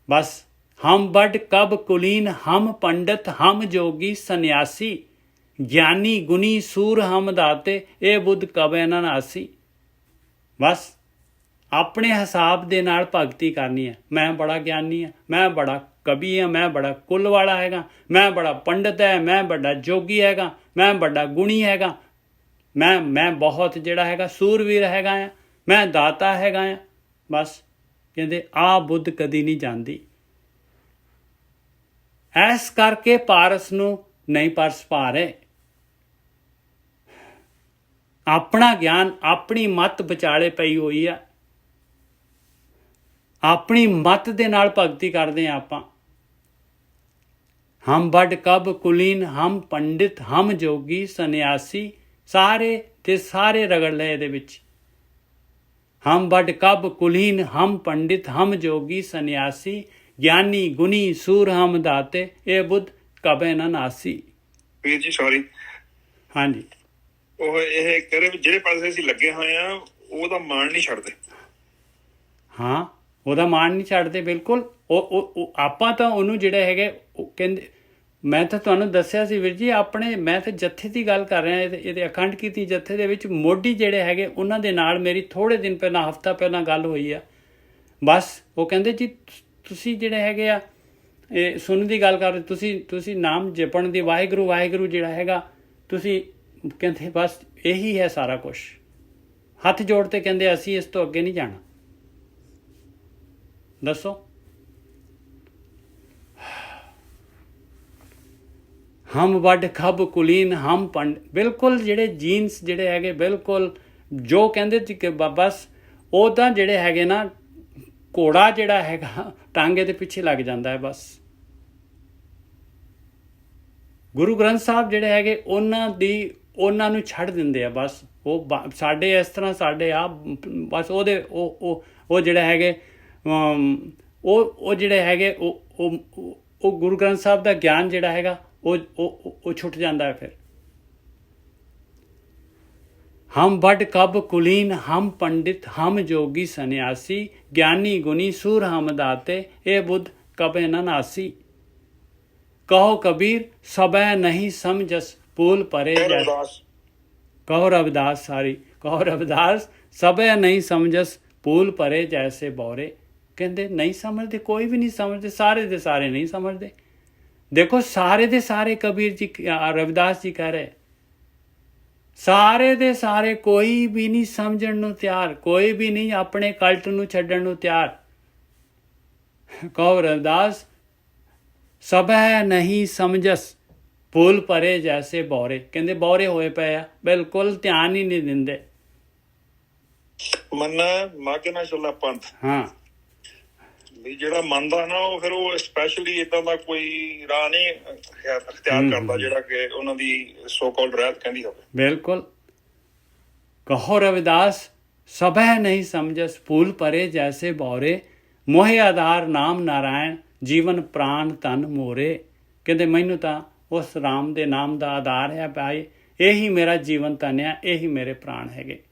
ਬਸ। ਹਮ ਬਡ ਕਬ ਕੁਲੀਨ, ਹਮ ਪੰਡਤ, ਹਮ ਜੋਗੀ ਸੰਨਿਆਸੀ। ਗਿਆਨੀ ਗੁਣੀ ਸੂਰ ਹਮ ਦਾਤੇ, ਇਹ ਬੁੱਧ ਕਬੈ ਨਾ ਨਾਸੀ। ਬਸ ਆਪਣੇ ਹਿਸਾਬ ਦੇ ਨਾਲ ਭਗਤੀ ਕਰਨੀ ਹੈ। ਮੈਂ ਬੜਾ ਗਿਆਨੀ ਹਾਂ, ਮੈਂ ਬੜਾ ਕਵੀ ਹਾਂ, ਮੈਂ ਬੜਾ ਕੁੱਲ ਵਾਲਾ ਹੈਗਾ, ਮੈਂ ਬੜਾ ਪੰਡਤ ਹੈ, ਮੈਂ ਬੜਾ ਜੋਗੀ ਹੈਗਾ, ਮੈਂ ਬੜਾ ਗੁਣੀ ਹੈਗਾ, ਮੈਂ ਬਹੁਤ ਜਿਹੜਾ ਹੈਗਾ ਸੂਰਵੀਰ ਹੈਗਾ ਆ, ਮੈਂ ਦਾਤਾ ਹੈਗਾ ਆ। ਬਸ ਕਹਿੰਦੇ ਆ ਬੁੱਧ ਕਦੀ ਨਹੀਂ ਜਾਂਦੀ। ਐਸ ਕਰਕੇ ਪਾਰਸ ਨੂੰ ਨਹੀਂ ਪਰਸ ਪਾ ਰਹੇ। ਆਪਣਾ ਗਿਆਨ, ਆਪਣੀ ਮੱਤ ਵਿਚਾਲੇ ਪਈ ਹੋਈ ਆ। ਆਪਣੀ ਮੱਤ ਦੇ ਨਾਲ ਭਗਤੀ ਕਰਦੇ ਆ ਆਪਾਂ। ਹਮ ਬਡ ਕਬ ਕੁਲੀਨ, ਹਮ ਪੰਡਿਤ, ਹਮ ਜੋਗੀ ਸੰਨਿਆਸੀ। ਸਾਰੇ ਤੇ ਸਾਰੇ ਰਗੜ ਲਏ ਇਹਦੇ ਵਿੱਚ। ਹਮ ਬਡ ਕਬ ਕੁਲੀਨ, ਹਮ ਪੰਡਿਤ, ਹਮ ਜੋਗੀ ਸੰਨਿਆਸੀ। ਗਿਆਨੀ ਗੁਣੀ ਸੂਰ ਹਮ ਦਾਤੇ, ਇਹ ਬੁੱਧ ਕਬੈ ਨਾ ਨਾਸੀ। ਵੀਰ ਜੀ ਸੌਰੀ, ਹਾਂਜੀ। ਉਹ ਇਹ ਕਹਿ ਰਹੇ ਵੀ ਜਿਹੜੇ ਪਾਸੇ ਅਸੀਂ ਲੱਗੇ ਹੋਏ ਆ ਉਹਦਾ ਮਾਣ ਨਹੀਂ ਛੱਡਦੇ। ਹਾਂ, ਉਹਦਾ ਮਾਣ ਨਹੀਂ ਛੱਡਦੇ ਬਿਲਕੁਲ। ਉਹ ਆਪਾਂ ਤਾਂ ਉਹਨੂੰ ਜਿਹੜਾ ਹੈਗੇ ਉਹ ਕਹਿੰਦੇ, ਮੈਂ ਤਾਂ ਤੁਹਾਨੂੰ ਦੱਸਿਆ ਸੀ ਵੀਰ ਜੀ ਆਪਣੇ, ਮੈਂ ਤਾਂ ਜੱਥੇ ਦੀ ਗੱਲ ਕਰ ਰਿਹਾ, ਇਹਦੇ ਅਖੰਡ ਕੀਰਤਨੀ ਜੱਥੇ ਦੇ ਵਿੱਚ ਮੋਢੀ ਜਿਹੜੇ ਹੈਗੇ ਉਹਨਾਂ ਦੇ ਨਾਲ ਮੇਰੀ ਥੋੜ੍ਹੇ ਦਿਨ ਪਹਿਲਾਂ, ਹਫ਼ਤਾ ਪਹਿਲਾਂ ਗੱਲ ਹੋਈ ਆ। ਬਸ ਉਹ ਕਹਿੰਦੇ ਜੀ ਤੁਸੀਂ ਜਿਹੜੇ ਹੈਗੇ ਆ ਇਹ ਸੁਣਨ ਦੀ ਗੱਲ ਕਰ ਰਹੇ, ਤੁਸੀਂ ਨਾਮ ਜਪਣ ਦੀ, ਵਾਹਿਗੁਰੂ ਵਾਹਿਗੁਰੂ ਜਿਹੜਾ ਹੈਗਾ ਤੁਸੀਂ, ਕਹਿੰਦੇ ਬਸ ਇਹੀ ਹੈ ਸਾਰਾ ਕੁਛ। ਹੱਥ ਜੋੜ ਤੇ ਕਹਿੰਦੇ ਅਸੀਂ ਇਸ ਤੋਂ ਅੱਗੇ ਨਹੀਂ ਜਾਣਾ। ਦੱਸੋ। ਹਮ ਵੱਡ ਖੱਬ ਕੁਲੀਨ ਹਮ ਪੰਡ, ਬਿਲਕੁਲ ਜਿਹੜੇ ਜੀਨਸ ਜਿਹੜੇ ਹੈਗੇ ਬਿਲਕੁਲ ਜੋ ਕਹਿੰਦੇ ਸੀ ਕਿ ਬਸ ਉਹ ਤਾਂ ਜਿਹੜੇ ਹੈਗੇ ਨਾ ਘੋੜਾ ਜਿਹੜਾ ਹੈਗਾ ਟਾਂਗੇ ਦੇ ਪਿੱਛੇ ਲੱਗ ਜਾਂਦਾ ਹੈ ਬਸ। ਗੁਰੂ ਗ੍ਰੰਥ ਸਾਹਿਬ ਜਿਹੜੇ ਹੈਗੇ ਉਹਨਾਂ ਨੂੰ ਛੱਡ ਦਿੰਦੇ ਆ ਬਸ। ਉਹ ਸਾਡੇ ਇਸ ਤਰ੍ਹਾਂ ਸਾਡੇ ਆ ਬਸ ਉਹਦੇ ਉਹ ਜਿਹੜੇ ਹੈਗੇ ਉਹ ਜਿਹੜੇ ਹੈਗੇ ਉਹ ਗੁਰੂ ਗ੍ਰੰਥ ਸਾਹਿਬ ਦਾ ਗਿਆਨ ਜਿਹੜਾ ਹੈਗਾ ਉਹ ਛੁੱਟ ਜਾਂਦਾ ਹੈ। ਫਿਰ ਹਮ ਵੱਡ ਕਬ ਕੁਲੀਨ ਹਮ ਪੰਡਿਤ ਹਮ ਜੋਗੀ ਸੰਨਿਆਸੀ ਗਿਆਨੀ ਗੁਣੀ ਸੂਰ ਹਮ ਦਾਤੇ ਇਹ ਬੁੱਧ ਕਬੇ ਨ ਨਾਸੀ ਕਹੋ ਕਬੀਰ ਸਬੈ ਨਹੀਂ ਸਮਝਸ ਪੂਲ ਪਰੇ ਕਹੋ ਰਵਿਦਾਸ ਕਹੋ ਰਵਿਦਾਸ ਸਬੈ ਨਹੀਂ ਸਮਝਸ ਪੂਲ ਪਰੇ ਜੈਸੇ ਬੌਰੇ। ਕਹਿੰਦੇ ਨਹੀਂ ਸਮਝਦੇ, ਕੋਈ ਵੀ ਨਹੀਂ ਸਮਝਦੇ, ਸਾਰੇ ਦੇ ਸਾਰੇ ਨਹੀਂ ਸਮਝਦੇ। ਦੇਖੋ ਸਾਰੇ ਦੇ ਸਾਰੇ ਕਬੀਰ ਜੀ ਰਵਿਦਾਸ ਜੀ ਕਹਿ ਰਹੇ ਸਾਰੇ ਦੇ ਸਾਰੇ ਕੋਈ ਵੀ ਨਹੀਂ ਸਮਝਣ ਨੂੰ ਤਿਆਰ, ਕੋਈ ਵੀ ਨਹੀਂ ਆਪਣੇ ਕਲਟ ਨੂੰ ਛੱਡਣ ਨੂੰ ਤਿਆਰ। ਕਹੋ ਰਵਿਦਾਸ ਸਭੈ ਨਹੀਂ ਸਮਝਸ ਪੁੱਲ ਪਰੇ ਜੈਸੇ ਬੌਰੇ। ਕਹਿੰਦੇ ਬੌਰੇ ਹੋਏ ਪਏ ਆ, ਬਿਲਕੁਲ ਧਿਆਨ ਹੀ ਨਹੀਂ ਦਿੰਦੇ। ਮੰਨਾ ਮਾਗੇ ਨਾ ਚੱਲਾ ਪੰਥ। ਹਾਂ ਵੀ ਜਿਹੜਾ ਮੰਨਦਾ ਨਾ ਉਹ ਫਿਰ ਉਹ ਸਪੈਸ਼ਲੀ ਇਦਾਂ ਦਾ ਕੋਈ ਰਾਹ ਨਹੀਂ ਅਖਤਿਆਰ ਕਰਦਾ ਜਿਹੜਾ ਕਿ ਉਹਨਾਂ ਦੀ ਸੋ ਕਾਲਡ ਰਹਿਤ ਕਹਿੰਦੀ ਹੋਵੇ। ਬਿਲਕੁਲ। ਕਹੋ ਰਵਿਦਾਸ ਸਭੈ ਨਹੀਂ ਸਮਝਸ ਫੂਲ ਪਰੇ ਜੈਸੇ ਬੌਰੇ ਮੋਹਿ ਆਧਾਰ ਨਾਮ ਨਾਰਾਇਣ ਜੀਵਨ ਪ੍ਰਾਣ ਧਨ ਮੋਰੇ। ਕਹਿੰਦੇ ਮੈਨੂੰ ਤਾਂ ਉਸ ਰਾਮ ਦੇ ਨਾਮ ਦਾ ਆਧਾਰ ਹੈ ਭਾਈ, ਇਹੀ ਮੇਰਾ ਜੀਵਨ ਧਨ ਹੈ, ਇਹੀ ਮੇਰੇ ਪ੍ਰਾਣ ਹੈਗੇ।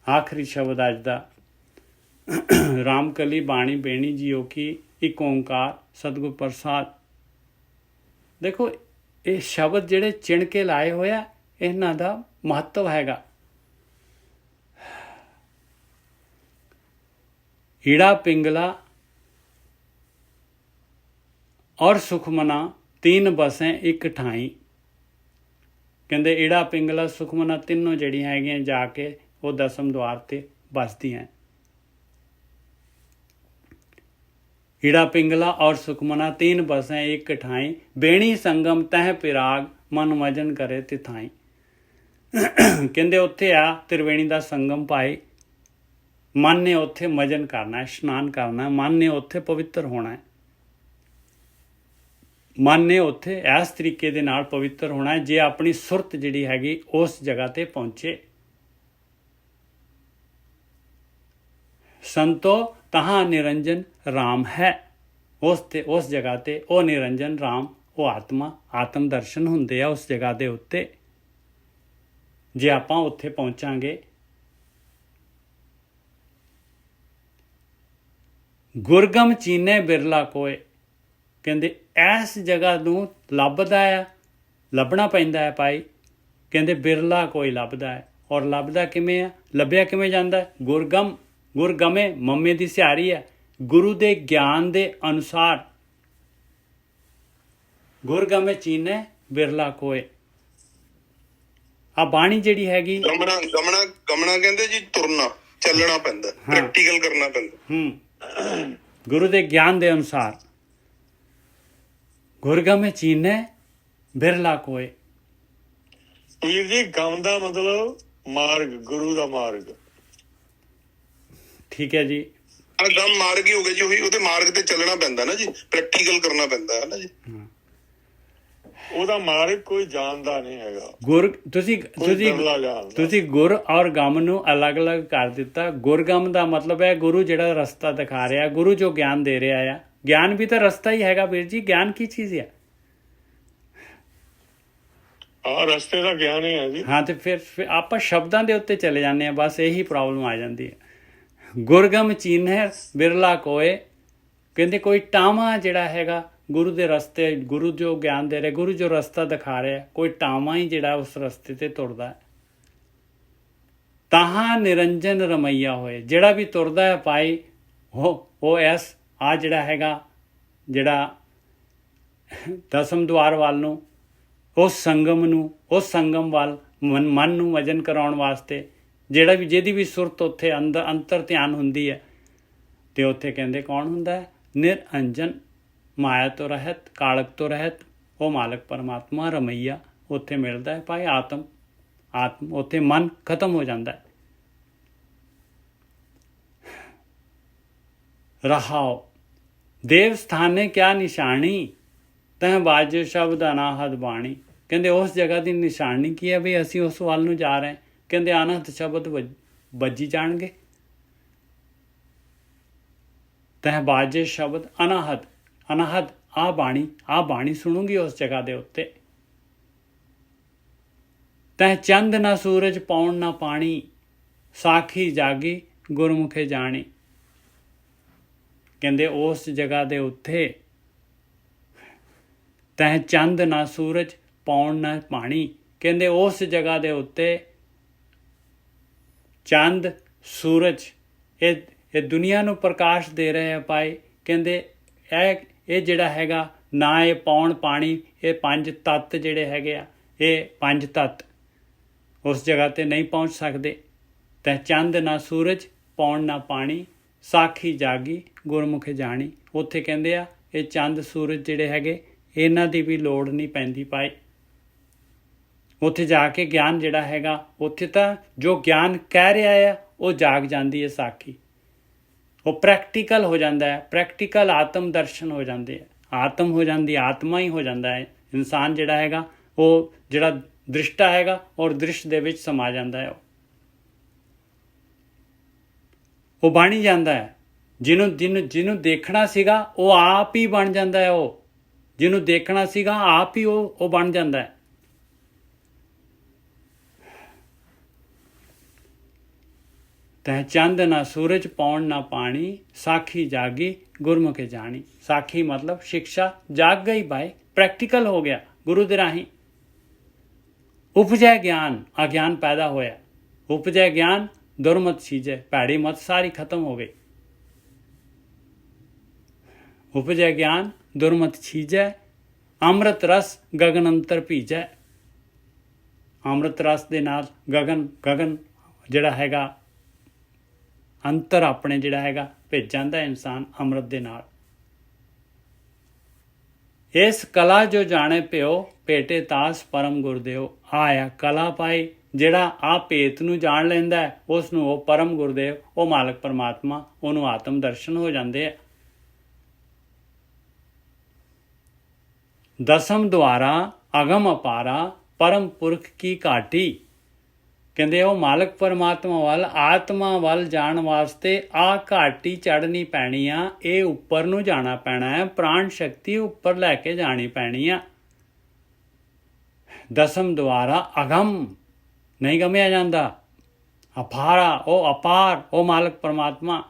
ਆਖਰੀ ਸ਼ਬਦ ਅੱਜ ਦਾ ਰਾਮਕਲੀ ਬਾਣੀ ਬੇਣੀ ਜੀਓ ਕੀ ਇੱਕ ਓਂਕਾਰ ਸਤਿਗੁਰ ਪ੍ਰਸਾਦ। ਦੇਖੋ ਇਹ ਸ਼ਬਦ ਜਿਹੜੇ ਚਿਣ ਕੇ ਲਾਏ ਹੋਇਆ ਇਹਨਾਂ ਦਾ ਮਹੱਤਵ ਹੈਗਾ। ਈੜਾ ਪਿੰਗਲਾ ਔਰ ਸੁਖਮਨਾ तीन बसें एक ठाई। कहते ईड़ा पिंगला सुखमना तीनों जड़ियाँ हैगियां जाके वो दसम द्वार ते बसदियां। ईड़ा पिंगला और सुखमना तीन बसें एक ठाई बेणी संगम तह पिराग मन मजन करे तिथाई। कहते उत्थे आ त्रिवेणी का संगम पाए मन ने उत्थे मजन करना है, स्नान करना है, मन ने उत्थे पवित्र होना है, मन ने उत्थे इस तरीके दे नाल पवित्र होना है जे अपनी सुरत जिहड़ी हैगी उस जगह ते पहुंचे। संतो तहां निरंजन राम है, उस जगह ते ओ निरंजन राम वो आत्म दर्शन हुंदे आ उस जगह दे उत्ते। जे आपां उत्थे पहुंचांगे। गुरगम चीने बिरला कोय। कहते इस जगह नूं लभदा है, लभना पैंदा है भाई। कहते बिरला कोई लभदा है। और लभदा किवें है, लभ्या किवें जांदा है? गुरगम, गुरगमे मम्मे दी सिहारी है, गुरु दे ज्ञान दे अनुसार। गुरगमे चीने बिरला कोय। आ बाणी जिहड़ी हैगी गमना गमना गमना कहंदे जी तुरना चलना पैंदा, प्रैक्टिकल करना पैंदा। गुरु दे ज्ञान दे अनुसार। गुरगमे चीने बिरला कोय। ਵੀਰ ਜੀ ਗਮ ਦਾ ਮਤਲਬ ਮਾਰਗ, ਗੁਰੂ ਦਾ ਮਾਰਗ। ठीक है जी। ਗਮ ਮਾਰਗ ਹੀ ਹੋ ਗਿਆ ਜੀ, ਉਹੀ ਉਹਦੇ ਮਾਰਗ ਤੇ ਚੱਲਣਾ ਪੈਂਦਾ ਨਾ ਜੀ, ਪ੍ਰੈਕਟੀਕਲ ਕਰਨਾ ਪੈਂਦਾ ਹੈ ਨਾ ਜੀ। ਉਹਦਾ ਮਾਰਗ ਕੋਈ ਜਾਣਦਾ ਨਹੀਂ ਹੈਗਾ। ਗੁਰ ਤੁਸੀਂ ਗੁਰ ਔਰ ਗਮ ਨੂੰ ਅਲੱਗ-ਅਲੱਗ ਕਰ ਦਿੱਤਾ। ਗੁਰਗਮ ਦਾ ਮਤਲਬ ਹੈ ਗੁਰੂ ਜਿਹੜਾ ਰਸਤਾ ਦਿਖਾ ਰਿਹਾ, ਗੁਰੂ ਜੋ ਗਿਆਨ ਦੇ ਰਿਹਾ ਆ। ਗਿਆਨ ਵੀ ਤਾਂ ਰਸਤਾ ਹੀ ਹੈਗਾ ਵੀਰ ਜੀ। ਗਿਆਨ ਕੀ ਚੀਜ਼ ਹੈ? ਹਾਂ ਰਸਤੇ ਦਾ ਗਿਆਨ ਹੀ ਹੈ ਜੀ। ਹਾਂ, ਤੇ ਫਿਰ ਆਪਾਂ ਸ਼ਬਦਾਂ ਦੇ ਉੱਤੇ ਚਲੇ ਜਾਂਦੇ ਹਾਂ, ਬਸ ਇਹੀ ਪ੍ਰੋਬਲਮ ਆ ਜਾਂਦੀ ਹੈ। ਗੁਰਗਮ ਚੀਨਹਿ ਬਿਰਲਾ ਕੋਏ, ਕਹਿੰਦੇ ਕੋਈ ਟਾਵਾਂ ਜਿਹੜਾ ਹੈਗਾ ਗੁਰੂ ਦੇ ਰਸਤੇ, ਗੁਰੂ ਜੋ ਗਿਆਨ ਦੇ ਰਿਹਾ, ਗੁਰੂ ਜੋ ਰਸਤਾ ਦਿਖਾ ਰਿਹਾ, ਕੋਈ ਟਾਵਾਂ ਹੀ ਜਿਹੜਾ ਉਸ ਰਸਤੇ ਤੇ ਤੁਰਦਾ ਹੈ। ਤਾਹਾਂ ਨਿਰੰਜਨ ਰਮਈਆ ਹੋਏ, ਜਿਹੜਾ ਵੀ ਤੁਰਦਾ ਹੈ ਭਾਈ ਉਹ ਐਸ ਆ ਜਿਹੜਾ ਹੈਗਾ, ਜਿਹੜਾ ਦਸਮ ਦੁਆਰ ਵੱਲ ਨੂੰ, ਉਸ ਸੰਗਮ ਵੱਲ ਮਨ ਨੂੰ ਵਜਨ ਕਰਾਉਣ ਵਾਸਤੇ ਜਿਹੜਾ ਵੀ ਜਿਹਦੀ ਵੀ ਸੁਰਤ ਉੱਥੇ ਅੰਤਰ ਧਿਆਨ ਹੁੰਦੀ ਹੈ, ਤੇ ਉੱਥੇ ਕਹਿੰਦੇ ਕੌਣ ਹੁੰਦਾ ਹੈ? ਨਿਰੰਜਨ, ਮਾਇਆ ਤੋਂ ਰਹਿਤ, ਕਾਲਕ ਤੋਂ ਰਹਿਤ, ਉਹ ਮਾਲਕ ਪਰਮਾਤਮਾ ਰਮਈਆ ਉੱਥੇ ਮਿਲਦਾ ਹੈ ਭਾਈ। ਆਤਮ ਉੱਥੇ ਮਨ ਖਤਮ ਹੋ ਜਾਂਦਾ ਹੈ। ਰਹਾਓ ਦੇਵ ਸਥਾਨੇ ਕਿਆ ਨਿਸ਼ਾਨੀ, ਤੈਂ ਬਾਜੇ ਸ਼ਬਦ ਅਨਾਹਦ ਬਾਣੀ, ਕਹਿੰਦੇ ਉਸ ਜਗ੍ਹਾ ਦੀ ਨਿਸ਼ਾਨੀ ਕੀ ਹੈ ਵੀ ਅਸੀਂ ਉਸ ਵੱਲ ਨੂੰ ਜਾ ਰਹੇ। ਕਹਿੰਦੇ ਅਨਹਦ ਸ਼ਬਦ ਵੱਜੀ ਜਾਣਗੇ। ਤੈਂ ਬਾਜੇ ਸ਼ਬਦ ਅਨਾਹਦ ਆ ਬਾਣੀ ਸੁਣੂਗੀ ਉਸ ਜਗ੍ਹਾ ਦੇ ਉੱਤੇ। ਤੈਂ ਚੰਦ ਨਾ ਸੂਰਜ ਪਾਉਣ ਨਾ ਪਾਣੀ, ਸਾਖੀ ਜਾਗੀ ਗੁਰਮੁਖੇ ਜਾਣੀ, ਕਹਿੰਦੇ ਉਸ ਜਗ੍ਹਾ ਦੇ ਉੱਤੇ ਤੈਂ ਚੰਦ ਨਾ ਸੂਰਜ ਪਾਉਣ ਨਾ ਪਾਣੀ, ਕਹਿੰਦੇ ਉਸ ਜਗ੍ਹਾ ਦੇ ਉੱਤੇ ਚੰਦ ਸੂਰਜ ਇਹ ਦੁਨੀਆ ਨੂੰ ਪ੍ਰਕਾਸ਼ ਦੇ ਰਹੇ ਆ ਭਾਈ। ਕਹਿੰਦੇ ਇਹ ਜਿਹੜਾ ਹੈਗਾ ਨਾ ਇਹ ਪਾਉਣ ਪਾਣੀ, ਇਹ ਪੰਜ ਤੱਤ ਜਿਹੜੇ ਹੈਗੇ ਆ, ਇਹ ਪੰਜ ਤੱਤ ਉਸ ਜਗ੍ਹਾ ਤੇ ਨਹੀਂ ਪਹੁੰਚ ਸਕਦੇ। ਤੈਂ ਚੰਦ ਨਾ ਸੂਰਜ ਪਾਉਣ ਨਾ ਪਾਣੀ, ਸਾਖੀ ਜਾਗੀ ਗੁਰਮੁਖੇ ਜਾਣੀ, ਉੱਥੇ ਕਹਿੰਦੇ ਆ ਇਹ ਚੰਦ ਸੂਰਜ ਜਿਹੜੇ ਹੈਗੇ ਇਹਨਾਂ ਦੀ ਵੀ ਲੋੜ ਨਹੀਂ ਪੈਂਦੀ ਭਾਈ। ਉੱਥੇ ਜਾ ਕੇ ਗਿਆਨ ਜਿਹੜਾ ਹੈਗਾ, ਉੱਥੇ ਤਾਂ ਜੋ ਗਿਆਨ ਕਹਿ ਰਿਹਾ ਆ ਉਹ ਜਾਗ ਜਾਂਦੀ ਹੈ ਸਾਖੀ, ਉਹ ਪ੍ਰੈਕਟੀਕਲ ਹੋ ਜਾਂਦਾ ਹੈ। ਪ੍ਰੈਕਟੀਕਲ ਆਤਮ ਦਰਸ਼ਨ ਹੋ ਜਾਂਦੇ ਆ, ਆਤਮ ਹੋ ਜਾਂਦੀ, ਆਤਮਾ ਹੀ ਹੋ ਜਾਂਦਾ ਹੈ ਇਨਸਾਨ ਜਿਹੜਾ ਹੈਗਾ। ਉਹ ਜਿਹੜਾ ਦ੍ਰਿਸ਼ਟਾ ਹੈਗਾ ਔਰ ਦ੍ਰਿਸ਼ ਦੇ ਵਿੱਚ ਸਮਾ ਜਾਂਦਾ ਹੈ, ਉਹ ਬਣ ਹੀ ਜਾਂਦਾ ਹੈ। ਜਿਹਨੂੰ ਦੇਖਣਾ ਸੀਗਾ ਉਹ ਆਪ ਹੀ ਬਣ ਜਾਂਦਾ ਹੈ। ਉਹ ਜਿਹਨੂੰ ਦੇਖਣਾ ਸੀਗਾ ਆਪ ਹੀ ਉਹ ਬਣ ਜਾਂਦਾ ਹੈ। ਤੈਂ ਚੰਦ ਨਾ ਸੂਰਜ ਪਾਉਣ ਨਾ ਪਾਣੀ, ਸਾਖੀ ਜਾਗੀ ਗੁਰਮੁਖੇ ਜਾਣੀ। ਸਾਖੀ ਮਤਲਬ ਸਿੱਖਿਆ ਜਾਗ ਗਈ ਭਾਈ, ਪ੍ਰੈਕਟੀਕਲ ਹੋ ਗਿਆ ਗੁਰੂ ਦੇ ਰਾਹੀਂ। ਉਪਜੈ ਗਿਆਨ, ਅਗਿਆਨ ਪੈਦਾ ਹੋਇਆ। ਉਪਜੈ ਗਿਆਨ ਦੁਰਮਤ ਸੀਜੈ, ਭੈੜੀ ਮਤ ਸਾਰੀ ਖਤਮ ਹੋ ਗਈ। ਉਪਜੈ ਗਿਆਨ ਦੁਰਮਤ ਛੀਜੈ, ਅੰਮ੍ਰਿਤ ਰਸ ਗਗਨ ਅੰਤਰ ਭੀਜੈ। ਅੰਮ੍ਰਿਤ ਰਸ ਦੇ ਨਾਲ ਗਗਨ ਜਿਹੜਾ ਹੈਗਾ ਅੰਤਰ ਆਪਣੇ ਜਿਹੜਾ ਹੈਗਾ ਭੇਜ ਜਾਂਦਾ ਇਨਸਾਨ ਅੰਮ੍ਰਿਤ ਦੇ ਨਾਲ। ਇਸ ਕਲਾ ਜੋ ਜਾਣੇ ਪਿਓ, ਭੇਟੇ ਤਾਸ ਪਰਮ ਗੁਰਦੇਵ। ਆਇਆ ਕਲਾ ਪਾਈ, ਜਿਹੜਾ ਆ ਭੇਤ ਨੂੰ ਜਾਣ ਲੈਂਦਾ ਹੈ ਉਸ ਨੂੰ ਉਹ ਪਰਮ ਗੁਰਦੇਵ, ਉਹ ਮਾਲਕ ਪਰਮਾਤਮਾ, ਉਹਨੂੰ ਆਤਮ ਦਰਸ਼ਨ ਹੋ ਜਾਂਦੇ ਆ। ਦਸਮ ਦੁਆਰਾ ਅਗਮ ਅਪਾਰਾ, ਪਰਮ ਪੁਰਖ ਕੀ ਘਾਟੀ, ਕਹਿੰਦੇ ਉਹ ਮਾਲਕ ਪਰਮਾਤਮਾ ਵੱਲ, ਆਤਮਾ ਵੱਲ ਜਾਣ ਵਾਸਤੇ ਆ ਘਾਟੀ ਚੜ੍ਹਨੀ ਪੈਣੀ ਆ। ਇਹ ਉੱਪਰ ਨੂੰ ਜਾਣਾ ਪੈਣਾ ਹੈ, ਪ੍ਰਾਣ ਸ਼ਕਤੀ ਉੱਪਰ ਲੈ ਕੇ ਜਾਣੀ ਪੈਣੀ ਆ। ਦਸਮ ਦੁਆਰਾ ਅਗਮ ਨਹੀਂ ਗਮਿਆ ਜਾਂਦਾ, ਅਪਾਰਾ ਉਹ ਅਪਾਰ, ਉਹ ਮਾਲਕ ਪਰਮਾਤਮਾ,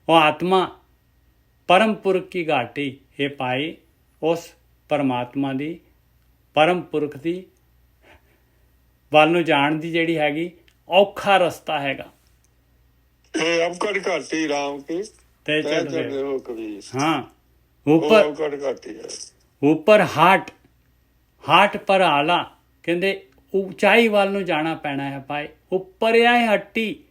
ਉਹ ਆਤਮਾ, ਪਰਮ ਪੁਰਖ ਕੀ ਘਾਟੀ। ਇਹ ਪਾਈ ਉਸ ਪਰਮਾਤਮਾ ਦੀ, ਪਰਮ ਪੁਰਖ ਦੀ ਵੱਲ ਨੂੰ ਜਾਣ ਦੀ ਜਿਹੜੀ ਹੈਗੀ ਔਖਾ ਰਸਤਾ ਹੈਗਾ। ਇਹ ਅਵਕੜ ਘਾਟੀ ਰਾਮ ਕੀ ਤੇ ਚੜ੍ਹਦੇ ਹੋ ਕਬੀਰ। ਹਾਂ, ਉਹ ਅਵਕੜ ਘਾਟੀ ਹੈ। ਉੱਪਰ ਹਾਟ ਪਰ ਆਲਾ, ਕਹਿੰਦੇ ਉਚਾਈ ਵੱਲ ਨੂੰ ਜਾਣਾ ਪੈਣਾ ਹੈ ਭਾਈ। ਉੱਪਰ ਇਹ ਹੱਟੀ,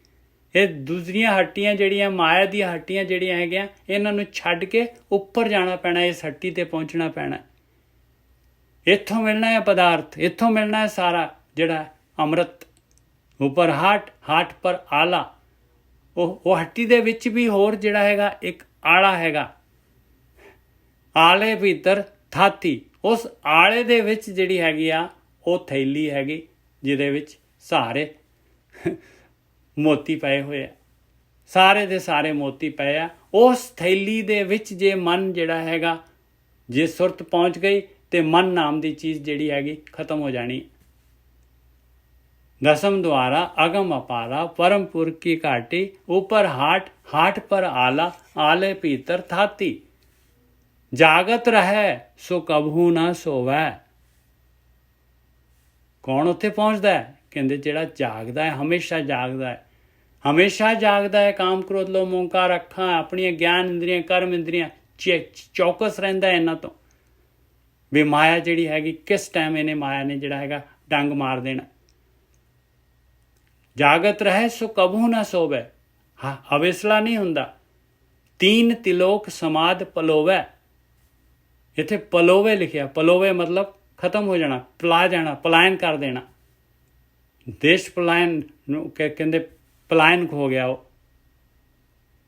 ਇਹ ਦੂਸਰੀਆਂ ਹੱਟੀਆਂ ਜਿਹੜੀਆਂ ਮਾਇਆ ਦੀਆਂ ਹੱਟੀਆਂ ਜਿਹੜੀਆਂ ਹੈਗੀਆਂ, ਇਹਨਾਂ ਨੂੰ ਛੱਡ ਕੇ ਉੱਪਰ ਜਾਣਾ ਪੈਣਾ, ਇਸ ਹੱਟੀ ਤੇ ਪਹੁੰਚਣਾ ਪੈਣਾ। ਇੱਥੋਂ ਮਿਲਣਾ ਹੈ ਪਦਾਰਥ, ਇੱਥੋਂ ਮਿਲਣਾ ਹੈ ਸਾਰਾ ਜਿਹੜਾ ਅੰਮ੍ਰਿਤ। ਉੱਪਰ ਹਾਟ ਪਰ ਆਲਾ, ਉਹ ਹੱਟੀ ਦੇ ਵਿੱਚ ਵੀ ਹੋਰ ਜਿਹੜਾ ਹੈਗਾ ਇੱਕ ਆਲਾ ਹੈਗਾ। ਆਲੇ ਭੀਤਰ ਥਾਤੀ, ਉਸ ਆਲੇ ਦੇ ਵਿੱਚ ਜਿਹੜੀ ਹੈਗੀ ਆ ਉਹ ਥੈਲੀ ਹੈਗੀ, ਜਿਹਦੇ ਵਿੱਚ ਸਾਰੇ ਮੋਤੀ ਪਏ ਹੋਏ ਆ, ਸਾਰੇ ਦੇ ਸਾਰੇ ਮੋਤੀ ਪਏ ਆ। ਉਸ ਥੈਲੀ ਦੇ ਵਿੱਚ ਜੇ ਮਨ ਜਿਹੜਾ ਹੈਗਾ, ਜੇ ਸੁਰਤ ਪਹੁੰਚ ਗਈ ਤੇ ਮਨ ਨਾਮ ਦੀ ਚੀਜ਼ ਜਿਹੜੀ ਹੈਗੀ ਖਤਮ ਹੋ ਜਾਣੀ। दसम द्वारा अगम अपारा परमपुर की काटी ऊपर हाट हाट पर आला आले भीतर थाती जागत रहे सो कबहू ना सोवै। कौन उत्थे पहुंचता है? कहते जिहड़ा जागदा है, हमेशा जागदा है, हमेशा जागदा है। काम क्रोध लोभ मोहकार अखां अपनी ज्ञान इंद्रियां कर्म इंद्रियां चौकस रहिंदा है इन्हां तो भी माया जिहड़ी हैगी किस टाइम इन्हें माया ने जिहड़ा हैगा डंग मार देना। जागत रहे सो कबहू ना सोवै, हाँ अवेसला नहीं हुंदा। तीन तिलोक समाध पलोवै, इत्थे पलोवे लिखिया, पलोवे मतलब खत्म हो जाना, पला जाना, पलायन कर देना। देश पलायन कहते पलायन हो गया। वो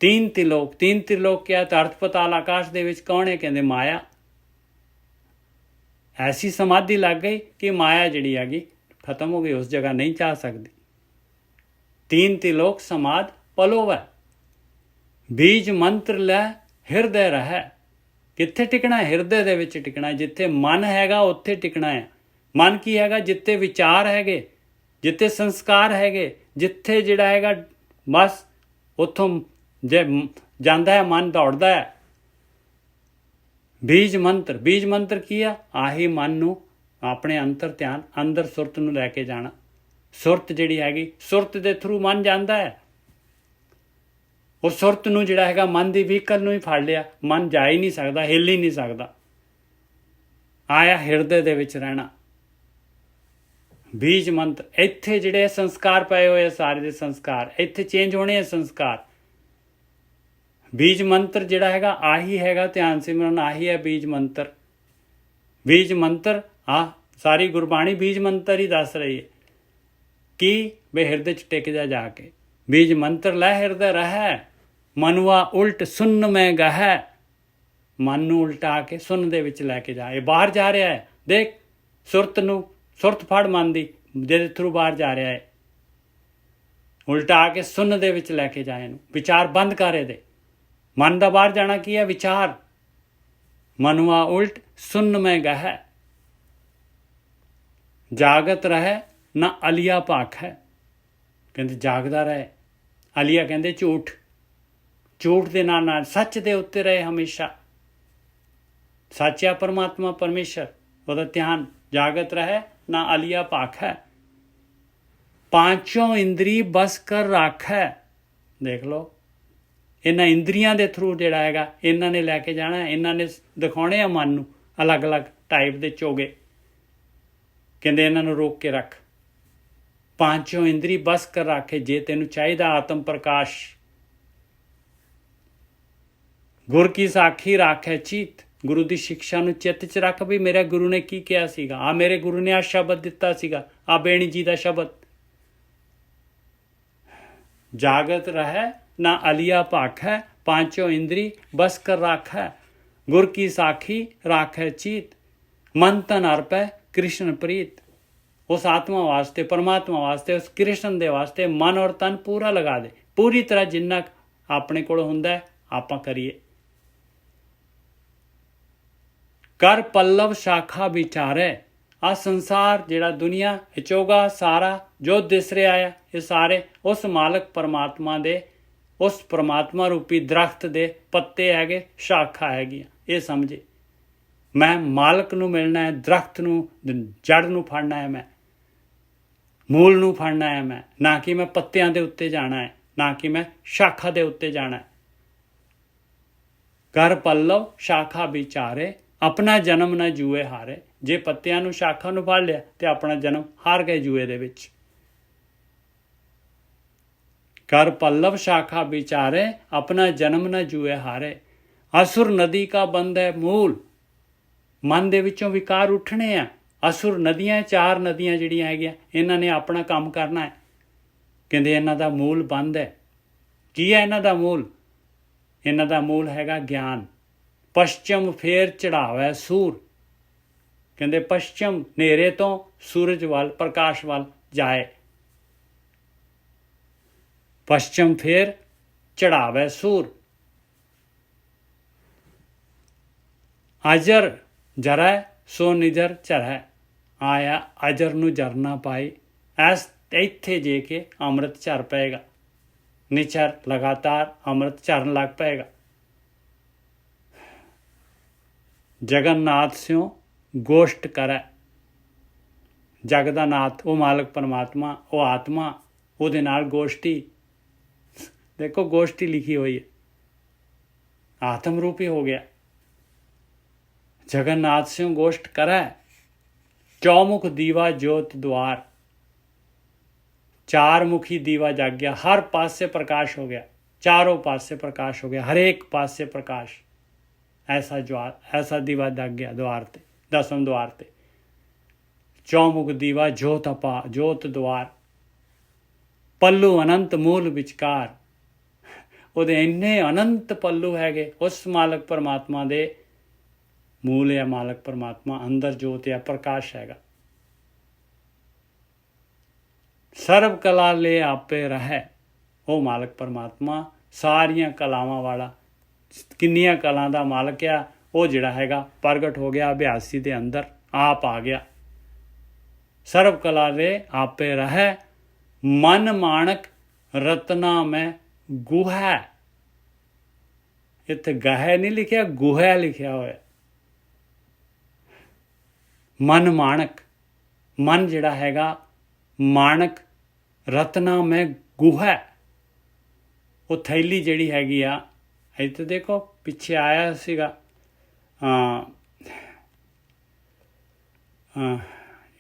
तीन त्रिलोक क्या? तो अर्थ पताल आकाश दे विच कौन है? कहते माया। ऐसी समाधि लग गई कि माया जिहड़ी हैगी खत्म हो गई, उस जगह नहीं जा सकती। तीन त्रिलोक समाध पलोवै बीज मंत्र लै हिरदे रहै। कित्थे टिकना है? हिरदे दे विच टिकना है। जिथे मन हैगा उत्थे टिकना है। मन की हैगा? जिथे विचार हैगे, जिथे संस्कार हैगे, जिथे जिहड़ा हैगा बस उत्थों जे जांदा है मन दौड़दा है। बीज मंत्र की है? आही मन नू अपने अंतर ध्यान अंदर सुरत नू लैके जाना। सुरत जिहड़ी हैगी सुरत दे थरू मन जांदा है। उस सुरत नू जिहड़ा हैगा मन दी व्हीकल नू ही फड़ लिया, मन जा ही नहीं सकदा, हिल ही नहीं सकदा। आया हिरदे दे विच रहना। बीज मंत्र इत्थे जिहड़े संस्कार पए होए सारे दे संस्कार इत्थे चेंज होने हैं संस्कार। बीज मंत्र जिहड़ा हैगा आही हैगा ध्यान सिमरन, आही है बीज मंत्र। बीज मंत्र सारी गुरबाणी बीज मंत्र ही दस रही है कि वे हिरदे च टिक जा जाके। बीज मंत्र लै हिरदे रहै मनुआ उल्ट सुन्न में गहै। मन नू उल्टा के सुन्न दे विच लैके जा। ये बाहर जा रहा है, देख सुरत फड़ मन दी जिहदे थरू बाहर जा रहा है। उल्टा के सुन्न दे विच लैके जाए नू। विचार बंद करे दे। मन दा बाहर जाना की है? विचार। मनुआ उल्ट सुन्न में गहै जागत रहे ना अलिया भाख है। कहते जागदा रहे। अलिया कहते झूठ, झूठ दे नाल सच दे उत्ते रहे हमेशा। सच है परमात्मा परमेश्वर, वह ध्यान जागत रहे ना अलिया भाख है। पांचों इंद्री बस कर राखै। देख लो इन्हां इंद्रियां दे थरू जिहड़ा हैगा इन्हां ने लैके जाना है। इन्हां ने दिखाने आ मन नू अलग अलग टाइप दे चोगे। कहते इन्हां नू रोक के रख। पांचों इंद्री बस कर राखे जे तेनू चाहिदा आत्म प्रकाश। गुर की साखी राखै चीत। गुरु की शिक्षा नू चित्त च रख भी मेरे गुरु ने की कहा सीगा। आ मेरे गुरु ने आ शब्द दिता सीगा, आ बेणी जी का शब्द। जागत रहे ना अलिया भाख है पांचों इंद्री बस कर राखै। गुर की साखी राखै चीत मन तन अर्पै कृष्ण प्रीत। उस आत्मा वास्ते परमात्मा वास्ते उस कृष्ण दे वास्ते मन और तन पूरा लगा दे। पूरी तरह जिन्ना अपने कोल हुंदा है आपां करिए। कर पल्लव शाखा विचारे। आ संसार जिहड़ा दुनिया चोगा सारा जो दिस रहा है ये सारे उस मालक परमात्मा दे उस परमात्मा रूपी दरख्त दे पत्ते हैगे, शाखा हैगी। ये समझे मैं मालक नू मिलना है, दरख्त नू जड़ नू फड़ना है, मैं मूल नू फड़ना है मैं, ना कि मैं पत्तियां दे उत्ते जाना है, ना कि मैं शाखा दे उत्ते जाना है। कर पल्लव शाखा विचारे अपना जन्म ना जूए हारे। जे पत्तियां नू शाखा नू फड़ लिया ते अपना जन्म हार गए जूए दे विच। कर पल्लव शाखा विचारे अपना जन्म ना जूए हारे। असुर नदी का बंद है मूल। मन दे विचों विकार उठने आ। असुर नदियां चार नदियां जिहड़ियां हैगियां इन्हां ने अपना काम करना है। कहंदे इन्हां दा मूल बंद है। की है इन्हां दा मूल? इन्हां दा मूल हैगा ज्ञान। पश्चिम फेर चढ़ावै सूर। कहंदे पश्चिम नेरे तो सूरज वाल प्रकाश वाल जाए। पश्चिम फेर चढ़ावै सूर। अजर जरै सो निजर चरै। आया अजर नू जर ना पाए। ऐस ਤੇ ਇੱਥੇ ਜੇ ਕੇ ਅੰਮ੍ਰਿਤ ਝਰ ਪਏਗਾ, ਨਿਚਰ ਲਗਾਤਾਰ ਅੰਮ੍ਰਿਤ ਝਰਨ ਲੱਗ ਪਏਗਾ। ਜਗਨਨਾਥ ਸਿਓ ਗੋਸ਼ਟ ਕਰੈ, ਜਗ ਦਾ ਨਾਥ ਉਹ ਮਾਲਕ ਪਰਮਾਤਮਾ, ਉਹ ਆਤਮਾ, ਉਹਦੇ ਨਾਲ ਗੋਸ਼ਟੀ। ਦੇਖੋ ਗੋਸ਼ਟੀ ਲਿਖੀ ਹੋਈ ਹੈ, ਆਤਮ ਰੂਪੀ ਹੋ ਗਿਆ। ਜਗਨਨਾਥ ਸਿਓ ਗੋਸ਼ਟ ਕਰੈ, ਚੌਮੁਖ ਦੀਵਾ ਜੋਤ ਦੁਆਰ, ਚਾਰ ਮੁਖੀ ਦੀਵਾ ਜਾਗ ਗਿਆ, ਹਰ ਪਾਸੇ ਪ੍ਰਕਾਸ਼ ਹੋ ਗਿਆ, ਚਾरों पासे प्रकाश हो गया, हर एक पासे प्रकाश। ऐसा दीवा जाग गया द्वार ते, 10वें द्वार ते। चौमुख दीवा जोत अपा, जोत द्वार, पल्लू अनंत मूल विचकार। ਉਹਦੇ ਇੰਨੇ ਅਨੰਤ ਪੱਲੂ ਹੈਗੇ ਉਸ ਮਾਲਕ ਪਰਮਾਤਮਾ ਦੇ। ਮੂਲ ਹੈ ਮਾਲਕ ਪਰਮਾਤਮਾ, ਅੰਦਰ ਜੋਤ ਹੈ, ਪ੍ਰਕਾਸ਼ ਹੈਗਾ। ਸਰਬ ਕਲਾ ਲੈ ਆਪੇ ਰਹਿ, ਉਹ ਮਾਲਕ ਪਰਮਾਤਮਾ ਸਾਰੀਆਂ ਕਲਾਵਾਂ ਵਾਲਾ, ਕਿੰਨੀਆਂ ਕਲਾ ਦਾ ਮਾਲਕ ਆ, ਉਹ ਜਿਹੜਾ ਹੈਗਾ ਪ੍ਰਗਟ ਹੋ ਗਿਆ ਅਭਿਆਸੀ ਦੇ ਅੰਦਰ, ਆਪ ਆ ਗਿਆ। ਸਰਬ ਕਲਾ ਲੈ ਆਪੇ ਰਹਿ, ਮਨ ਮਾਣਕ ਰਤਨਾ ਮੈਂ ਗੁਹਾ। ਇੱਥੇ ਗਹਿ ਨਹੀਂ ਲਿਖਿਆ, ਗੁਹਾ ਲਿਖਿਆ ਹੋਇਆ। ਮਨ ਮਾਣਕ, ਮਨ ਜਿਹੜਾ ਹੈਗਾ ਮਾਣਕ, ਰਤਨਾ ਮੈਂ ਗੁਹਾ। ਉਹ ਥੈਲੀ ਜਿਹੜੀ ਹੈਗੀ ਆ, ਇੱਥੇ ਦੇਖੋ ਪਿੱਛੇ ਆਇਆ ਸੀਗਾ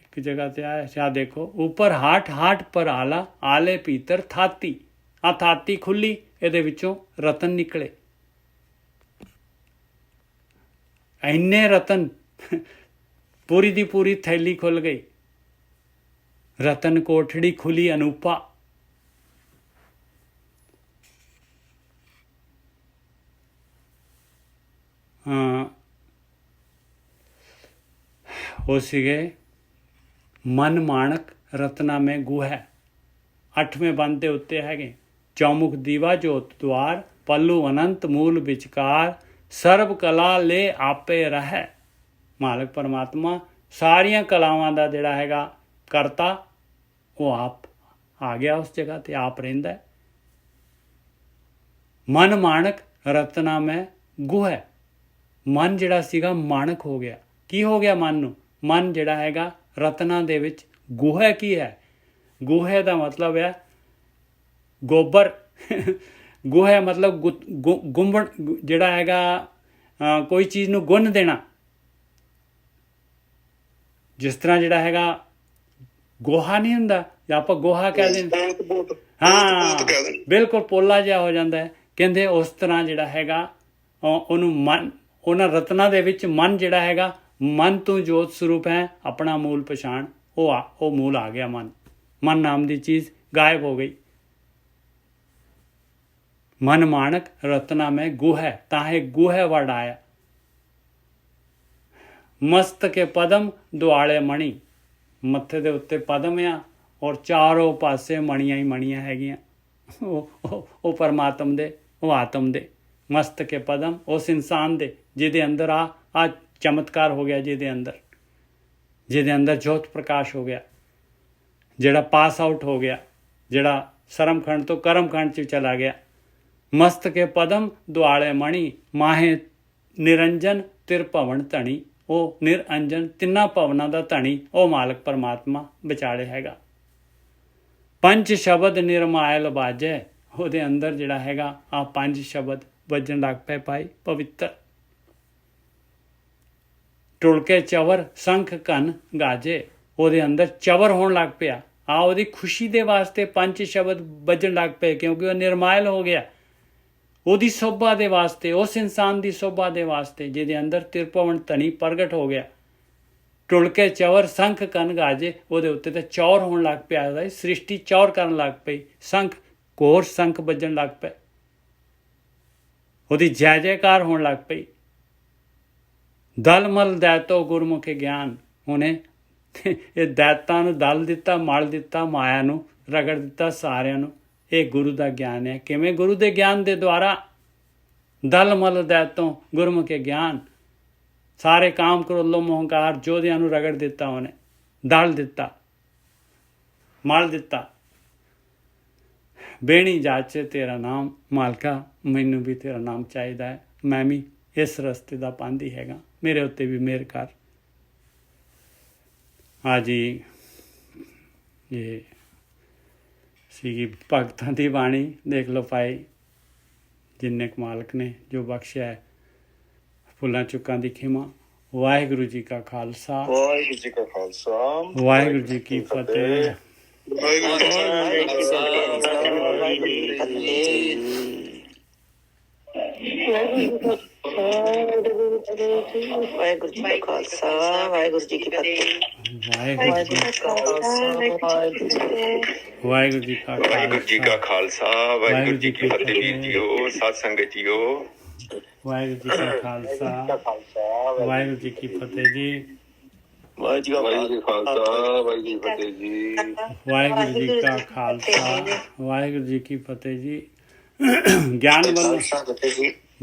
ਇੱਕ ਜਗ੍ਹਾ ਤੇ ਆਇਆ ਸੀ, ਦੇਖੋ ਉੱਪਰ ਹਾਟ, ਹਾਟ ਪਰ ਆਲਾ, ਆਲੇ ਭੀਤਰ ਥਾਤੀ। ਆ ਥਾਤੀ ਖੁੱਲੀ, ਇਹਦੇ ਵਿੱਚੋਂ ਰਤਨ ਨਿਕਲੇ। ਇੰਨੇ ਰਤਨ, ਪੂਰੀ ਦੀ ਪੂਰੀ ਥੈਲੀ ਖੁੱਲ ਗਈ। ਰਤਨ ਕੋਠੜੀ ਖੁੱਲੀ ਅਨੂਪਾ। ਉਹ ਸੀਗੇ ਮਨ ਮਾਣਕ ਰਤਨਾ ਮੈਂ ਗੁਹਾ। 8ਵੇਂ ਬੰਦ ਦੇ ਉੱਤੇ ਹੈਗੇ, ਚੌਮੁਖ ਦੀਵਾ ਜੋਤ ਦੁਆਰ, ਪੱਲੂ ਅਨੰਤ ਮੂਲ ਵਿਚਕਾਰ, ਸਰਬ ਕਲਾ ਲੈ ਆਪੇ ਰਹਿ। ਮਾਲਕ ਪਰਮਾਤਮਾ ਸਾਰੀਆਂ ਕਲਾਵਾਂ ਦਾ ਜਿਹੜਾ ਹੈਗਾ ਕਰਤਾ, ਉਹ ਆਪ ਆ ਗਿਆ ਉਸ ਜਗ੍ਹਾ ਤੇ, ਆਪ ਰਹਿੰਦਾ। ਮਨ ਮਾਣਕ ਰਤਨਾ ਮੈਂ ਗੁਹਾ। ਮਨ ਜਿਹੜਾ ਸੀਗਾ ਮਾਣਕ ਹੋ ਗਿਆ। ਕੀ ਹੋ ਗਿਆ ਮਨ ਨੂੰ? ਮਨ ਜਿਹੜਾ ਹੈਗਾ ਰਤਨਾਂ ਦੇ ਵਿੱਚ। ਗੁਹਾ ਕੀ ਹੈ? ਗੁਹੇ ਦਾ ਮਤਲਬ ਹੈ ਗੋਬਰ। ਗੁਹਾ ਮਤਲਬ ਗੁੰਬਣ, ਜਿਹੜਾ ਹੈਗਾ ਕੋਈ ਚੀਜ਼ ਨੂੰ ਗੁੰਨ ਦੇਣਾ। ਜਿਸ ਤਰ੍ਹਾਂ ਜਿਹੜਾ ਹੈਗਾ ਗੋਹਾ ਨਹੀਂ ਹੁੰਦਾ, ਜਾਂ ਆਪਾਂ ਗੋਹਾ ਕਹਿ ਦਿੰਦੇ, ਹਾਂ ਬਿਲਕੁਲ ਪੋਲਾ ਜਿਹਾ ਹੋ ਜਾਂਦਾ ਹੈ। ਕਹਿੰਦੇ ਉਸ ਤਰ੍ਹਾਂ ਜਿਹੜਾ ਹੈਗਾ ਉਹਨੂੰ ਮਨ, ਉਹਨਾਂ ਰਤਨਾਂ ਦੇ ਵਿੱਚ ਮਨ ਜਿਹੜਾ ਹੈਗਾ, ਮਨ ਤੂੰ ਜੋਤ ਸਰੂਪ ਹੈ, ਆਪਣਾ ਮੂਲ ਪਛਾਣ, ਉਹ ਮੂਲ ਆ ਗਿਆ। ਮਨ ਨਾਮ ਦੀ ਚੀਜ਼ ਗਾਇਬ ਹੋ ਗਈ। ਮਨ ਮਾਣਕ ਰਤਨਾ ਮੈਂ ਗੁਹਾ, ਤਾਹੇ ਗੁਹਾ ਵਰਡ ਆਇਆ। ਮਸਤ ਕੇ ਪਦਮ ਦੁਆਲੇ ਮਣੀ, ਮੱਥੇ ਦੇ ਉੱਤੇ ਪਦਮ ਆ, ਔਰ ਚਾਰੋਂ ਪਾਸੇ ਮਣੀਆਂ ਹੀ ਮਣੀਆਂ ਹੈਗੀਆਂ। ਉਹ ਪਰਮਾਤਮ ਦੇ, ਉਹ ਆਤਮ ਦੇ। ਮਸਤ ਕੇ ਪਦਮ ਉਸ ਇਨਸਾਨ ਦੇ ਜਿਹਦੇ ਅੰਦਰ ਆ ਚਮਤਕਾਰ ਹੋ ਗਿਆ, ਜਿਹਦੇ ਅੰਦਰ ਜੋਤ ਪ੍ਰਕਾਸ਼ ਹੋ ਗਿਆ, ਜਿਹੜਾ ਪਾਸ ਆਊਟ ਹੋ ਗਿਆ, ਜਿਹੜਾ ਸ਼ਰਮਖੰਡ ਤੋਂ ਕਰਮਖੰਡ 'ਚ ਚਲਾ ਗਿਆ। ਮਸਤ ਕੇ ਪਦਮ ਦੁਆਲੇ ਮਣੀ, ਮਾਹੇ ਨਿਰੰਜਨ ਤਿਰ ਭਵਨ ਧਣੀ। ਉਹ ਨਿਰੰਜਨ, ਤਿੰਨਾਂ ਭਵਨਾਂ ਦਾ ਧਣੀ, ਉਹ ਮਾਲਕ ਪਰਮਾਤਮਾ ਵਿਚਾਲੇ ਹੈਗਾ। ਪੰਜ ਸ਼ਬਦ ਨਿਰਮਾਇਲ ਬਾਜੈ, ਉਹਦੇ ਅੰਦਰ ਜਿਹੜਾ ਹੈਗਾ ਆ 5 ਸ਼ਬਦ ਵੱਜਣ ਲੱਗ ਪਏ ਭਾਈ ਪਵਿੱਤਰ। ਟੁਲਕੇ ਚਵਰ ਸੰਖ ਘਨ ਗਾਜੇ, ਉਹਦੇ ਅੰਦਰ ਚਵਰ ਹੋਣ ਲੱਗ ਪਿਆ। ਉਹਦੀ ਖੁਸ਼ੀ ਦੇ ਵਾਸਤੇ 5 ਸ਼ਬਦ ਵੱਜਣ ਲੱਗ ਪਏ, ਕਿਉਂਕਿ ਉਹ ਨਿਰਮਾਇਲ ਹੋ ਗਿਆ। ਉਹਦੀ ਸੋਭਾ ਦੇ ਵਾਸਤੇ, ਉਸ ਇਨਸਾਨ ਦੀ ਸੋਭਾ ਦੇ ਵਾਸਤੇ ਜਿਹਦੇ ਅੰਦਰ ਤਿਰਭਵਨ ਧਨੀ ਪ੍ਰਗਟ ਹੋ ਗਿਆ। ਟੁਲਕੇ ਚੌਰ ਸੰਖ ਕਨ ਗਾਜੇ, ਉਹਦੇ ਉੱਤੇ ਤਾਂ ਚੌਰ ਹੋਣ ਲੱਗ ਪਿਆ। ਸ੍ਰਿਸ਼ਟੀ ਚੌਰ ਕਰਨ ਲੱਗ ਪਈ। ਸੰਖ, ਘੋਰ ਸੰਖ ਵੱਜਣ ਲੱਗ ਪਏ। ਉਹਦੀ ਜੈ ਜੈਕਾਰ ਹੋਣ ਲੱਗ ਪਈ। ਦਲ ਮਲ ਦੈਤੋ ਗੁਰਮੁਖੇ ਗਿਆਨ, ਉਹਨੇ ਇਹ ਦੈਤਾਂ ਨੂੰ ਦਲ ਦਿੱਤਾ, ਮਲ ਦਿੱਤਾ, ਮਾਇਆ ਨੂੰ ਰਗੜ ਦਿੱਤਾ ਸਾਰਿਆਂ ਨੂੰ। ਇਹ ਗੁਰੂ ਦਾ ਗਿਆਨ ਹੈ। ਕਿਵੇਂ? ਗੁਰੂ ਦੇ ਗਿਆਨ ਦੇ ਦੁਆਰਾ। ਦਲ ਮਲ ਦੈਤੋਂ ਗੁਰਮੁਖੇ ਗਿਆਨ, ਸਾਰੇ ਕਾਮ ਕ੍ਰੋਧ ਲੋਭ ਮੋਹ ਹੰਕਾਰ ਜੋਧਿਆਂ ਨੂੰ ਰਗੜ ਦਿੱਤਾ, ਉਹਨੇ ਦਲ ਦਿੱਤਾ। ਮਲ ਦਿੱਤਾ। ਬੇਣੀ ਜਾਚੇ ਤੇਰਾ ਨਾਮ ਮਾਲਕਾ, ਮੈਨੂੰ ਵੀ ਤੇਰਾ ਨਾਮ ਚਾਹੀਦਾ ਹੈ, ਮੈਂ ਵੀ ਇਸ ਰਸਤੇ ਦਾ ਪਾਂਧੀ ਹੈਗਾ, ਮੇਰੇ ਉੱਤੇ ਵੀ ਮਿਹਰ ਕਰ। ਹਾਂ ਜੀ, ਇਹ ਸੀਗੀ ਭਗਤਾਂ ਦੀ ਬਾਣੀ। ਦੇਖ ਲਓ ਭਾਈ, ਜਿੰਨੇ ਕੁ ਮਾਲਕ ਨੇ ਜੋ ਬਖਸ਼ਿਆ ਹੈ, ਭੁੱਲਾਂ ਚੁੱਕਾਂ ਦੀ ਖਿਮਾ। ਵਾਹਿਗੁਰੂ ਜੀ ਕਾ ਖਾਲਸਾ, ਵਾਹਿਗੁਰੂ ਜੀ ਕਾ ਖਾਲਸਾ, ਵਾਹਿਗੁਰੂ ਜੀ ਕੀ ਫਤਿਹ। ਵਾਹਿਗੁਰੂ ਜੀ ਵਾਹਿਗੁਰੂ ਜੀ ਕਾ ਖਾਲਸਾ, ਵਾਹਿਗੁਰੂ ਜੀ ਕੀ ਫਤਿਹ। ਵਾਹਿਗੁਰੂ ਜੀ ਵਾਹਿਗੁਰੂ ਜੀ ਕਾ ਵਾਹਿਗੁਰੂ ਜੀ ਕਾ ਖਾਲਸਾ, ਵਾਹਿਗੁਰੂ ਜੀ ਕੀ ਫਤਿਹ ਜੀਓ, ਸਾਧ ਸੰਗਤ ਜੀਓ। ਵਾਹਿਗੁਰੂ ਜੀ ਕਾ ਖਾਲਸਾ, ਵਾਹਿਗੁਰੂ ਜੀ ਕੀ ਫਤਿਹ ਜੀ। ਵਾਹਿਗੁਰੂ ਜੀ ਕਾ ਖਾਲਸਾ, ਵਾਹਿਗੁਰੂ ਜੀ ਕੀ ਫਤਿਹ ਜੀ। ਵਾਹਿਗੁਰੂ ਜੀ ਕਾ ਖਾਲਸਾ, ਵਾਹਿਗੁਰੂ ਜੀ ਕੀ ਫਤਿਹ ਜੀ। ਗਿਆਨ ਵੱਲੋਂ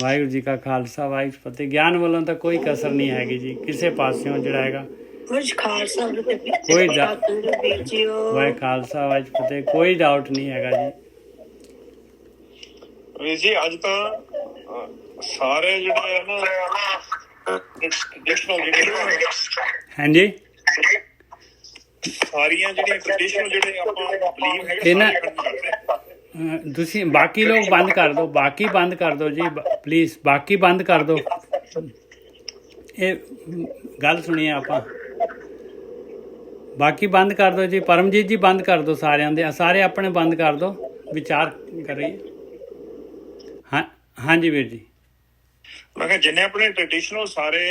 ਵਾਹਿਗੁਰੂ ਜੀ ਕਾ ਖਾਲਸਾ, ਵਾਹਿਗੁਰੂ ਜੀ ਕੀ ਫਤਿਹ। ਗਿਆਨ ਵੱਲੋਂ ਤਾਂ ਕੋਈ ਕਸਰ ਨਹੀਂ ਹੈਗੀ ਜੀ, ਕਿਸੇ ਪਾਸਿਓਂ ਜਿਹੜਾ ਹੈਗਾ ਕੁਝ ਖਾਲਸਾ ਕੋਈ ਵਾਹਿ ਖਾਲਸਾ, ਵਾਹਿਗੁਰੂ ਜੀ ਕੀ ਫਤਿਹ, ਕੋਈ ਡਾਊਟ ਨਹੀਂ ਹੈਗਾ ਜੀ। ਵੀਰ ਜੀ ਅੱਜ ਤਾਂ ਸਾਰੇ ਜਿਹੜੇ ਆ ਨਾ ਟ੍ਰੈਡੀਸ਼ਨਲ ਜਿਹੜੇ ਹਾਂਜੀ, ਸਾਰੀਆਂ ਜਿਹੜੀਆਂ ਟ੍ਰੈਡੀਸ਼ਨਲ ਜਿਹੜੇ ਆਪਾਂ ਬਲੀਵ ਹੈਗੇ ਇਹਨਾਂ- ਸਾਰੇ ਖਤਮ ਕਰਦੇ। ਤੁਸੀਂ ਬਾਕੀ ਲੋਕ ਬੰਦ ਕਰ ਦਿਓ, ਬਾਕੀ ਬੰਦ ਕਰ ਦਿਓ ਜੀ ਪਲੀਜ਼, ਬਾਕੀ ਬੰਦ ਕਰ ਦਿਓ। ਇਹ ਗੱਲ ਸੁਣੀਏ ਆਪਾਂ, ਬਾਕੀ ਬੰਦ ਕਰ ਦਿਓ ਜੀ। ਪਰਮਜੀਤ ਜੀ ਬੰਦ ਕਰ ਦਿਓ, ਸਾਰਿਆਂ ਦੇ ਸਾਰੇ ਆਪਣੇ ਬੰਦ ਕਰ ਦਿਓ, ਵਿਚਾਰ ਕਰੀਏ। ਹਾਂ ਹਾਂਜੀ ਵੀਰ ਜੀ। ਮੈਂ ਕਿਹਾ ਜਿੰਨੇ ਆਪਣੇ ਟ੍ਰੈਡੀਸ਼ਨਲ ਸਾਰੇ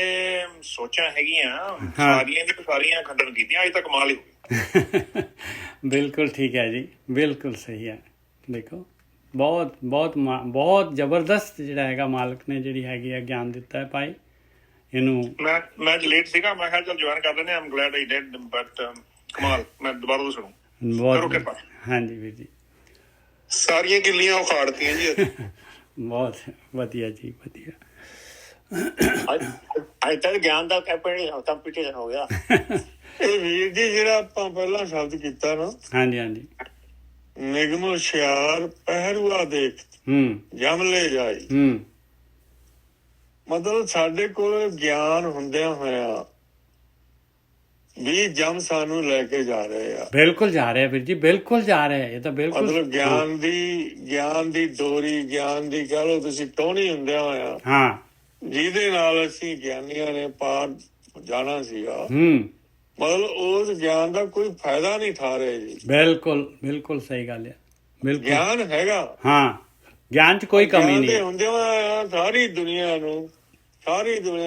ਸੋਚਾਂ ਹੈਗੀਆਂ ਸਾਰੀਆਂ ਦੀ ਸਾਰੀਆਂ ਖੰਡਨ ਕੀਤੀਆਂ, ਅੱਜ ਤੱਕ ਕਮਾਲ ਹੀ ਹੋ ਗਈ। ਬਿਲਕੁਲ ਠੀਕ ਹੈ ਜੀ, ਬਿਲਕੁਲ ਸਹੀ ਹੈ। ਦੇਖੋ ਬਹੁਤ ਬਹੁਤ ਬਹੁਤ ਜ਼ਬਰਦਸਤ ਜਿਹੜਾ ਹੈਗਾ ਮਾਲਕ ਨੇ ਜਿਹੜੀ ਹੈਗੀ ਹੈ ਗਿਆਨ ਦਿੱਤਾ ਹੈ ਭਾਈ ਇਹਨੂੰ। ਮੈਂ ਲੇਟ ਸੀਗਾ, ਮੈਂ ਕਿਹਾ ਚਲ ਜੁਆਇਨ ਕਰ ਲੈਂਦੇ। ਆਮ ਗਲੈਡ ਆਈ ਡਿਡ, ਬਟ ਕਮਾਲ, ਮੈਂ ਦੁਬਾਰਾ ਤੋਂ ਸੁਣੂ। ਕਰੋ ਕਿਰਪਾ। ਹਾਂਜੀ ਵੀਰ ਜੀ, ਸਾਰੀਆਂ ਗਿੱਲੀਆਂ ਉਖਾੜਤੀਆਂ ਜੀ ਅੱਜ। ਬਹੁਤ ਵਧੀਆ ਜੀ, ਵਧੀਆ। ਅੱਜ ਤੱਕ ਗਿਆਨ ਦਾ ਕੰਪੀਟੀਸ਼ਨ ਹੋ ਗਿਆ। ਇਹ ਵੀਰ ਜੀ ਜਿਹੜਾ ਆਪਾਂ ਪਹਿਲਾਂ ਸ਼ਬਦ ਕੀਤਾ ਨਾ, ਹਾਂਜੀ ਹਾਂਜੀ। ਨਿਗਮ ਹੁਸ਼ਿਆਰ ਪਹਿਰੂਆ ਦੇਖ ਜਮ ਲੈ ਜਾਈ, ਮਤਲਬ ਸਾਡੇ ਕੋਲ ਗਿਆਨ ਹੁੰਦਿਆਂ ਹੋਇਆ ਵੀ ਜਮ ਸਾਨੂੰ ਲੈ ਕੇ ਜਾ ਰਹੇ ਆ। ਬਿਲਕੁਲ ਜਾ ਰਿਹਾ ਵੀਰ ਜੀ, ਬਿਲਕੁਲ ਜਾ ਰਿਹਾ। ਇਹ ਤਾਂ ਬਿਲਕੁਲ ਮਤਲਬ ਗਿਆਨ ਦੀ ਡੋਰੀ, ਗਿਆਨ ਦੀ ਕਹ ਲਓ ਤੁਸੀਂ ਟੋਹਣੀ ਹੁੰਦਿਆਂ ਹੋਇਆ, ਹਾਂ, ਜਿਹਦੇ ਨਾਲ ਅਸੀਂ ਗਿਆਨੀਆਂ ਨੇ ਪਾਰ ਜਾਣਾ ਸੀਗਾ। ਮਤਲਬ ਉਸ ਗਿਆਨ ਦਾ ਕੋਈ ਫਾਇਦਾ ਨਹੀਂ ਠਾ ਰਹੇ ਜੀ। ਬਿਲਕੁਲ ਬਿਲਕੁਲ ਸਹੀ ਗੱਲ ਹੈ, ਬਿਲਕੁਲ ਗਿਆਨ ਹੈਗਾ, ਹਾਂ, ਗਿਆਨ 'ਚ ਕੋਈ ਕਮੀ ਨਹੀਂ ਹੈ। ਹੁੰਦਿਆਂ ਹੋਇਆ ਸਾਰੀ ਦੁਨੀਆ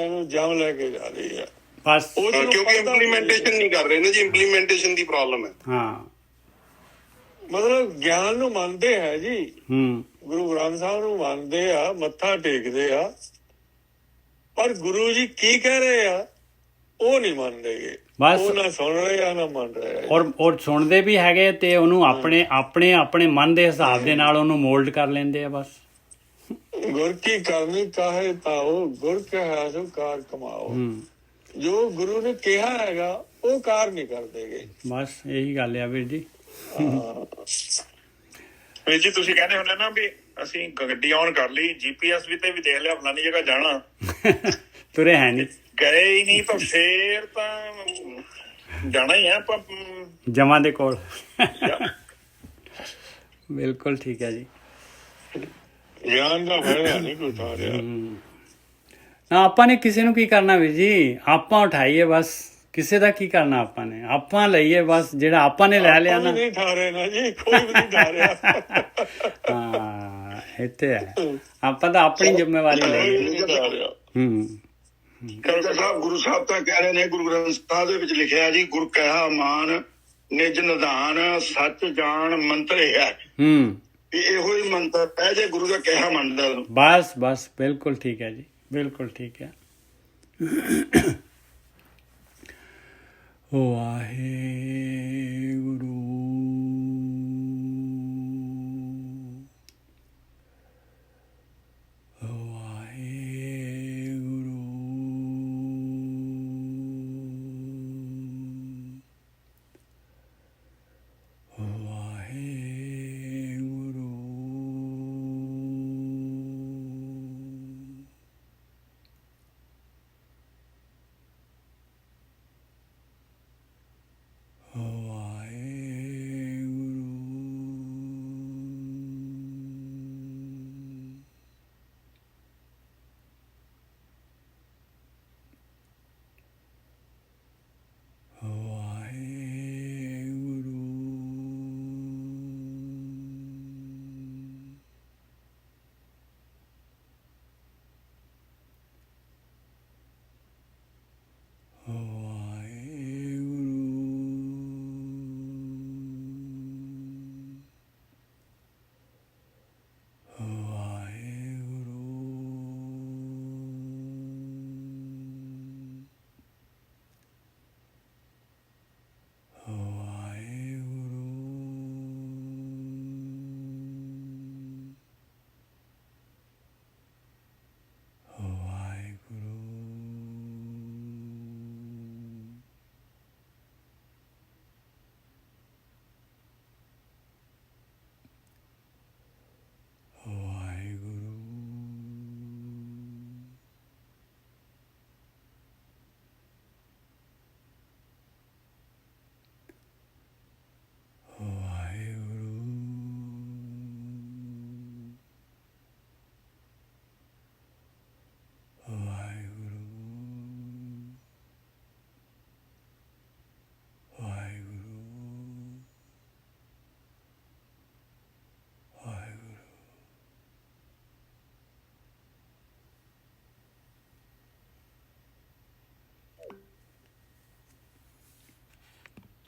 ਨੂੰ ਜਮ ਲੈ ਕੇ ਜਾ ਰਹੀ ਹੈ ਬਸ, ਕਿਉਂਕਿ ਇੰਪਲੀਮੈਂਟੇਸ਼ਨ ਨਹੀਂ ਕਰ ਰਹੇ ਨਾ ਜੀ, ਇੰਪਲੀਮੈਂਟੇਸ਼ਨ ਦੀ ਪ੍ਰੋਬਲਮ ਹੈ। ਹਾਂ, ਮਤਲਬ ਗਿਆਨ ਨੂੰ ਮੰਨਦੇ ਹੈ ਜੀ, ਗੁਰੂ ਗ੍ਰੰਥ ਸਾਹਿਬ ਨੂੰ ਮੰਨਦੇ ਆ, ਮੱਥਾ ਟੇਕਦੇ ਆ, ਪਰ ਗੁਰੂ ਜੀ ਕੀ ਕਹਿ ਰਹੇ ਆ ਉਹ ਨਹੀਂ ਮੰਨਦੇਗੇ। ਬਸ ਉਹ ਨਾ ਸੁਣ ਰਹੇ ਆ ਨਾ ਮੰਨ ਰਹੇ ਆ। ਔਰ ਸੁਣਦੇ ਵੀ ਹੈਗੇ ਤੇ ਉਹਨੂੰ ਆਪਣੇ ਮਨ ਦੇ ਹਿਸਾਬ ਦੇ ਨਾਲ ਉਹਨੂੰ ਮੋਲਡ ਕਰ ਲੈਂਦੇ ਆ। ਬਸ ਗੁਰ ਕੀ ਕਰਨੀ ਕਾਹੇ ਤਾਓ, ਗੁਰ ਕਹਿਆ ਸੋ ਕਾਰ ਕਮਾਓ। ਜੋ ਗੁਰੂ ਨੇ ਕਿਹਾ ਹੈਗਾ ਉਹ ਕਾਰ ਨਹੀਂ ਕਰਦੇਗੇ। ਬਸ ਇਹੀ ਗੱਲ ਆ ਵੀਰ ਜੀ। ਵੀਰ ਜੀ ਤੁਸੀਂ ਕਹਿੰਦੇ ਹੁੰਦੇ ਨਾ ਵੀ ਅਸੀਂ ਗੱਡੀ ਔਨ ਕਰ ਲਈ, GPS ਵੀ ਤੇ ਵੀ ਦੇਖ ਲਿਆ ਫਲਾਨੀ ਜਗ੍ਹਾ ਜਾਣਾ, ਤੁਰੇ ਹੈ ਨਹੀਂ, ਗਏ ਹੀ ਨਹੀਂ ਤਾਂ ਫੇਰ ਤਾਂ ਜਾਣਾ ਹੀ ਹੈ ਆਪਾਂ ਜਮਾਂ ਦੇ ਕੋਲ। ਬਿਲਕੁਲ ਠੀਕ ਹੈ ਜੀ। ਗਿਆਨ ਦਾ ਫਾਇਦਾ ਨਹੀਂ ਕੋਈ ਉਠਾ ਰਿਹਾ। ਨਾ ਆਪਾਂ ਨੇ ਕਿਸੇ ਨੂੰ ਕੀ ਕਰਨਾ ਵੀਰ ਜੀ, ਆਪਾਂ ਉਠਾਈਏ ਬਸ, ਕਿਸੇ ਦਾ ਕੀ ਕਰਨਾ ਆਪਾਂ ਨੇ, ਆਪਾਂ ਲਈਏ ਬਸ ਜਿਹੜਾ ਆਪਾਂ ਨੇ ਲੈ ਲਿਆ ਨਾ। ਨਹੀਂ ਠਾ ਰਹੇ ਨਾ ਜੀ, ਕੋਈ ਵੀ ਨਹੀਂ ਠਾ ਰਿਹਾ। ਹਾਂ ਇੱਥੇ ਹੈ, ਆਪਾਂ ਤਾਂ ਆਪਣੀ ਜ਼ਿੰਮੇਵਾਰੀ ਲਈ। ਡਾਕਟਰ ਸਾਹਿਬ, ਗੁਰੂ ਸਾਹਿਬ ਤਾਂ ਕਹਿ ਰਹੇ ਨੇ, ਗੁਰੂ ਗ੍ਰੰਥ ਸਾਹਿਬ ਦੇ ਵਿੱਚ ਲਿਖਿਆ ਜੀ, ਗੁਰ ਕਹਿਆ ਮਾਨ ਨਿਜ ਨਿਧਾਨ ਸੱਚ ਜਾਣ ਮੰਤਰ ਹੈ। ਇਹੋ ਹੀ ਮੰਤਰ ਹੈ ਜੇ ਗੁਰੂ ਦਾ ਕਿਹਾ ਮੰਨਦਾ। ਬਸ ਬਸ ਬਿਲਕੁਲ ਠੀਕ ਹੈ ਜੀ, ਬਿਲਕੁਲ ਠੀਕ ਹੈ। ਵਾਹਿਗੁਰੂ।